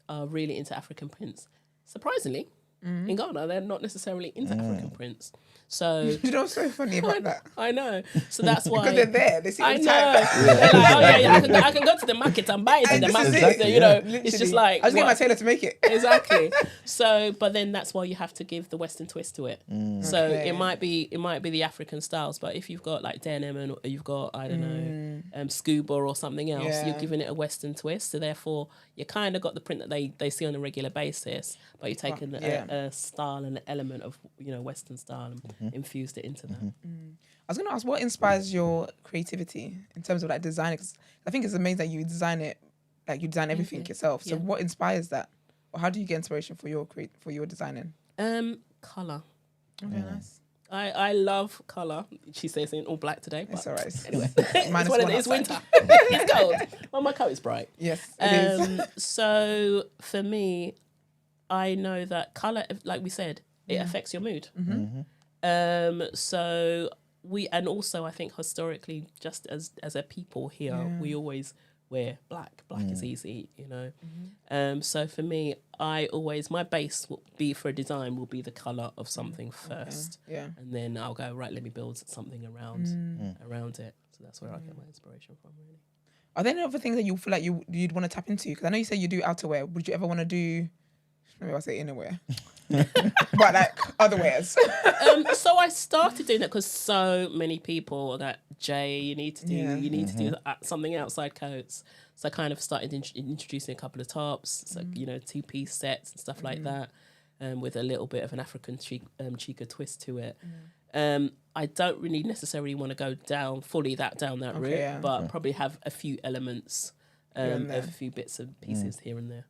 are really into African prints. Surprisingly, in Ghana, they're not necessarily into African prints. So You know what's so funny about that? I know. So that's why Because they're there. They see I the know. type. They're like, oh yeah, I can go to the market and buy it in the This market. is Exactly, You know, yeah. it's just Literally. like I was getting my what? tailor to make it. Exactly. So, but then that's why you have to give the Western twist to it. So Okay. it might be the African styles, but if you've got like denim and you've got I don't know scuba or something else, Yeah. you're giving it a Western twist. So therefore, you kind of got the print that they see on a regular basis, but you're taking yeah. a style and an element of Western style and infused it into that. I was going to ask, what inspires your creativity in terms of like design? 'Cause I think it's amazing that you design it, like you design everything yourself. So Yeah. what inspires that? Or how do you get inspiration for your designing? Color. Okay, nice. I love color. She says in all black today, but It's all right. anyway, Minus it's, one it's outside. winter. It's cold. Well, my coat is bright. Yes, it is. So for me, I know that color, like we said, it affects your mood. So and also I think historically, just as a people here, we always wear black. Black is easy, you know. So for me, my base will be for a design will be the color of something first, Yeah. and then I'll go right. Let me build something around it. So that's where I get my inspiration from, really. Are there any other things that you feel like you'd want to tap into? Because I know you say you do outerwear. Would you ever want to do? Maybe I'll say innerwear, but like other wears. So I started doing that because so many people are like, Jaye, you need to do something outside coats. So I kind of started introducing a couple of tops, so 2-piece sets and stuff like that, with a little bit of an African Chica twist to it. I don't really necessarily want to go down that route, yeah. but probably have a few elements and of there. a few bits and pieces here and there.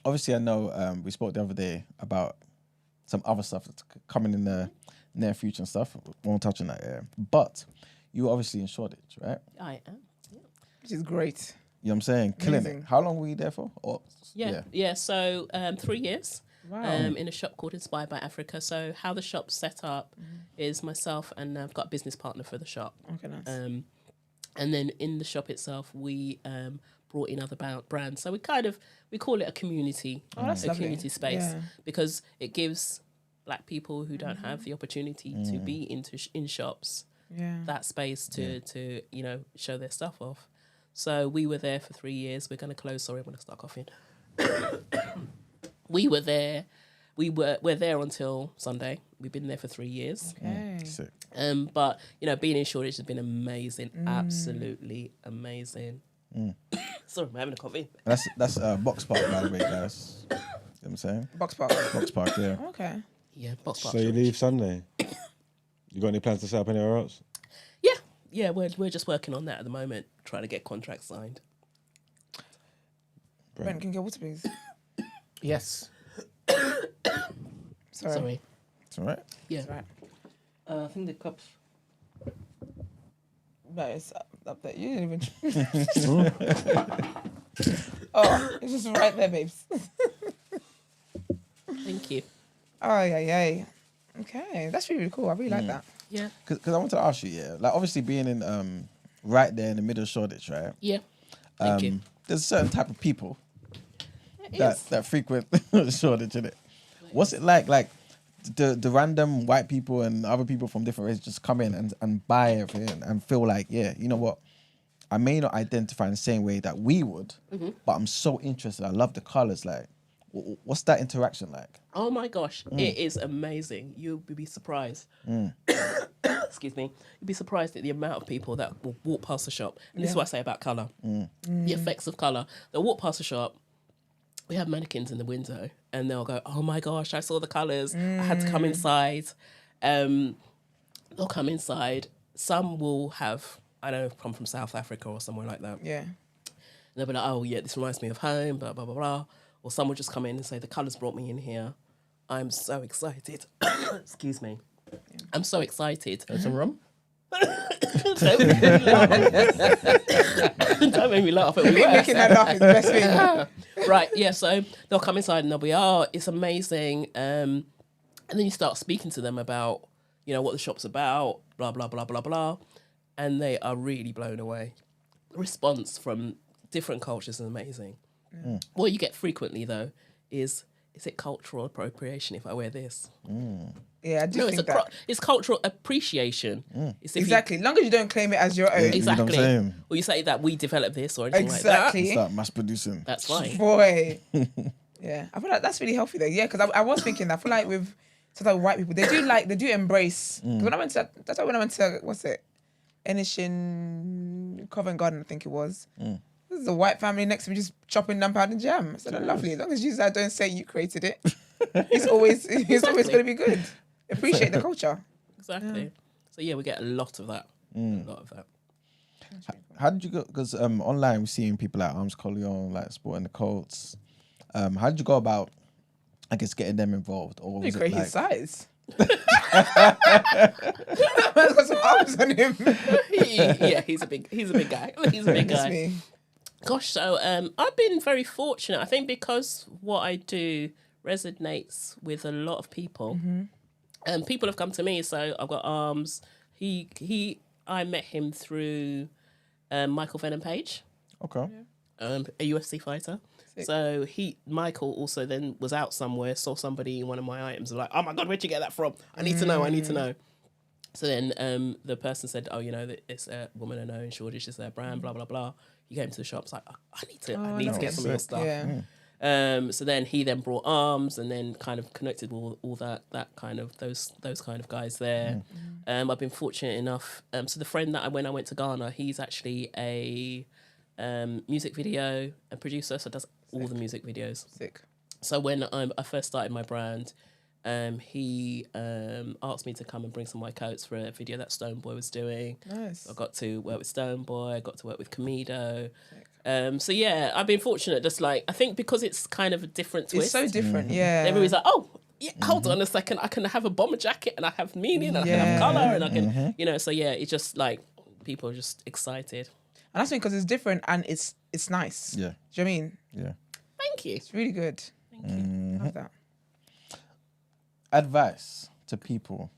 Obviously, I know we spoke the other day about some other stuff that's coming in the near future and stuff. Won't touch on that here. But you were obviously in Shoreditch, right? I am. Which is great. You know what I'm saying? Killing it. Amazing. How long were you there for? Yeah. So 3 years. Wow. In a shop called Inspired by Africa. So how the shop's set up is myself and I've got a business partner for the shop. Okay, nice. And then in the shop itself, we brought in other brands. So we call it a community, that's a lovely. community space, Yeah. because it gives Black people who don't have the opportunity to be in shops Yeah. that space to show their stuff off. So we were there for 3 years. We're going to close. Sorry, I'm going to start coughing. We're there until Sunday. We've been there for 3 years. Okay. Sick. But being in Shoreditch has been amazing, absolutely amazing. Sorry, I'm having a coffee. That's Box Park, by the way, guys. You know what I'm saying? Box Park. Box Park, yeah. Okay. Yeah, Box Park. So you leave Sunday. You got any plans to set up anywhere else? Yeah, we're just working on that at the moment, trying to get contracts signed. Brent, can you get water, please? Yes. Sorry. It's all right. Yeah. It's right. I think the cups. No, it's up there. You didn't even. Oh, it's just right there, babes. Thank you. Oh, yeah. Okay, that's really, really cool. I really like that. Yeah. Because I wanted to ask you, like obviously being in right there in the middle of Shoreditch, right? Yeah. Thank you. There's a certain type of people It that is. frequent Shoreditch, innit? What's it like the random white people and other people from different races just come in and buy everything and feel like, yeah, you know what? I may not identify in the same way that we would, but I'm so interested. I love the colours. Like, what's that interaction like? Oh my gosh, it is amazing. You'll be surprised. Excuse me. You'll be surprised at the amount of people that will walk past the shop. And this is what I say about colour. The effects of colour. They'll walk past the shop. We have mannequins in the window and they'll go, oh my gosh, I saw the colours. I had to come inside. They'll come inside. Some will have, I don't know, come from South Africa or somewhere like that. Yeah. And they'll be like, oh yeah, this reminds me of home, blah, blah, blah, blah. Or some will just come in and say, the colours brought me in here. I'm so excited. Excuse me. I'm so excited. Some rum? Don't make me laugh. It'll be worse. Making that laugh is the best thing. Right, yeah, so they'll come inside and they'll be, oh, it's amazing. And then you start speaking to them about, what the shop's about, blah, blah, blah, blah, blah. And they are really blown away. The response from different cultures is amazing. What you get frequently, though, is it cultural appropriation if I wear this? Yeah, I do No, think that. it's cultural appreciation. It's if you- Exactly. Long as you don't claim it as your own. You know what I'm exactly. saying? Or you say that we developed this or anything like Exactly. Start mass producing. that. That's fine. Boy. Yeah. I feel like that's really healthy though. Yeah, because I was thinking that. I feel like with sometimes white people, they do embrace. 'Cause when I went to, what's it? Enishin Covent Garden, I think it was. This is a white family next to me just chopping down pound and jam. I said, lovely. As long as you don't say you created it, it's always going to be good. Appreciate the culture. Exactly. So yeah, we get a lot of that. A lot of that. How did you go? Because online we're seeing people like Arms Collion, like sporting the Colts. How did you go about, I guess, getting them involved? Or was You it create like, his size. That man's got some arms on him. Yeah, he's a big guy. He's a big That's guy. me. Gosh, so I've been very fortunate. I think because what I do resonates with a lot of people. People have come to me, so I've got Arms. I met him through Michael Venom Page, okay. a UFC fighter. Sick. So Michael also then was out somewhere, saw somebody in one of my items, and like, oh my god, where'd you get that from? I need to know. I need to know. So then the person said, oh, that it's a woman I know in Shoreditch, it's their brand, blah blah blah. He came to the shop, it's like, I need to get some of your stuff. Yeah. So then he then brought Arms and then kind of connected with all that kind of those kind of guys there. I've been fortunate enough. So the friend that when I went to Ghana, he's actually a music video producer, so does all the music videos. Sick. So when I first started my brand, He asked me to come and bring some white coats for a video that Stoneboy was doing. Nice. I got to work with Stoneboy. I got to work with Comedo. So yeah, I've been fortunate. Just like I think because it's kind of a different twist. It's so different. Yeah. Everybody's like, oh, yeah, hold on a second. I can have a bomber jacket and I have meaning and I can have color and I can, you know. So yeah, it's just like people are just excited. And that's because it's different and it's nice. Yeah. Do you know what I mean? Yeah. Thank you. It's really good. Thank you. Love that. Advice to people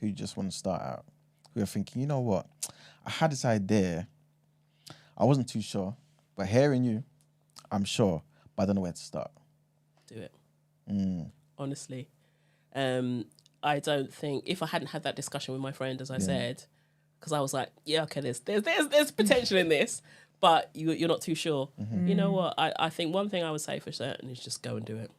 who just want to start out, who are thinking, you know what, I had this idea, I wasn't too sure, but hearing you, I'm sure, but I don't know where to start. Do it. Honestly, I don't think if I hadn't had that discussion with my friend, as I said, because I was like, yeah, okay, there's potential in this, but you're not too sure. You know what? I think one thing I would say for certain is just go and do it.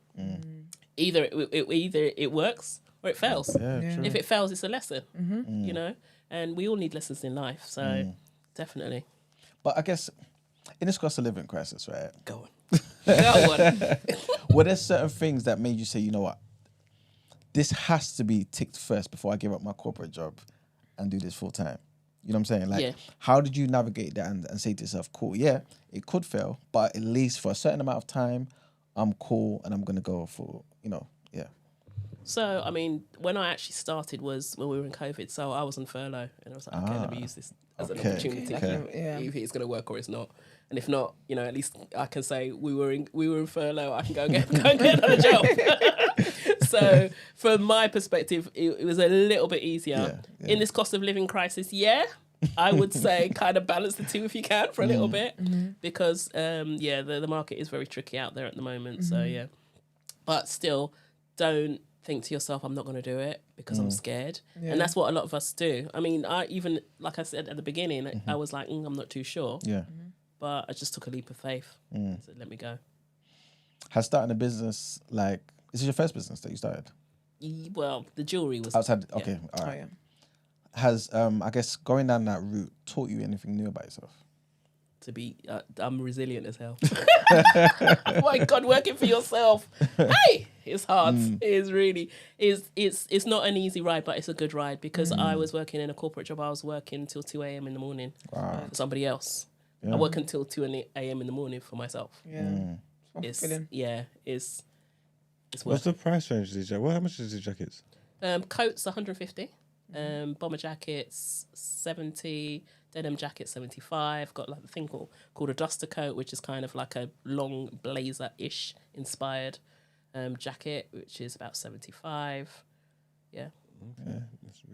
Either it works or it fails. Yeah, true. If it fails, it's a lesson. You know, and we all need lessons in life. So definitely But I guess in this cost of living crisis, right? go on. Go on. Were there certain things that made you say, you know what, this has to be ticked first before I give up my corporate job and do this full time? You know what I'm saying? Like, how did you navigate that and say to yourself, cool, yeah, it could fail, but at least for a certain amount of time, I'm cool and I'm going to go for, you know, yeah. So, I mean, when I actually started was when we were in COVID. So I was on furlough and I was like, okay, let me use this as an opportunity. If it's going to work or it's not. And if not, you know, at least I can say we were in furlough. I can go and get another job. So from my perspective, it was a little bit easier. In this cost of living crisis, I would say kind of balance the two if you can for a little bit. Because, the market is very tricky out there at the moment. So, yeah. But still, don't think to yourself, I'm not going to do it because I'm scared. And that's what a lot of us do. I mean, I even, like I said at the beginning, I was like, I'm not too sure. Yeah. But I just took a leap of faith. So let me go. Has starting a business, like, is this your first business that you started? Well, the jewelry was... Outside, okay, all right. Has, I guess, going down that route taught you anything new about yourself? To be, I'm resilient as hell. My God, working for yourself. Hey, it's hard. It is really, it's not an easy ride, but it's a good ride because I was working in a corporate job. I was working till 2 a.m. in the morning for somebody else. I work until 2 a.m. in the morning for myself. It's What's the price range of these jackets? How much is these jackets? Coats 150, bomber jackets 70, denim jacket 75. Got like a thing called a duster coat, which is kind of like a long blazer-ish inspired jacket, which is about 75. Yeah. Okay,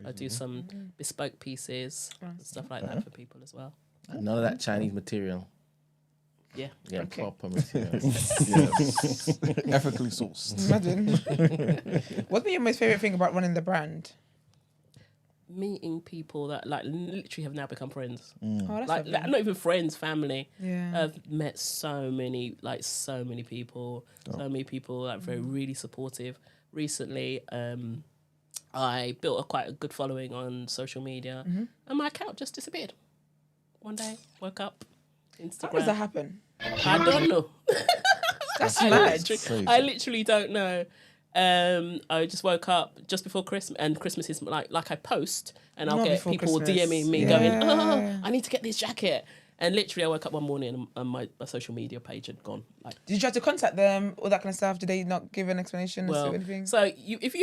I do some bespoke pieces and stuff like that for people as well. None of that Chinese material. Yeah. Yeah, proper material. Ethically sourced. Imagine. What's been your most favorite thing about running the brand? Meeting people that like literally have now become friends. Oh, that's like lovely. not even friends, family. Yeah. I've met so many people. So many people like very really supportive. Recently, I built quite a good following on social media, and my account just disappeared. One day, woke up, Instagram. How does that happen? I don't know. That's I mad. literally don't know. I just woke up just before Christmas, and Christmas is like I post, and I'll Not get before people Christmas. DMing me going, "Oh, I need to get this jacket." And literally, I woke up one morning and my social media page had gone. Like, Did you try to contact them, all that kind of stuff? Did they not give an explanation as to anything? so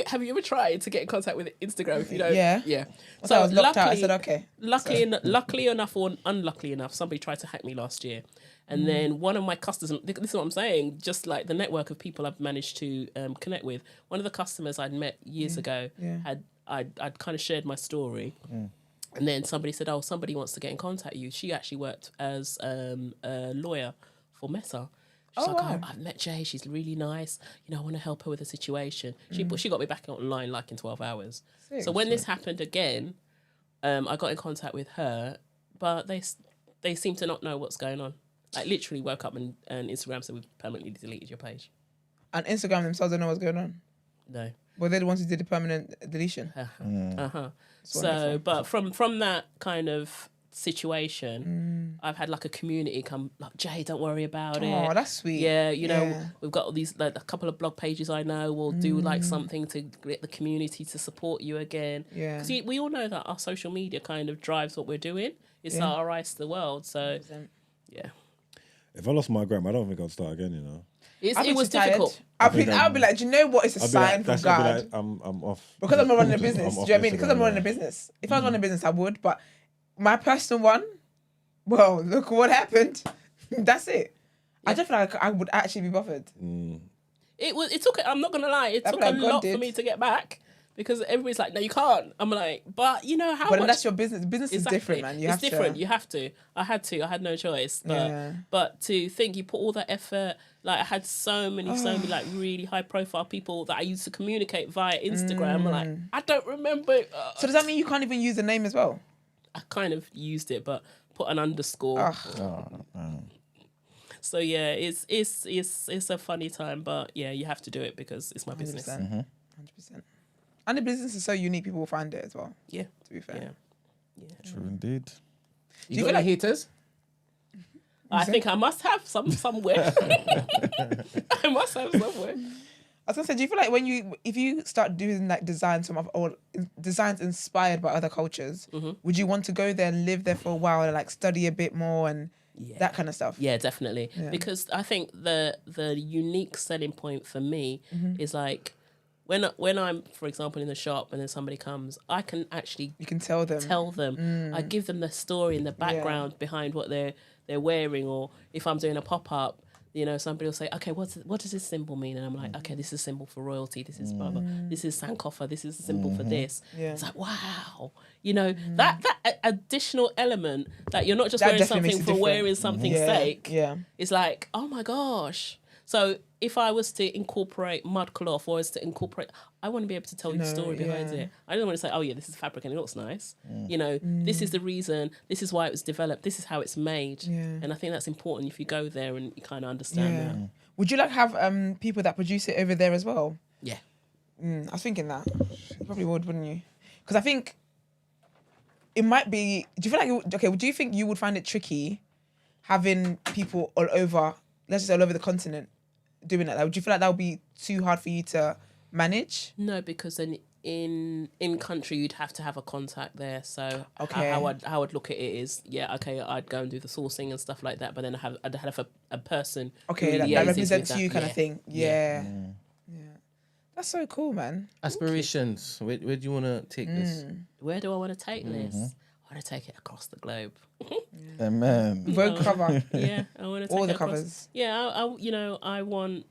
have you ever tried to get in contact with Instagram? If you don't, Yeah. So I was locked out. I said, okay. Luckily enough, or unluckily enough, somebody tried to hack me last year, and then one of my customers. This is what I'm saying. Just like the network of people I've managed to connect with. One of the customers I'd met years ago I'd kind of shared my story. And then somebody said, "Oh, somebody wants to get in contact with you." She actually worked as a lawyer for Meta. She's like, "Oh, I've met Jaye. She's really nice. You know, I want to help her with the situation." She got me back online like in 12 hours. So when this happened again, I got in contact with her, but they seem to not know what's going on. Like literally woke up and Instagram said we've permanently deleted your page. And Instagram themselves don't know what's going on. No. Well, they're the ones who did the permanent deletion. So, but from that kind of situation, I've had like a community come like, Jaye, don't worry about it. Oh, that's sweet. Yeah, you know, Yeah. we've got all these like a couple of blog pages I know will do like something to get the community to support you again. Yeah. Because we all know that our social media kind of drives what we're doing. It's our eyes to the world. So 100%. yeah, If I lost my gram, I don't think I'd start again. You know. I'll it be was too tired. difficult. I'll be like, do you know what? It's a I'd be sign like, from I'd be God. like, I'm off. Because I'm not running a I'm business. Do you off know what I mean? Because I'm Instagram, running a yeah. business. If I was running a business, I would. But my personal one, well, look what happened. That's it. I don't feel like I would actually be bothered. It took. I'm not gonna lie. It That'd took be a like God lot for did. me to get back because everybody's like, no, you can't. I'm like, but you know how But much. that's your business. Business is different, man. It's different. You have to. I had to. I had no choice. But Yeah. but to think you put all that effort. Like I had so many like really high profile people that I used to communicate via Instagram. Like I don't remember. So does that mean you can't even use the name as well? I kind of used it, but put an underscore. So yeah, it's a funny time, but yeah, you have to do it because it's my business. 100%. And the business is so unique, people will find it as well, Yeah, to be fair. yeah. True indeed. You got any haters? I think I must have somewhere. I must have somewhere. I was gonna say, do you feel like if you start doing like designs designs inspired by other cultures, would you want to go there and live there for a while and like study a bit more and that kind of stuff? Yeah, definitely. Because I think the unique selling point for me is like when I'm, for example, in the shop and then somebody comes, I can actually You can tell them. I give them the story and the background behind what they're wearing, or if I'm doing a pop up, you know, somebody will say, okay, what does this symbol mean? And I'm like, okay, this is a symbol for royalty. This is blah, blah. This is Sankofa. This is a symbol for this. Yeah. It's like, wow. You know, that additional element that you're not just That wearing definitely something makes it for different. wearing something's Yeah, sake. yeah. It's like, oh my gosh. So if I was to incorporate mud cloth or was to incorporate, I want to be able to tell you the story behind it. I don't want to say, oh yeah, this is fabric and it looks nice. You know, this is the reason, this is why it was developed, this is how it's made. Yeah. And I think that's important if you go there and you kind of understand that. Would you like have people that produce it over there as well? Yeah. I was thinking that. You probably would, wouldn't you? Because I think it might be. Do you feel like do you think you would find it tricky having people all over, let's just say all over the continent, doing that? Like, would you feel like that would be too hard for you to manage? No, because then in country you'd have to have a contact there. So Okay. how I'd look at it is, yeah, okay, I'd go and do the sourcing and stuff like that, but then I'd have a person who Okay, really that liaises represents with you that. kind of Yeah. thing. Yeah. That's so cool, man. Aspirations. Where do you want to take this? Where do I want to take this? I want to take it across the globe. Amen. Vogue cover. Yeah, I want to take All it the across. covers. Yeah, I want.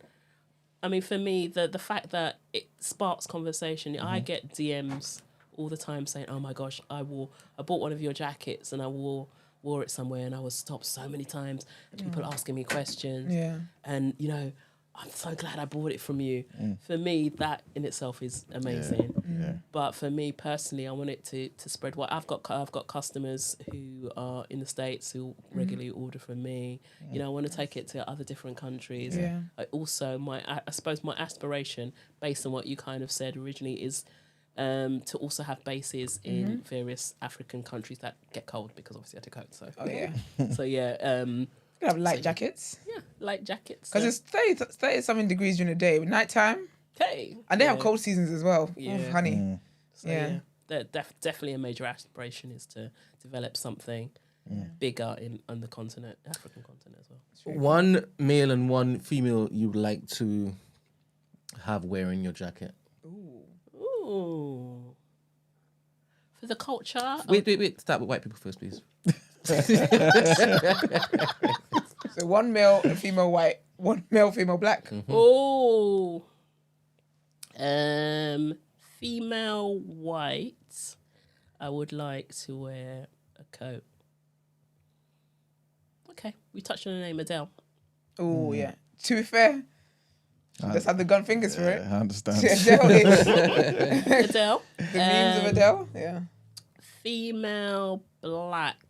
I mean, for me, the fact that it sparks conversation. I get DMs all the time saying, "Oh my gosh, I bought one of your jackets and I wore it somewhere and I was stopped so many times. And people asking me questions. Yeah. And you know, I'm so glad I bought it from you." For me, that in itself is amazing. Yeah. But for me personally, I want it to spread. What I've got customers who are in the States who regularly order from me. You know, I want to take it to other different countries. Yeah. I also I suppose my aspiration, based on what you kind of said originally, is to also have bases in various African countries that get cold, because obviously I take coat. So Oh yeah. so yeah. You can have light jackets. Yeah, light jackets. Because it's 30 something degrees during the day. Nighttime. hey, And they have yeah. cold seasons as well. Yeah. Oh, honey. So, Yeah. definitely a major aspiration is to develop something bigger on the continent, African continent as well. One male and one female you would like to have wearing your jacket. Ooh. For the culture. Wait. Start with white people first, please. So one male, a female white, one male, female black. Oh. Female white. I would like to wear a coat. Okay, we touched on the name Adele. Oh yeah. To be fair, she just had the gun fingers for it. I understand. Adele is. Adele. The memes of Adele. Yeah. Female black.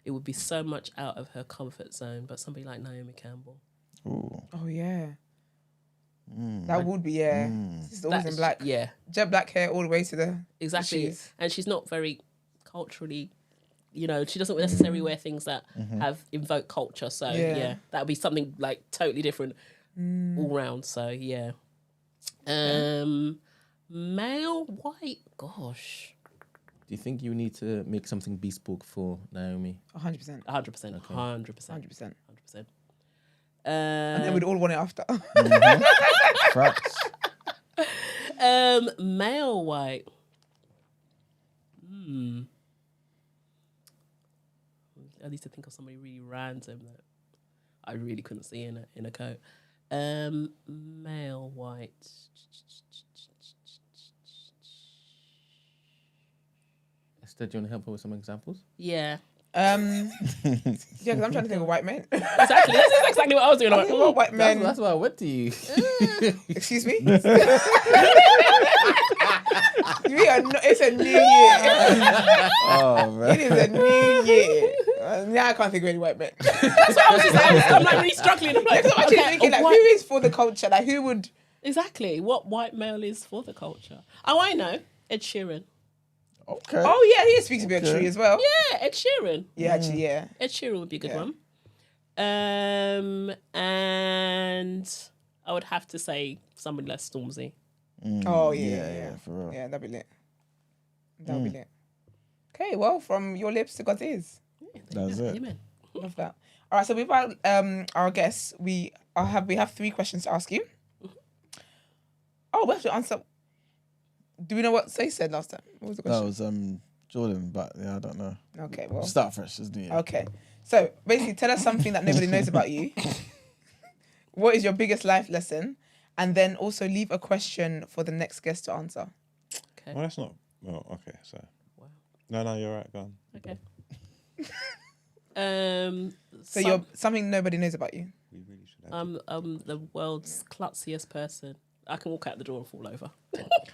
It would be so much out of her comfort zone, but somebody like Naomi Campbell. Ooh. Oh yeah. That would be, yeah. She's always in black. Yeah, Jet black hair all the way to the exactly. shoes. And she's not very culturally, she doesn't necessarily wear things that have invoked culture. So yeah, that would be something like totally different all round. So yeah. Male, white, gosh. Do you think you need to make something bespoke for Naomi? 100%. 100%. 100%. 100%. 100%. And then we'd all want it after. Facts. Male white. I need to think of somebody really random that I really couldn't see in a coat. Male white. Esther, do you want to help her with some examples? Yeah. Yeah, because I'm trying to think of white men. Exactly. This is exactly what I was doing. I'm like, What white men? That's why I went to you. Excuse me? It's a new year. Oh man. It is a new year. Now I can't think of any white men. That's what I was just like, I'm like really struggling. I'm like, Because I'm actually okay, thinking, like, what- who is for the culture? Like, who would... Exactly. What white male is for the culture? Oh, I know. Ed Sheeran. Okay. Oh, yeah, he speaks a bit of tree as well. Yeah, Ed Sheeran. Yeah, actually, yeah. Ed Sheeran would be a good Yeah. one. And I would have to say somebody like Stormzy. Oh, yeah. for real. Yeah, that'd be lit. That'd be lit. Okay, well, from your lips to God's ears. That's it. Amen. Love that. All right, so we've got our guests. We have 3 questions to ask you. Oh, we have to answer. Do we know what Say said last time? What was the That question? was Jordan, but yeah, I don't know. Okay, well. Start fresh, isn't it? Okay. So basically, tell us something that nobody knows about you. What is your biggest life lesson? And then also leave a question for the next guest to answer. Well, that's not. Well, okay. So. Wow. No, you're right. Go on. Okay. So you're something nobody knows about you. We really should have. I'm the world's klutziest person. I can walk out the door and fall over.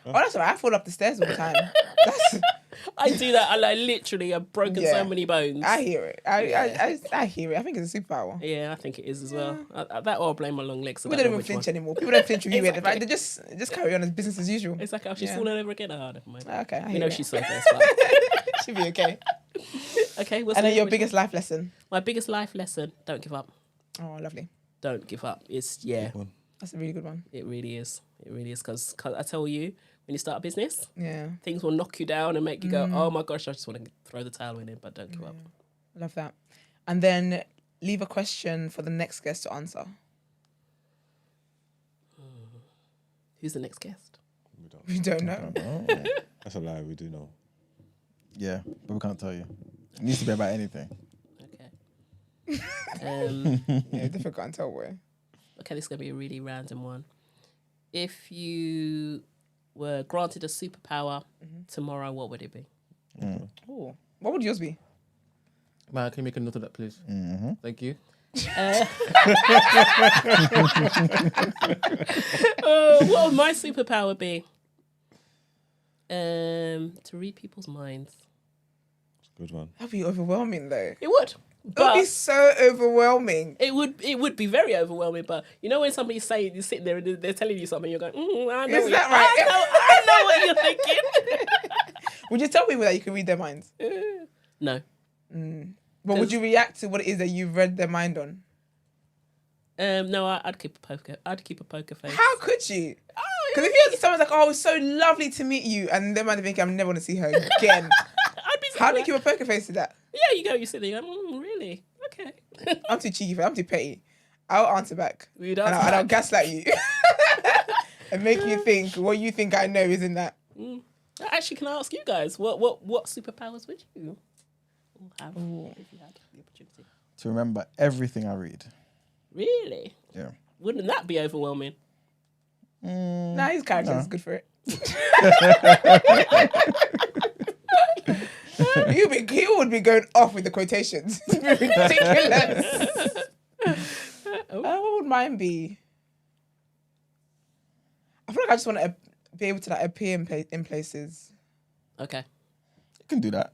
Oh, that's all right. I fall up the stairs all the time. I do that. I literally have broken Yeah. so many bones. I hear it. I hear it. I think it's a superpower. Yeah, I think it is as well. That or I blame my long legs. I People don't don't know even which flinch one. anymore. People don't flinch with you. Exactly. Right? They just carry on as business as usual. It's like, oh, she's Yeah. falling over again. Oh, never mind. Okay, I We hear know it. she's so first. But... She'll be okay. Okay, what's And then the your next biggest life lesson. My biggest life lesson: don't give up. Oh, lovely. Don't give up. It's That's a really good one. it really is. It really is because I tell you, when you start a business, Yeah, things will knock you down and make you go, oh my gosh, I just want to throw the towel in it, but don't give up. love that. And then leave a question for the next guest to answer. Who's the next guest? We don't know. That's a lie. We do know. Yeah, but we can't tell you. It needs to be about anything. Okay. Yeah, difficult to tell where. Okay, this is gonna be a really random one. If you were granted a superpower tomorrow, what would it be? Oh, what would yours be? Man, can you make a note of that, please? Thank you. What would my superpower be? To read people's minds. Good one. That'd be overwhelming, though. It would. It would But be so overwhelming. it would be very overwhelming. But you know when somebody's saying, you're sitting there and they're telling you something, you're going, I know, Is that right? I know what you're thinking. Would you tell people that you can read their minds? No. But would you react to what it is that you've read their mind on? No, I'd keep a poker. I'd keep a poker face. How could you? Because if you're someone's like, oh, it's so lovely to meet you, and they might think I'm never going to see her again. I'd be How do you like, keep a poker face to that? yeah, you go, you sit there, you go, really? Okay. I'm too cheeky for that. I'm too petty. I'll answer back. You'd And answer I'll back. gaslight you. And make you think what you think I know isn't that. Actually, can I ask you guys, what superpowers would you have if you had the opportunity? To remember everything I read. Really? Yeah. Wouldn't that be overwhelming? Nah, his character is good for it. He would be going off with the quotations. It'd be ridiculous. What would mine be? I feel like I just want to be able to like appear in places. Okay. You can do that.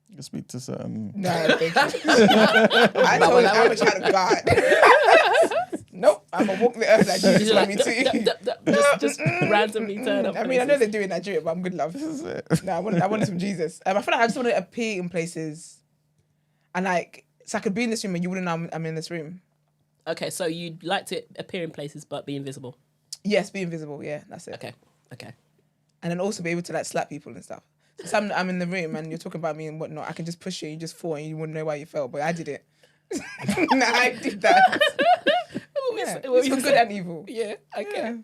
You can speak to certain... No, thank you. I told you I'm a child of God. Nope. I'm gonna walk the earth like Jesus You're want like, me to. just randomly turn up. I mean, I know places. they do it in Nigeria, but I'm good, love. No, I wanted some Jesus. I feel like I just want to appear in places, and like, so I could be in this room and you wouldn't know I'm in this room. Okay, so you'd like to appear in places but be invisible. Yes, be invisible. Yeah, that's it. Okay. And then also be able to like slap people and stuff. So I'm in the room and you're talking about me and whatnot. I can just push you, you just fall, and you wouldn't know why you fell. But I did it. Nah, I did that. Yeah, it's for good and evil. Yeah. Okay. Yeah.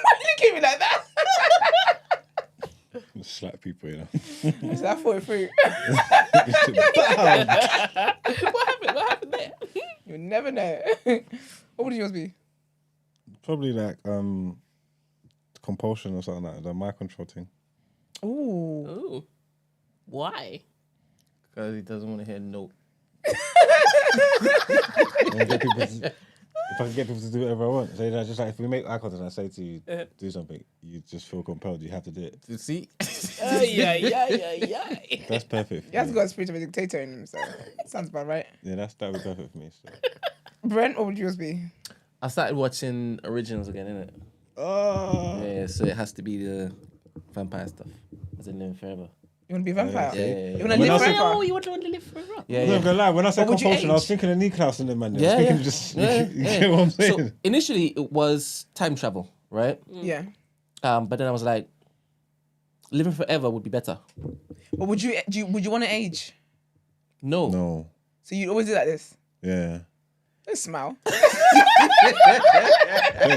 Why you look at me like that? Slap people, you know. So I thought it through. What happened there? You'll never know. What would yours be? Probably like compulsion or something like that, the mind control thing. Ooh. Ooh. Why? Because he doesn't want to hear no. If I can get people to do whatever I want, so just like if we make eye contact and I say to you, do something, you just feel compelled. You have to do it. You see? Yeah. That's perfect. He has got a spirit of a dictator in him, so sounds about right. Yeah, that would be perfect for me. So. Brent, what would yours be? I started watching originals again, innit? Oh. Yeah, so it has to be the vampire stuff. As in living forever. You want to be a vampire? Yeah. You want to When live I say- forever? Oh, you want to live forever? Yeah, I'm not gonna lie. When I said What would you compulsion, I was age? thinking of Niklaus and the man. I was Yeah, thinking yeah. just Yeah, you yeah. get what I'm saying. So initially it was time travel, right? Yeah. But then I was like, living forever would be better. But would you want to age? No. No. So you'd always do like this? Yeah. Don't smile. That's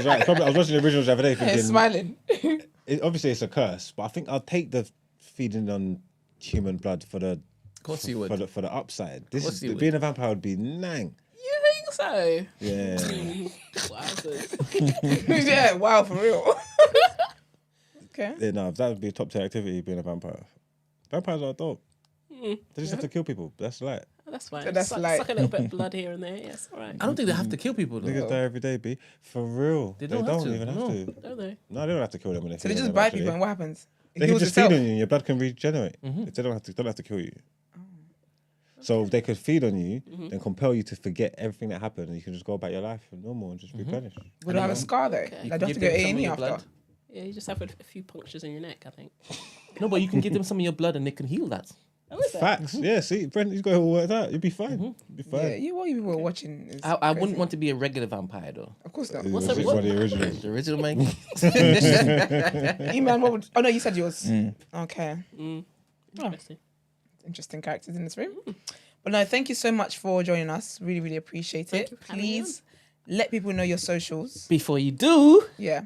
right. Probably, I was watching the originals the other day Hey, thinking, smiling. obviously it's a curse, but I think I'll take the feeding on human blood for the Of course you would. for the upside. This course is you would. being a vampire would be nang. You think so? Yeah. Wowzers. Yeah, wow, for real. Okay. Yeah, no, that would be a top tier activity, being a vampire. Vampires are dope. They just have to kill people. That's light. That's fine. So that's like- suck a little bit of blood here and there. Yes, all right. I don't think they have to kill people though. Niggas die every day, B. For real. They don't have to. even have No. to. Don't they? No, they don't have to kill them when they So they feed just on them, bite actually. people and what happens? It They can heals just itself. feed on you and your blood can regenerate. They don't have to kill you. So they could feed on you and compel you to forget everything that happened, and you can just go about your life normal and just replenish. Would I have a scar though? Okay. Like, do I have to Give go them some of A&E your after? blood. Yeah, you just have a few punctures in your neck, I think. No, but you can give them some of your blood and they can heal that. Oh, is it? Facts. Yeah, see, Brent, he's got it all worked out. You'll be fine. You'll be fine. Yeah, what you were watching is I crazy. wouldn't want to be a regular vampire though. Of course not. What's It's up- one of the originals. The original man. Iman, what would... Oh, no, you said yours. Okay. Interesting. Interesting characters in this room. But no, thank you so much for joining us. Really, really appreciate Thank it. you for having me Please let people know your socials. Before you do, Yeah.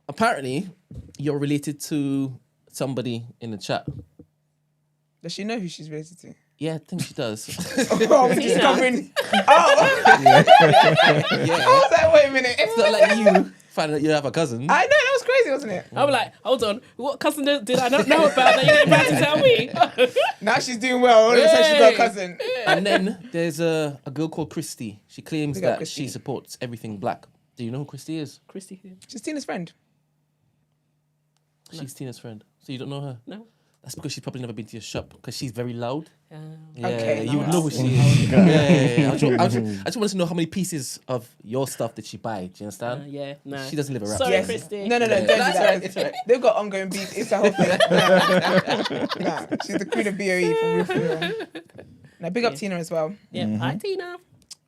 apparently you're related to somebody in the chat. Does she know who she's related to? Yeah, I think she does. Oh, we're discovering. Oh! yeah. I was like, wait a minute. It's not like you find out you have a cousin. I know, that was crazy, wasn't it? I'm like, hold on, what cousin did I not know about that you're about to tell me? Now she's doing well. All of a sudden she's got a Hey. cousin. And then there's a girl called Christy. She claims Big up that Christy. she supports everything black. Do you know who Christy is? Christy, who? She's Tina's friend. She's Tina's friend. So you don't know her? No. That's because she's probably never been to your shop because she's very loud. Yeah, Okay, you would nice. know who she is. Yeah. I just want to know how many pieces of your stuff did she buy. Do you understand? Yeah, no. She doesn't live a rap. Sorry, Yes. Christy. No, don't do That's that. right, it's right. They've got ongoing beef. It's a whole thing. Nah, she's the queen of BOE for real, for real. Now, big up Tina as well. Yeah, hi, Tina.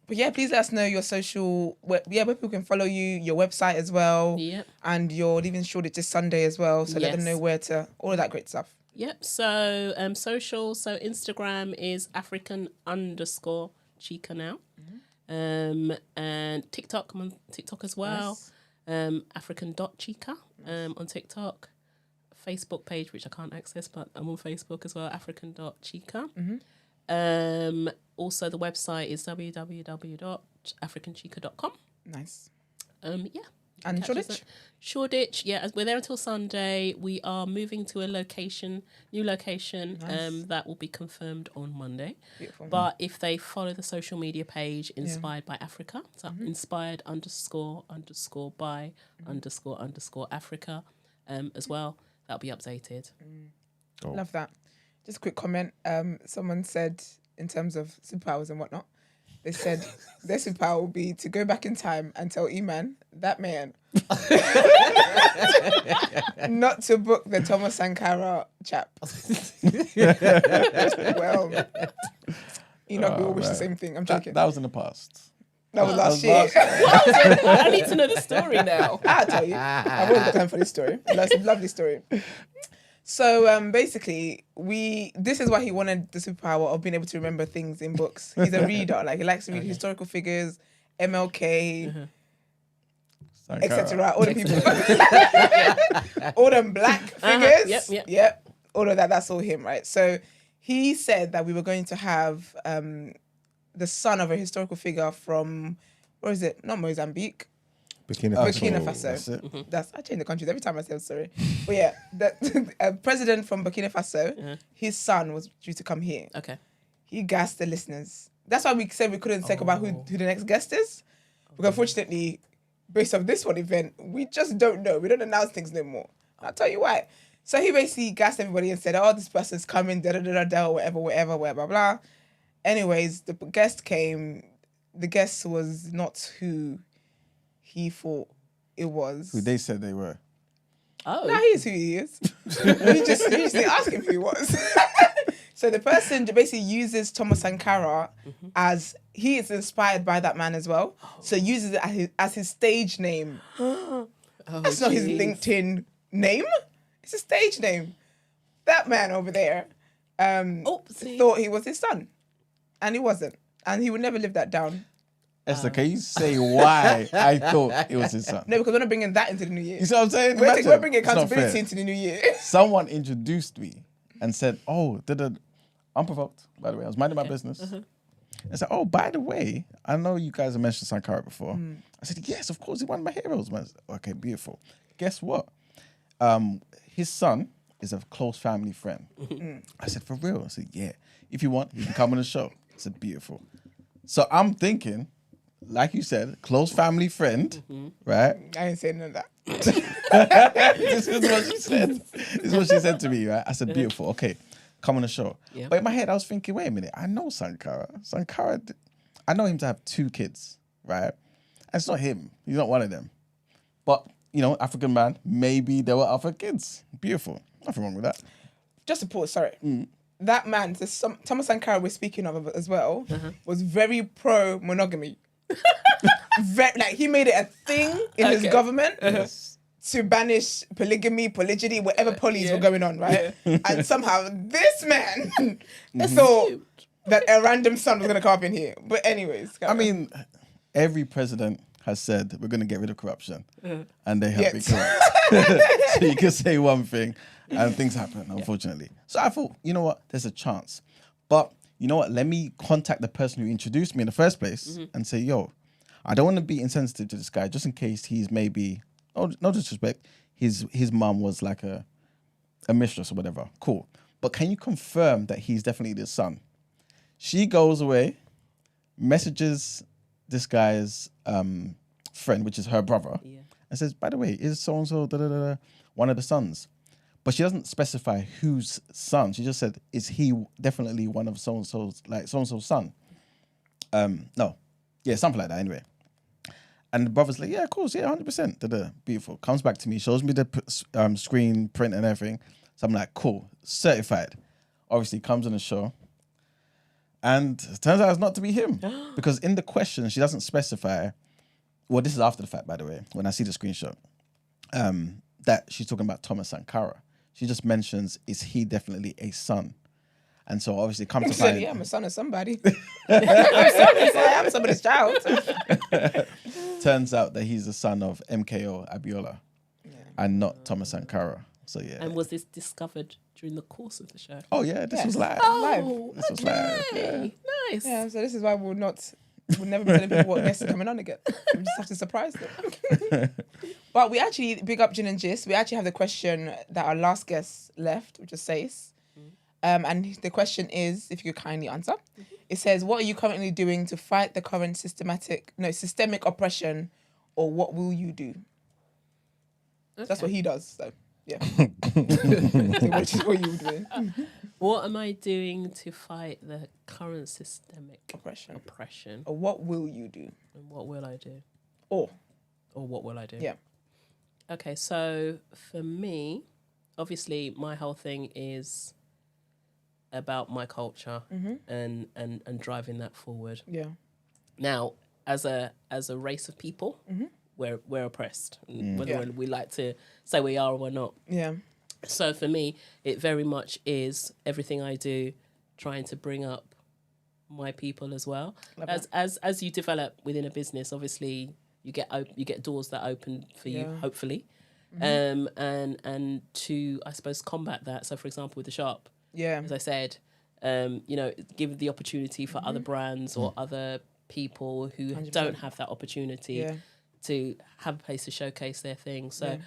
But yeah, please let us know your social, where people can follow you, your website as well, Yep. and you're leaving Shoreditch this Sunday as well. So let them Yes. know where to, all of that great stuff. Yep. So social. So Instagram is African_Chica now. And TikTok, I'm on TikTok as well. African.Chica on TikTok. Facebook page, which I can't access, but I'm on Facebook as well, African.Chica. Also the website is www.africanchica.com. Nice. Yeah. And Catch us Shoreditch? at Shoreditch, yeah, as we're there until Sunday. We are moving to a new location, Nice. that will be confirmed on Monday. Beautiful. But if they follow the social media page, Inspired by Africa, so inspired_by_Africa as well, that'll be updated. Love that. Just a quick comment. Someone said, in terms of superpowers and whatnot, They said their superpower will be to go back in time and tell Iman, that man, not to book the Thomas Sankara chap. Well, we all wish the same thing. I'm joking. That was in the past. That was last year. I need to know the story now. I'll tell you. I've always got time for this story. That's a lovely story. So basically, this is why he wanted the superpower of being able to remember things in books. He's a reader. Like, he likes to read historical figures, MLK, etc. All the people, all them black figures. Yep. All of that. That's all him, right? So he said that we were going to have the son of a historical figure from, where is it? Not Mozambique. Burkina Faso. That's it. I change the countries every time I say sorry. But yeah, the president from Burkina Faso, his son was due to come here. Okay. He gassed the listeners. That's why we said we couldn't talk about who the next guest is. Because unfortunately, based on this one event, we just don't know. We don't announce things no more. I'll tell you why. So he basically gassed everybody and said, oh, this person's coming, whatever, blah, blah. Anyways, the guest came. The guest was not who he thought it was. Who they said they were. Oh. No, he is who he is. we just didn't ask him who he was. So the person basically uses Thomas Sankara as, he is inspired by that man as well. So uses it as his stage name. That's not his LinkedIn name. It's a stage name. That man over there thought he was his son. And he wasn't. And he would never live that down. Esther, can you say why I thought it was his son? No, because we're not bringing that into the new year. You see what I'm saying? We're bringing It's not accountability fair. into the new year. Someone introduced me and said, unprovoked, by the way. I was minding my business. I said, oh, by the way, I know you guys have mentioned Sankara before. I said, yes, of course, he's one of my heroes. Man. Okay, beautiful. Guess what? His son is a close family friend. I said, for real? I said, yeah. If you want, you can come on the show. I said, beautiful. So I'm thinking, like you said, close family friend, right? I ain't saying none of that. This is what she said. This is what she said to me, right? I said, beautiful. Okay, come on the show. Yeah. But in my head, I was thinking, wait a minute. I know Sankara. I know him to have 2 kids, right? And it's not him. He's not one of them. But, African man, maybe there were other kids. Beautiful. Nothing wrong with that. Just a pause, sorry. That man, Thomas Sankara we're speaking of as well, was very pro-monogamy. He made it a thing in his government to banish polygamy, polygyny, whatever polys were going on, right? And somehow this man thought that a random son was going to come up in here. But anyways. I mean, every president has said, we're going to get rid of corruption. And they have been corrupt. So you can say one thing and things happen, unfortunately. So I thought, you know what? There's a chance. But you know what? Let me contact the person who introduced me in the first place and say, yo, I don't want to be insensitive to this guy just in case he's maybe, no disrespect, his mum was like a mistress or whatever. Cool. But can you confirm that he's definitely the son? She goes away, messages this guy's friend, which is her brother, and says, by the way, is so-and-so one of the sons? But she doesn't specify whose son. She just said, is he definitely one of so-and-so's, like so-and-so's son? No. Yeah, something like that anyway. And the brother's like, yeah, of course, yeah, 100%. Beautiful. Comes back to me, shows me the screen print and everything. So I'm like, cool, certified. Obviously comes on the show. And it turns out it's not to be him. Because in the question, she doesn't specify, well, this is after the fact, by the way, when I see the screenshot, that she's talking about Thomas Sankara. She just mentions, is he definitely a son? And so obviously come to find... Yeah, I'm a son of somebody. I'm somebody's child. Turns out that he's the son of MKO Abiola and not Thomas Sankara. So yeah. And was this discovered during the course of the show? Oh yeah, this was live. Oh, This was live. Yeah. okay. Nice. Yeah, so this is why we'll never be telling people what guests are coming on again. We just have to surprise them. But we actually, big up Gin and Gist, we actually have the question that our last guest left, which is Sace. And the question is, if you could kindly answer, it says, what are you currently doing to fight the current systemic oppression, or what will you do? Okay. That's what he does, so yeah. So what are you doing? What am I doing to fight the current systemic oppression? Or what will you do? And what will I do? Or what will I do? Yeah. Okay, so for me, obviously my whole thing is about my culture and driving that forward. Yeah. Now, as a race of people, we're oppressed, whether we like to say we are or we're not. Yeah. So for me, it very much is everything I do, trying to bring up my people as well. As you develop within a business, obviously you get doors that open for you, hopefully, and to, I suppose, combat that. So for example, with the shop, as I said, give the opportunity for other brands or other people who 100%. Don't have that opportunity to have a place to showcase their things. So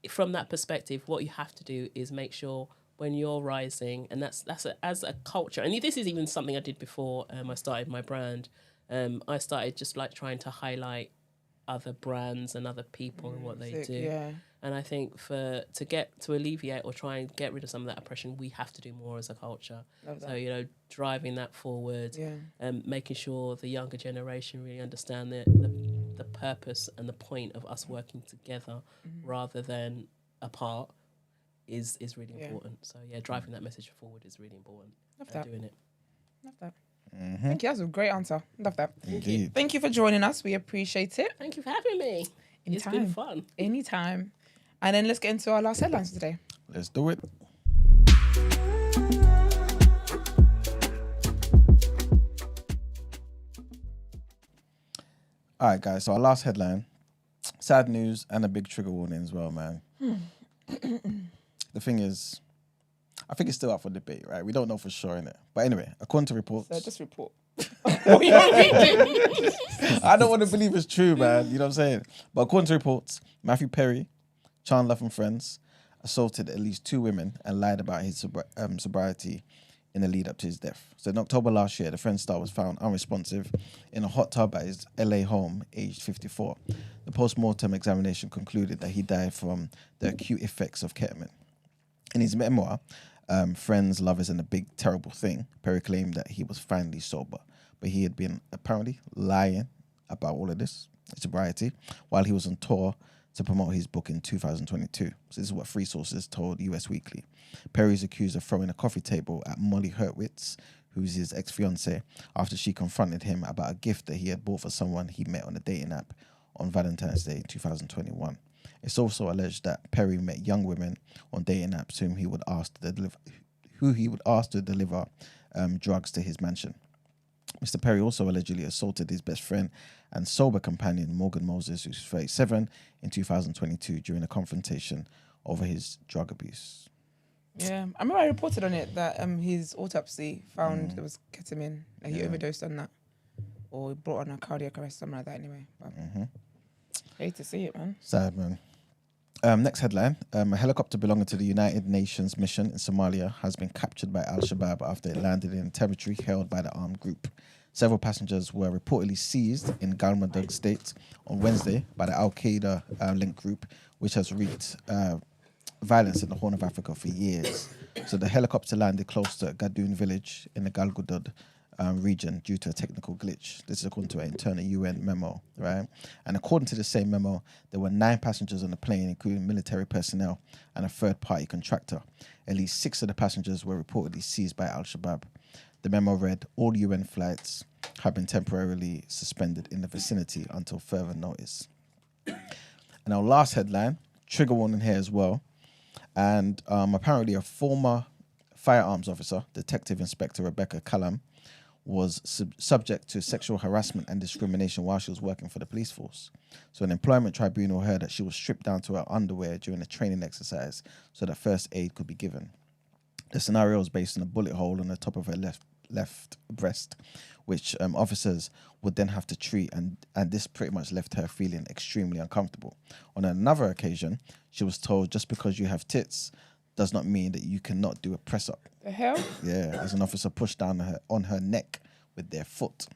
from that perspective, what you have to do is make sure when you're rising, and that's as a culture, and this is even something I did before I started my brand. I started just like trying to highlight other brands and other people and what they do. Yeah. And I think to alleviate or try and get rid of some of that oppression, we have to do more as a culture. So, driving that forward, making sure the younger generation really understand the purpose and the point of us working together rather than apart is really important. So, driving that message forward is really important. Love that. Doing it. Love that. Thank you. That's a great answer. Love that. Indeed. Thank you for joining us. We appreciate it. Thank you for having me. Anytime. It's been fun. Anytime. And then let's get into our last headlines today. Let's do it. All right, guys. So our last headline, sad news and a big trigger warning as well, man. The thing is, I think it's still up for debate, right? We don't know for sure, innit? But anyway, according to reports... So just report. I don't want to believe it's true, man. You know what I'm saying? But according to reports, Matthew Perry, Chandler from Friends, assaulted at least 2 women and lied about his sobriety in the lead up to his death. So in October last year, the Friends star was found unresponsive in a hot tub at his LA home, aged 54. The post-mortem examination concluded that he died from the acute effects of ketamine. In his memoir, Friends, Lovers, and a Big Terrible Thing, Perry claimed that he was finally sober, but he had been apparently lying about all of this, sobriety, while he was on tour to promote his book in 2022. So this is what 3 sources told US Weekly. Perry is accused of throwing a coffee table at Molly Hurwitz, who's his ex-fiancée, after she confronted him about a gift that he had bought for someone he met on a dating app on Valentine's Day 2021. It's also alleged that Perry met young women on dating apps who he would ask to deliver drugs to his mansion. Mr. Perry also allegedly assaulted his best friend and sober companion, Morgan Moses, who's 37, in 2022 during a confrontation over his drug abuse. Yeah, I remember I reported on it that his autopsy found there was ketamine, that he overdosed on that, or brought on a cardiac arrest, something like that anyway. But hate to see it, man. Sad, man. Next headline. A helicopter belonging to the United Nations mission in Somalia has been captured by Al-Shabab after it landed in territory held by the armed group. Several passengers were reportedly seized in Galmudug state on Wednesday by the Al-Qaeda linked group, which has wreaked violence in the Horn of Africa for years. So the helicopter landed close to Gadoon village in the Galgudud region due to a technical glitch. This is according to an internal UN memo, right? And according to the same memo, there were 9 passengers on the plane, including military personnel and a third-party contractor. At least 6 of the passengers were reportedly seized by Al-Shabaab. The memo read, all UN flights have been temporarily suspended in the vicinity until further notice. And our last headline, trigger warning here as well. And apparently a former firearms officer, Detective Inspector Rebecca Callum, was subject to sexual harassment and discrimination while she was working for the police force. So an employment tribunal heard that she was stripped down to her underwear during a training exercise so that first aid could be given. The scenario was based on a bullet hole on the top of her left breast, which officers would then have to treat, and this pretty much left her feeling extremely uncomfortable. On another occasion, she was told, just because you have tits does not mean that you cannot do a press-up. The hell? Yeah, as an officer pushed down on her neck with their foot.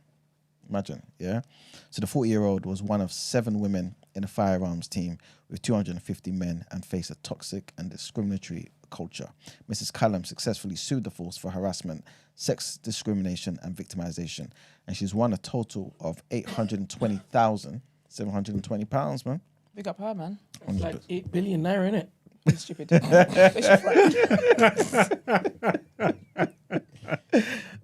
Imagine, yeah? So the 40-year-old was one of 7 women in a firearms team with 250 men and faced a toxic and discriminatory culture. Mrs. Callum successfully sued the force for harassment, sex discrimination, and victimization, and she's won a total of £820,720, man. Big up her, man. It's like 8 billion naira, innit? It's stupid. Fish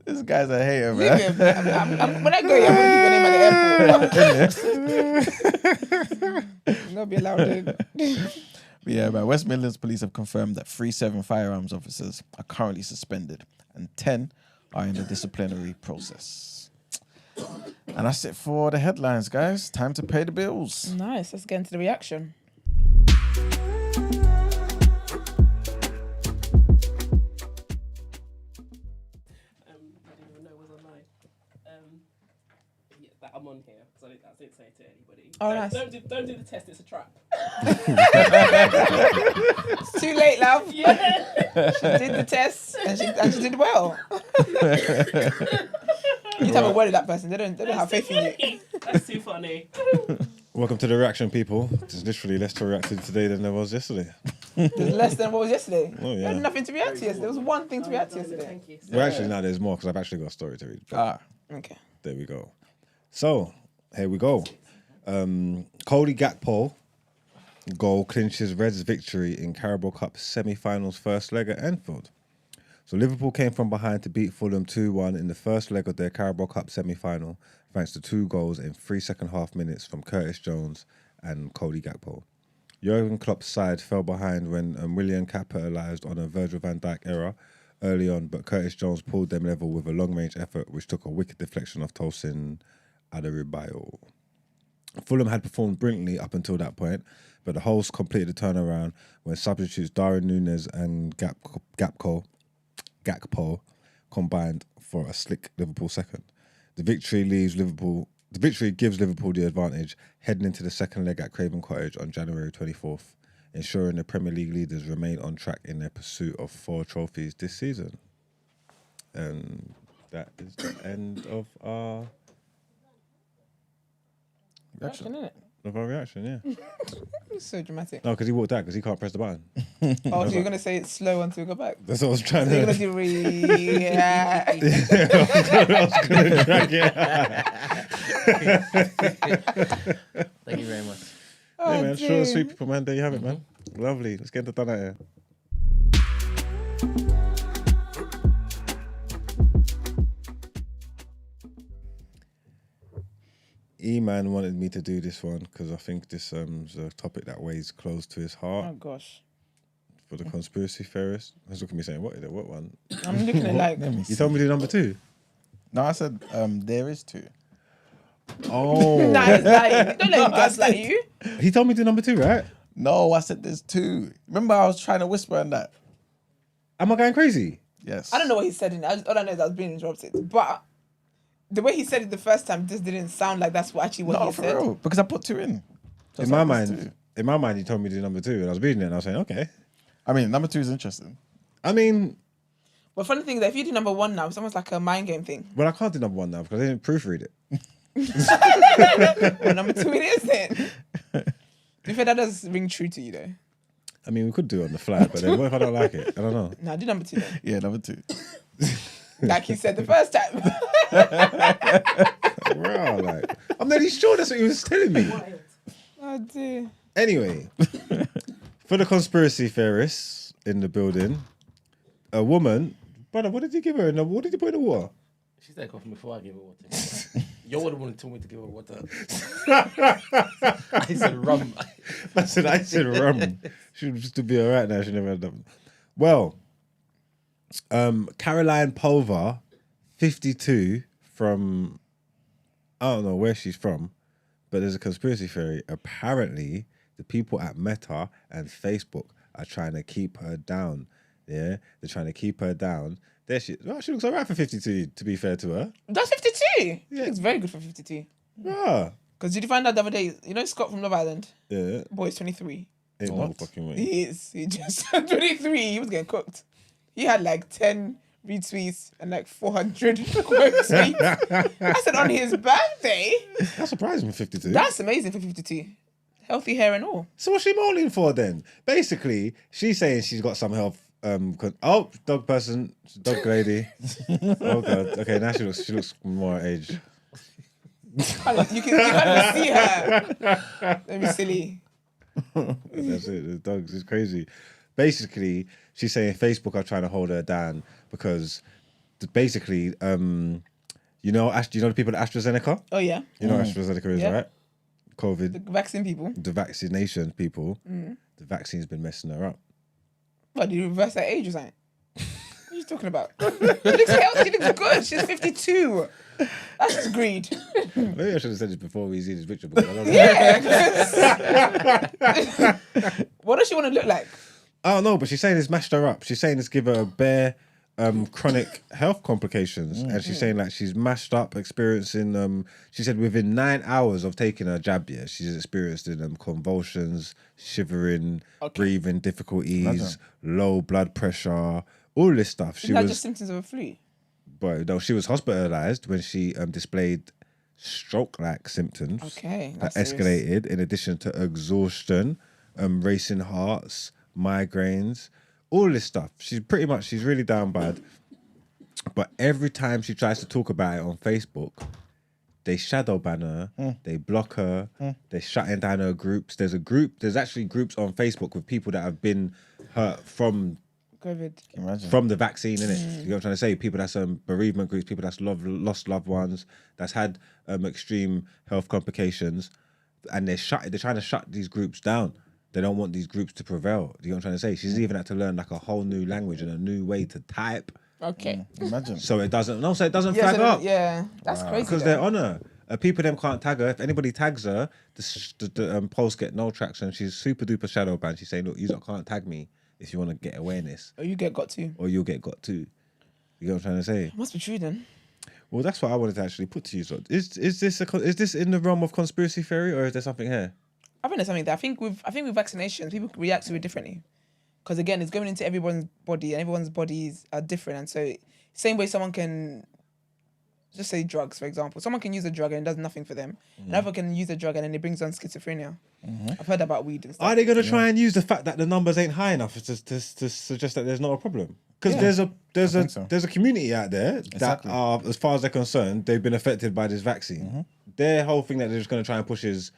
This guy's a hater, Leave man. him. When I go here, I'm going to leave your name at the airport. Not be allowed in. Yeah, man. West Midlands Police have confirmed that 37 firearms officers are currently suspended and 10 are in the disciplinary process. And that's it for the headlines, guys. Time to pay the bills. Nice. Let's get into the reaction. I didn't even know it was online. Yeah, that I'm on here, so I didn't say it to anybody. Oh, nice. Don't do the test, it's a trap. It's too late, love. Yeah. She did the test and she did well. You need to have a word with that person. They don't have faith in you. That's too funny. Welcome to the reaction, people. There's literally less to react to today than there was yesterday. There's less than what was yesterday. Oh, yeah. There was nothing to react to yesterday. There was one thing to react to yesterday. Thank you. Well, actually, now there's more because I've actually got a story to read. Ah, Okay. There we go. So, here we go. Cody Gakpo goal clinches Reds' victory in Carabao Cup semi-finals first leg at Anfield. So Liverpool came from behind to beat Fulham 2-1 in the first leg of their Carabao Cup semi-final, thanks to 2 goals in 3 second-half minutes from Curtis Jones and Cody Gakpo. Jurgen Klopp's side fell behind when Willian capitalised on a Virgil van Dijk error early on, but Curtis Jones pulled them level with a long-range effort, which took a wicked deflection off Tosin Adarabioyo. Fulham had performed brilliantly up until that point, but the hosts completed the turnaround when substitutes Darwin Núñez and Gakpo combined for a slick Liverpool second. The victory gives Liverpool the advantage heading into the second leg at Craven Cottage on January 24th, ensuring the Premier League leaders remain on track in their pursuit of 4 trophies this season. And that is the end of our Reaction, innit? reaction, yeah. It's so dramatic. No, because he walked out because he can't press the button. Oh, so you're going to say it slow until we go back? That's what I was trying So you're to... going to do react. I was going to drag it out. Thank you very much. Yeah, man. dear. Short and sweet people, man. There you have it, man. Lovely. Let's get it done out here. Iman wanted me to do this one because I think this is a topic that weighs close to his heart Oh, gosh. for the conspiracy theorist. He's looking at me saying, what is it? What one? I'm looking at like... let me You see. told me the number 2? No, I said there is 2. Oh. Nah, he's lying. Don't let him gaslight you. He told me the number 2, right? No, I said there's 2. Remember, I was trying to whisper on that. Am I going crazy? Yes. I don't know what he said in it. All I know is I was being interrupted. But the way he said it the first time just didn't sound like that's what actually what No, he for said. real. Because I put 2 in. So In it's my like, there's 2. mind, he told me the number 2, and I was reading it, and I was saying, okay. I mean, number 2 is interesting. I mean, But funny thing is that if you do number 1 now, it's almost like a mind game thing. well, I can't do number 1 now because I didn't proofread it. Well, number 2 it is then. To be fair, that does ring true to you though. I mean, we could do it on the fly, but then what if I don't like it? I don't know. Nah, do number 2 then. Yeah, number 2. Like he said the first time. Wow, like, I'm nearly sure that's what he was telling me. Oh dear. Anyway, for the conspiracy theorists in the building, a woman, brother, what did you give her? What did you put in the water? She said coffee before I gave her water. You're the one who told me to give her water. I said rum. I said rum. She would just be all right now. She never had that. Well, Caroline Pulver, 52, from, I don't know where she's from, but there's a conspiracy theory. Apparently, the people at Meta and Facebook are trying to keep her down. Yeah, they're trying to keep her down. There she looks all right for 52, to be fair to her. That's 52. Yeah. She looks very good for 52. Yeah. Because did you find out the other day, you know Scott from Love Island? Yeah. Boy's 23. Ain't no fucking way. He is. He just turned 23. He was getting cooked. He had like 10 retweets and like 400 quotes. I said on his birthday. That's surprising for 52. That's amazing for 52. Healthy hair and all. So what's she moaning for then? Basically, she's saying she's got some health dog person, dog lady. Oh god. Okay, now she looks more age. You can't even see her. Don't be silly. That's it. The dogs is crazy. Basically, she's saying Facebook are trying to hold her down because basically, you know the people at AstraZeneca. Oh yeah. You know what AstraZeneca is, Yeah. right? COVID. The vaccine people. The vaccination people. The vaccine's been messing her up. What, did you reverse her age or something? What are you talking about? She looks healthy, she looks good. She's 52. That's just greed. Maybe I should have said this before we see this picture. Because I don't know. Yeah. What does she want to look like? I don't know, but she's saying it's mashed her up. She's saying it's give her bare chronic health complications. And she's saying like she's mashed up, experiencing, she said within 9 hours of taking her jab, she's experiencing convulsions, shivering, breathing difficulties, low blood pressure, all this stuff. Isn't that just symptoms of a flu? But no, she was hospitalized when she displayed stroke-like symptoms Okay, that that's escalated in addition to exhaustion, racing hearts, migraines, all this stuff. She's really down bad. But every time she tries to talk about it on Facebook, they shadow ban her, they block her, they're shutting down her groups. There's actually groups on Facebook with people that have been hurt from COVID. From the vaccine, innit? You know what I'm trying to say? People that's bereavement groups, people that's lost loved ones, that's had extreme health complications, and they're trying to shut these groups down. They don't want these groups to prevail. You know what I'm trying to say? She's even had to learn like a whole new language and a new way to type. Okay. Imagine. So it doesn't flag up. Yeah, that's crazy. Because they're on her. People them can't tag her. If anybody tags her, the posts get no traction. She's super duper shadow banned. She's saying, look, you can't tag me if you want to get awareness. Or you get got to. Or you'll get got to. You know what I'm trying to say? Must be true then. Well, that's what I wanted to actually put to you. So, is this in the realm of conspiracy theory, or is there something here? I think there's something there. I think with vaccinations, people react to it differently. Because again, it's going into everyone's body, and everyone's bodies are different. And so, same way someone can, just say drugs, for example. Someone can use a drug and it does nothing for them. Another can use a drug and then it brings on schizophrenia. I've heard about weed and stuff. Are they going to try and use the fact that the numbers ain't high enough to suggest that there's not a problem? Because there's a community out there that are, as far as they're concerned, they've been affected by this vaccine. Their whole thing that they're just going to try and push is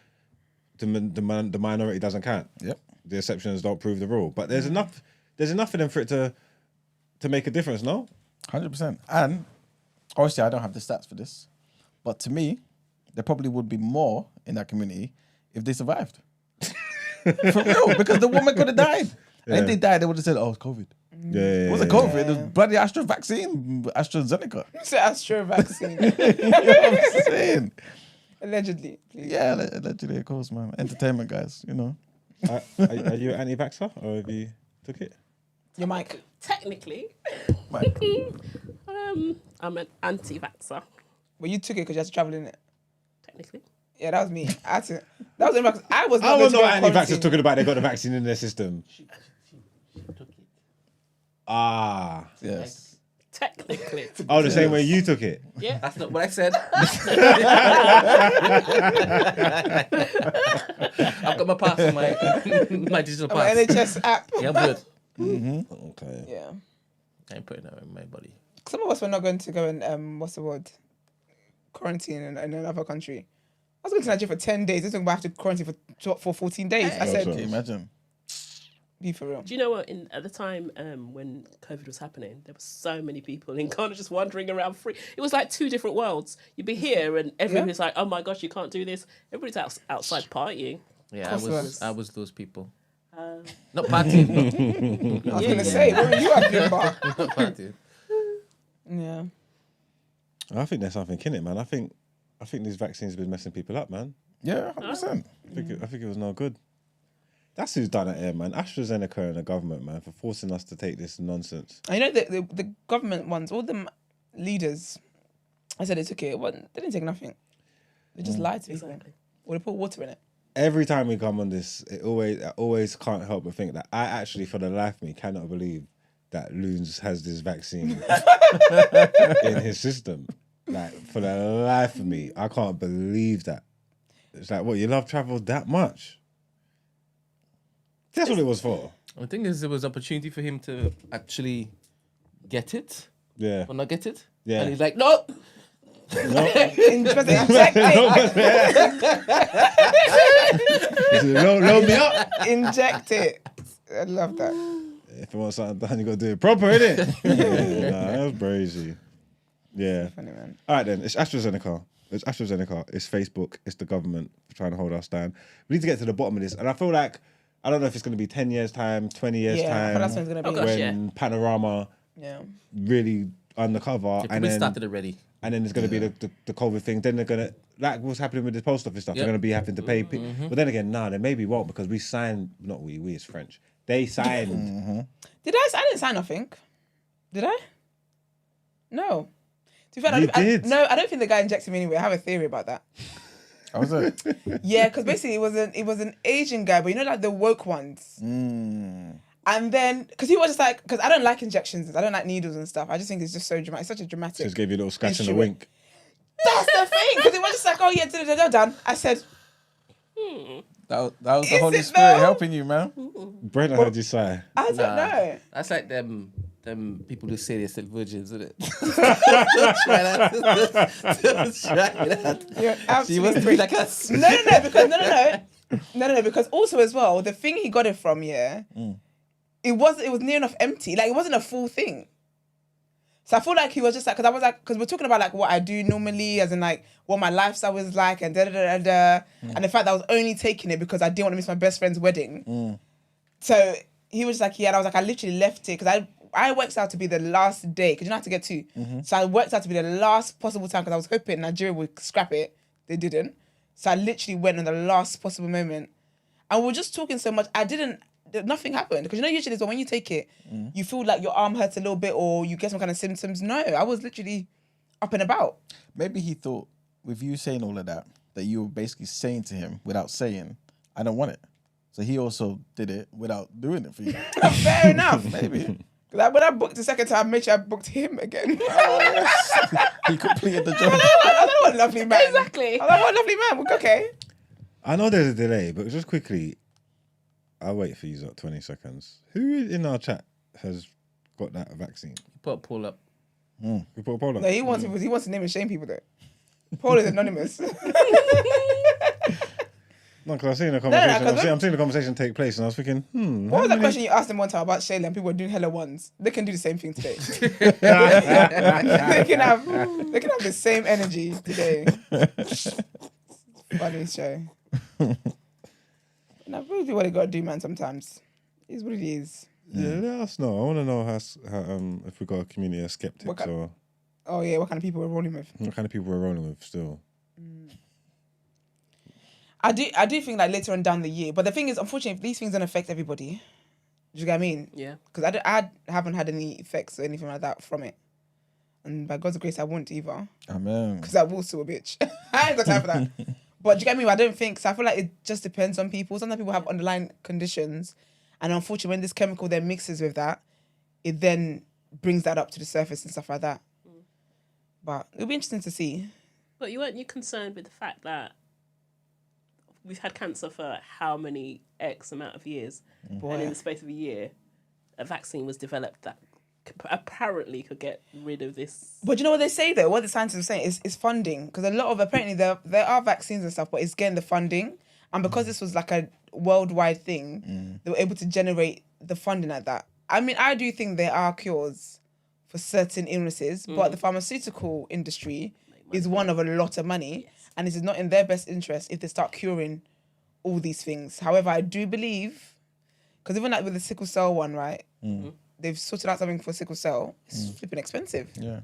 the minority doesn't count. Yep. The exceptions don't prove the rule. But there's enough of them for it to make a difference, no? 100%. And obviously, I don't have the stats for this, but to me, there probably would be more in that community if they survived. For real, because the woman could have died. And if they died, they would have said, "Oh, it's COVID." Yeah. It wasn't COVID. It was bloody Astra vaccine, AstraZeneca. It's an Astro vaccine. You know what I'm saying? Allegedly. Please. Yeah, allegedly, of course, man. Entertainment guys, you know. Are you an anti-vaxxer or have you took it? Your mic. Technically, Mike. I'm an anti-vaxxer. But you took it because you had to travel in it. Technically. Yeah, that was me. I had to. That was anti-vax. I was not I going was to not go on anti-vaxxers quarantine. talking about they got the vaccine in their system. She took it. Ah. Yes. Technically. Oh, the same way you took it. Yeah. That's not what I said. I've got my pass on my digital My pass. NHS app. Yeah, I'm good. Okay. Yeah. I ain't putting that in my body. Some of us were not going to go and what's the word? Quarantine in another country. I was going to Nigeria for 10 days. This one I have to quarantine for 14 days. I said, Can you imagine? be for real. Do you know what? At the time when COVID was happening, there were so many people in Ghana just wandering around free. It was like two different worlds. You'd be here and everyone was like, "Oh my gosh, you can't do this." Everybody's outside partying. Yeah, Course I was those people. Not partying. I was going to say, what were you arguing about? Not partying. Yeah. I think there's something in it, man. I think these vaccines have been messing people up, man. Yeah, 100%. I think it was no good. That's who's done it here, man. AstraZeneca and the government, man, for forcing us to take this nonsense. I know that the government ones, all them leaders, I said they took it. They didn't take nothing. They just lied to people. Exactly. Or they put water in it. Every time we come on this, I always can't help but think that I actually, for the life of me, cannot believe that Loons has this vaccine in his system. Like, for the life of me, I can't believe that. It's like, what, you love travel that much? That's what it was for. The thing is, there was opportunity for him to actually get it Yeah. or not get it. Yeah. And he's like, no. Inject Load me up. it. Inject it. I love that. If you want something done, you got to do it proper, innit? Yeah, nah, that was crazy. Yeah. Funny, man. All right, then. It's AstraZeneca. It's Facebook. It's the government trying to hold us down. We need to get to the bottom of this. And I feel like, I don't know if it's going to be 10 years' time, 20 years' Yeah, I time. feel that's when it's gonna be. Oh, gosh, when Panorama Yeah. really undercover. It And we then, started already. and then there's going to be the COVID thing. Then they're going to, like what's happening with the post office stuff, Yep. they're going to be having to pay people. But then again, they maybe won't because we signed, not we it's French. They signed. Did I? I didn't sign nothing. Did I? No. To be fair, You did. No, I don't think the guy injected me anyway. I have a theory about that. How was it? Yeah, because basically it was an Asian guy, but you know, like the woke ones. And then, because he was just like, because I don't like injections, I don't like needles and stuff. I just think it's just so dramatic. It's such a dramatic. Just gave you a little scratch and a instrument. wink. That's the thing, because it was just like, oh yeah, done. I said, That was the Is Holy it Spirit though? helping you, man. Brent, I heard you sigh. I don't know. That's like them people who say they're still virgins, isn't it? Don't try that. Don't try that. You're She absolutely must be like us. No, because also as well, the thing he got it from, it was near enough empty. Like it wasn't a full thing. So I feel like he was just like, because we're talking about like what I do normally, as in like what my lifestyle was like, and and the fact that I was only taking it because I didn't want to miss my best friend's wedding. So he was like, yeah, and I was like, I literally left it because I worked out to be the last day because you don't have to get two. So I worked out to be the last possible time because I was hoping Nigeria would scrap it. They didn't. So I literally went on the last possible moment, and we were just talking so much. Nothing happened because usually it's when you take it, you feel like your arm hurts a little bit or you get some kind of symptoms. No, I was literally up and about. Maybe he thought, with you saying all of that you were basically saying to him without saying, I don't want it. So he also did it without doing it for you. Fair enough. Maybe. Like when I booked the second time, I made sure I booked him again. He completed the job. I don't want a lovely man. Exactly. I don't want a lovely man. Okay. I know there's a delay, but just quickly, I'll wait for you, 20 seconds. Who in our chat has got that vaccine? Put Paul up. We put a poll up. No, he wants to name and shame people though. Paul is anonymous. No, because I've seen the conversation. no, 'cause I'm seeing the conversation take place, and I was thinking, What was that question you asked them one time about Shayla and people were doing hella ones? They can do the same thing today. they can have the same energy today. Funny show. And I really do what they gotta do, man. Sometimes it's what it is. Yeah, let us know. I want to know how if we got a community of skeptics What kind- or Oh yeah, what kind of people we're rolling with? what kind of people we're rolling with still. I do think like later on down the year, but the thing is, unfortunately, these things don't affect everybody. Do you get what I mean? Yeah. Because I haven't had any effects or anything like that from it, and by God's grace, I won't either. Amen. Because I will sue a bitch. I ain't got time for that. But do you get me? I don't think so. I feel like it just depends on people. Sometimes people have underlying conditions, and unfortunately, when this chemical then mixes with that, it then brings that up to the surface and stuff like that. But it'll be interesting to see. But weren't you concerned with the fact that we've had cancer for how many X amount of years? Boy. And in the space of a year, a vaccine was developed that apparently could get rid of this. But you know what they say though? What the scientists are saying is funding. Because a lot of, apparently there are vaccines and stuff, but it's getting the funding. And because this was like a worldwide thing, they were able to generate the funding at that. I mean, I do think there are cures for certain illnesses, but the pharmaceutical industry is one of a lot of money. Yes. And it is not in their best interest if they start curing all these things. However, I do believe, because even like with the sickle cell one, right? They've sorted out something for sickle cell. It's flipping expensive. Yeah.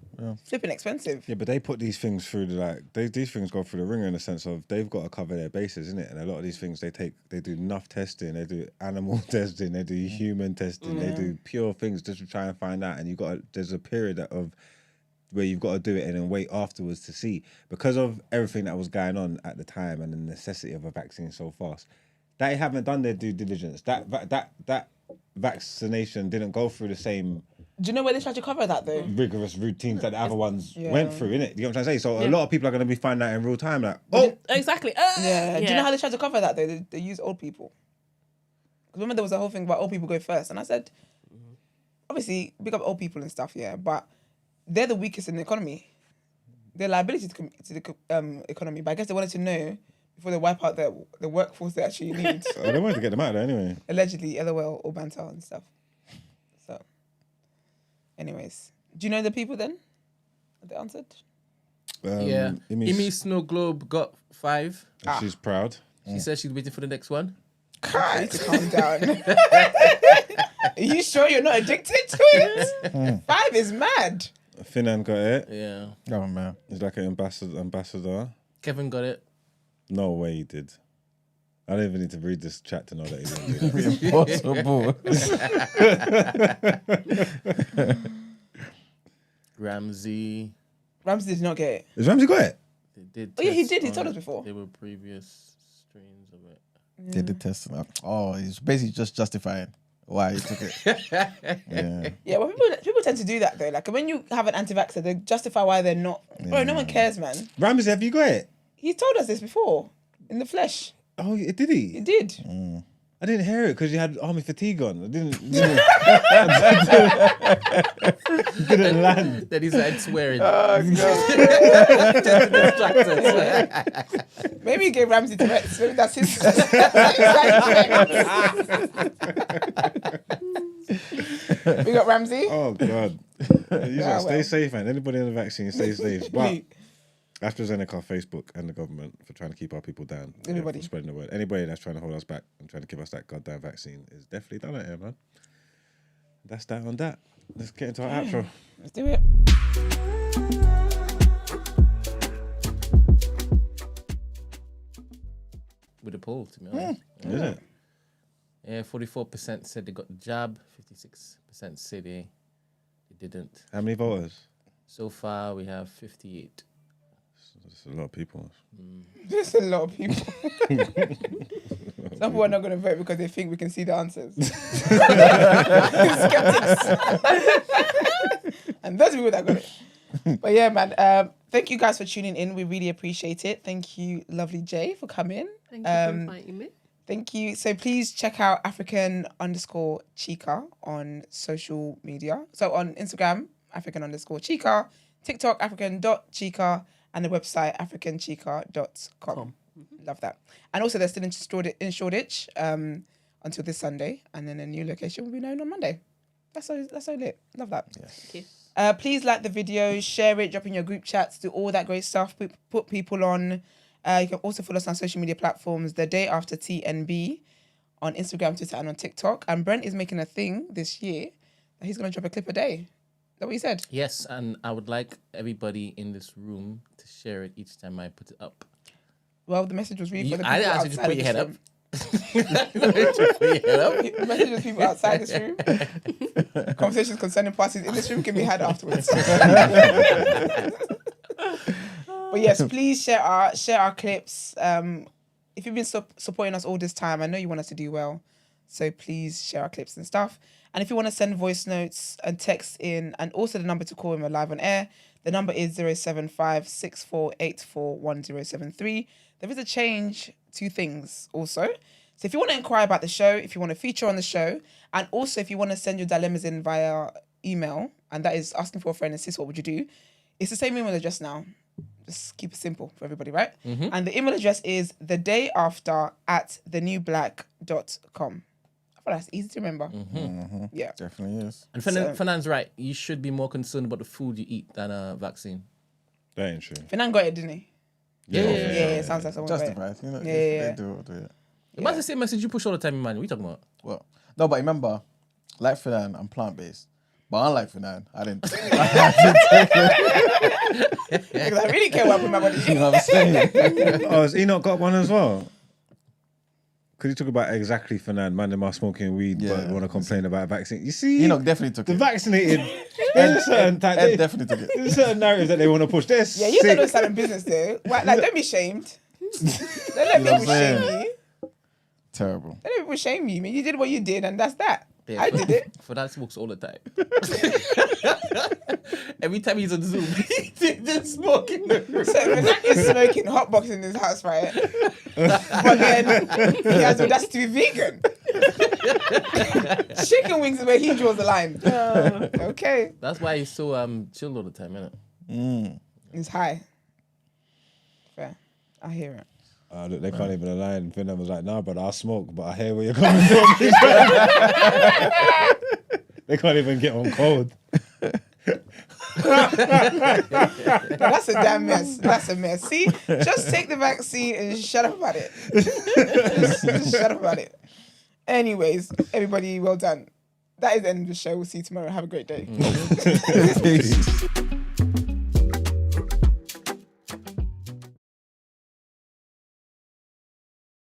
Flipping expensive. Yeah, but they put these things through these things go through the ringer in the sense of they've got to cover their bases, isn't it? And a lot of these things they do enough testing, they do animal testing, they do human testing, they do pure things just to try and find out. And there's a period of where you've got to do it and then wait afterwards to see, because of everything that was going on at the time and the necessity of a vaccine so fast. They haven't done their due diligence. That vaccination didn't go through the same Do you know where they tried to cover that though? rigorous routines that the other ones Yeah. went through, innit? You know what I'm trying to say? So a lot of people are going to be finding out in real time, like, Exactly. Yeah. Do you know how they tried to cover that though? They use old people. remember there was a whole thing about old people go first, and I said, obviously, big up old people and stuff, yeah, but they're the weakest in the economy. They're liability to the economy, but I guess they wanted to know before they wipe out the workforce they actually need. I don't want to get them out of there anyway. Allegedly, LOL or banter and stuff. So, anyways, do you know the people then? Have they answered? Yeah. Imi Snow Globe got 5. She's proud. She says she's waiting for the next one. Calm down. Are you sure you're not addicted to it? 5 is mad. Finan got it. Yeah. Oh man. He's like an ambassador. Kevin got it. No way he did. I don't even need to read this chat to know that he didn't do Impossible. Ramsey. Ramsey did not get it. Has Ramsey got it? They did. Oh yeah, he test did. He on told it. us before. There were previous strains of it. They did test it. Oh, he's basically just justifying why he took it. Yeah. Yeah, well, people tend to do that though. Like when you have an anti-vaxxer, they justify why they're not. Bro, no one cares, man. Ramsey, have you got it? He told us this before in the flesh. Oh, did he? He did. I didn't hear it because you had army fatigue on. I didn't didn't land. Then he started swearing. Oh god. Just to distract us. Maybe he gave Ramsey Tourette's. Maybe that's his. We got Ramsey. Oh god. You Yeah, stay well. safe, man. Anybody on the vaccine, stay safe. But AstraZeneca, Facebook, and the government for trying to keep our people down. Everybody. For spreading the word. Anybody that's trying to hold us back and trying to give us that goddamn vaccine is definitely done it here, man. That's that on that. Let's get into our outro. Let's do it. With a poll, to be honest. Is it? Yeah, 44% said they got the jab. 56% say they didn't. How many voters? So far, we have 58. That's a lot of people. There's a lot of people. Some people are not going to vote because they think we can see the answers. Skeptics. And those people that got it. But yeah, man, thank you guys for tuning in. We really appreciate it. Thank you, lovely Jay, for coming. Thank you for inviting me. Thank you. So please check out African_Chica on social media. So on Instagram, African_Chica, TikTok, African.Chica, and the website, africanchica.com. Love that. And also they're still in Shoreditch until this Sunday. And then a new location will be known on Monday. That's so lit. Love that. Yeah. Thank you. Please like the video, share it, drop in your group chats, do all that great stuff. Put people on. You can also follow us on social media platforms, The Day After TNB, on Instagram, Twitter, and on TikTok. And Brent is making a thing this year that he's going to drop a clip a day. Is that what you said? Yes, and I would like everybody in this room to share it each time I put it up. Well, the message was really for the people I didn't ask you to outside put your head this up. room. The The message was people outside this room. Conversations concerning parties in this room can be had afterwards. But yes, please share our clips. If you've been supporting us all this time, I know you want us to do well. So please share our clips and stuff. And if you want to send voice notes and text in, and also the number to call when we're live on air, the number is 07564841073. There is a change to things also. So if you want to inquire about the show, if you want to feature on the show, and also if you want to send your dilemmas in via email, and that is asking for a friend and sis, what would you do? It's the same email address now. Just keep it simple for everybody, right? Mm-hmm. And the email address is thedayafter@thenewblack.com. I thought that's easy to remember. Mm-hmm. Yeah. Definitely is. And Fernand's right. You should be more concerned about the food you eat than a vaccine. That ain't true. Fernand got it, didn't he? Yeah. It sounds like someone got it. Justified. You know, Yeah. They do it. That's the same message you push all the time, man. What are you talking about? Well, no, but remember, like Fernand, I'm plant-based. But unlike Fernand, I didn't take Because I really care what I put in my body. You know what I'm saying? Oh, has Enoch got one as well? Could you talk about exactly Fernand, man, them are smoking weed but want to complain about vaccine? You see, Enoch definitely took the it. vaccinated. There's a certain type. Ed definitely took it. There's a certain narrative that they want to push. This. Yeah, you said no selling business though. Why, like, don't be shamed. Don't let You know what people I'm shame saying? you. Terrible. Don't let people shame you, man. You did what you did, and that's that. Yeah, I did it. For that smokes all the time. Every time he's on Zoom, he's just smoking. So Fernand is smoking hotbox in his house, right? But then he has the audacity to be vegan. Chicken wings is where he draws the line. Okay. That's why he's so chill all the time, innit? It's high. Fair. I hear it. Look, they can't even align. Finna was like, nah, brother, I'll smoke, but I hear where you're coming from. They can't even get on code. That's a damn mess. That's a mess. See, just take the vaccine and shut up about it. just shut up about it. Anyways, everybody, well done. That is the end of the show. We'll see you tomorrow. Have a great day. Peace.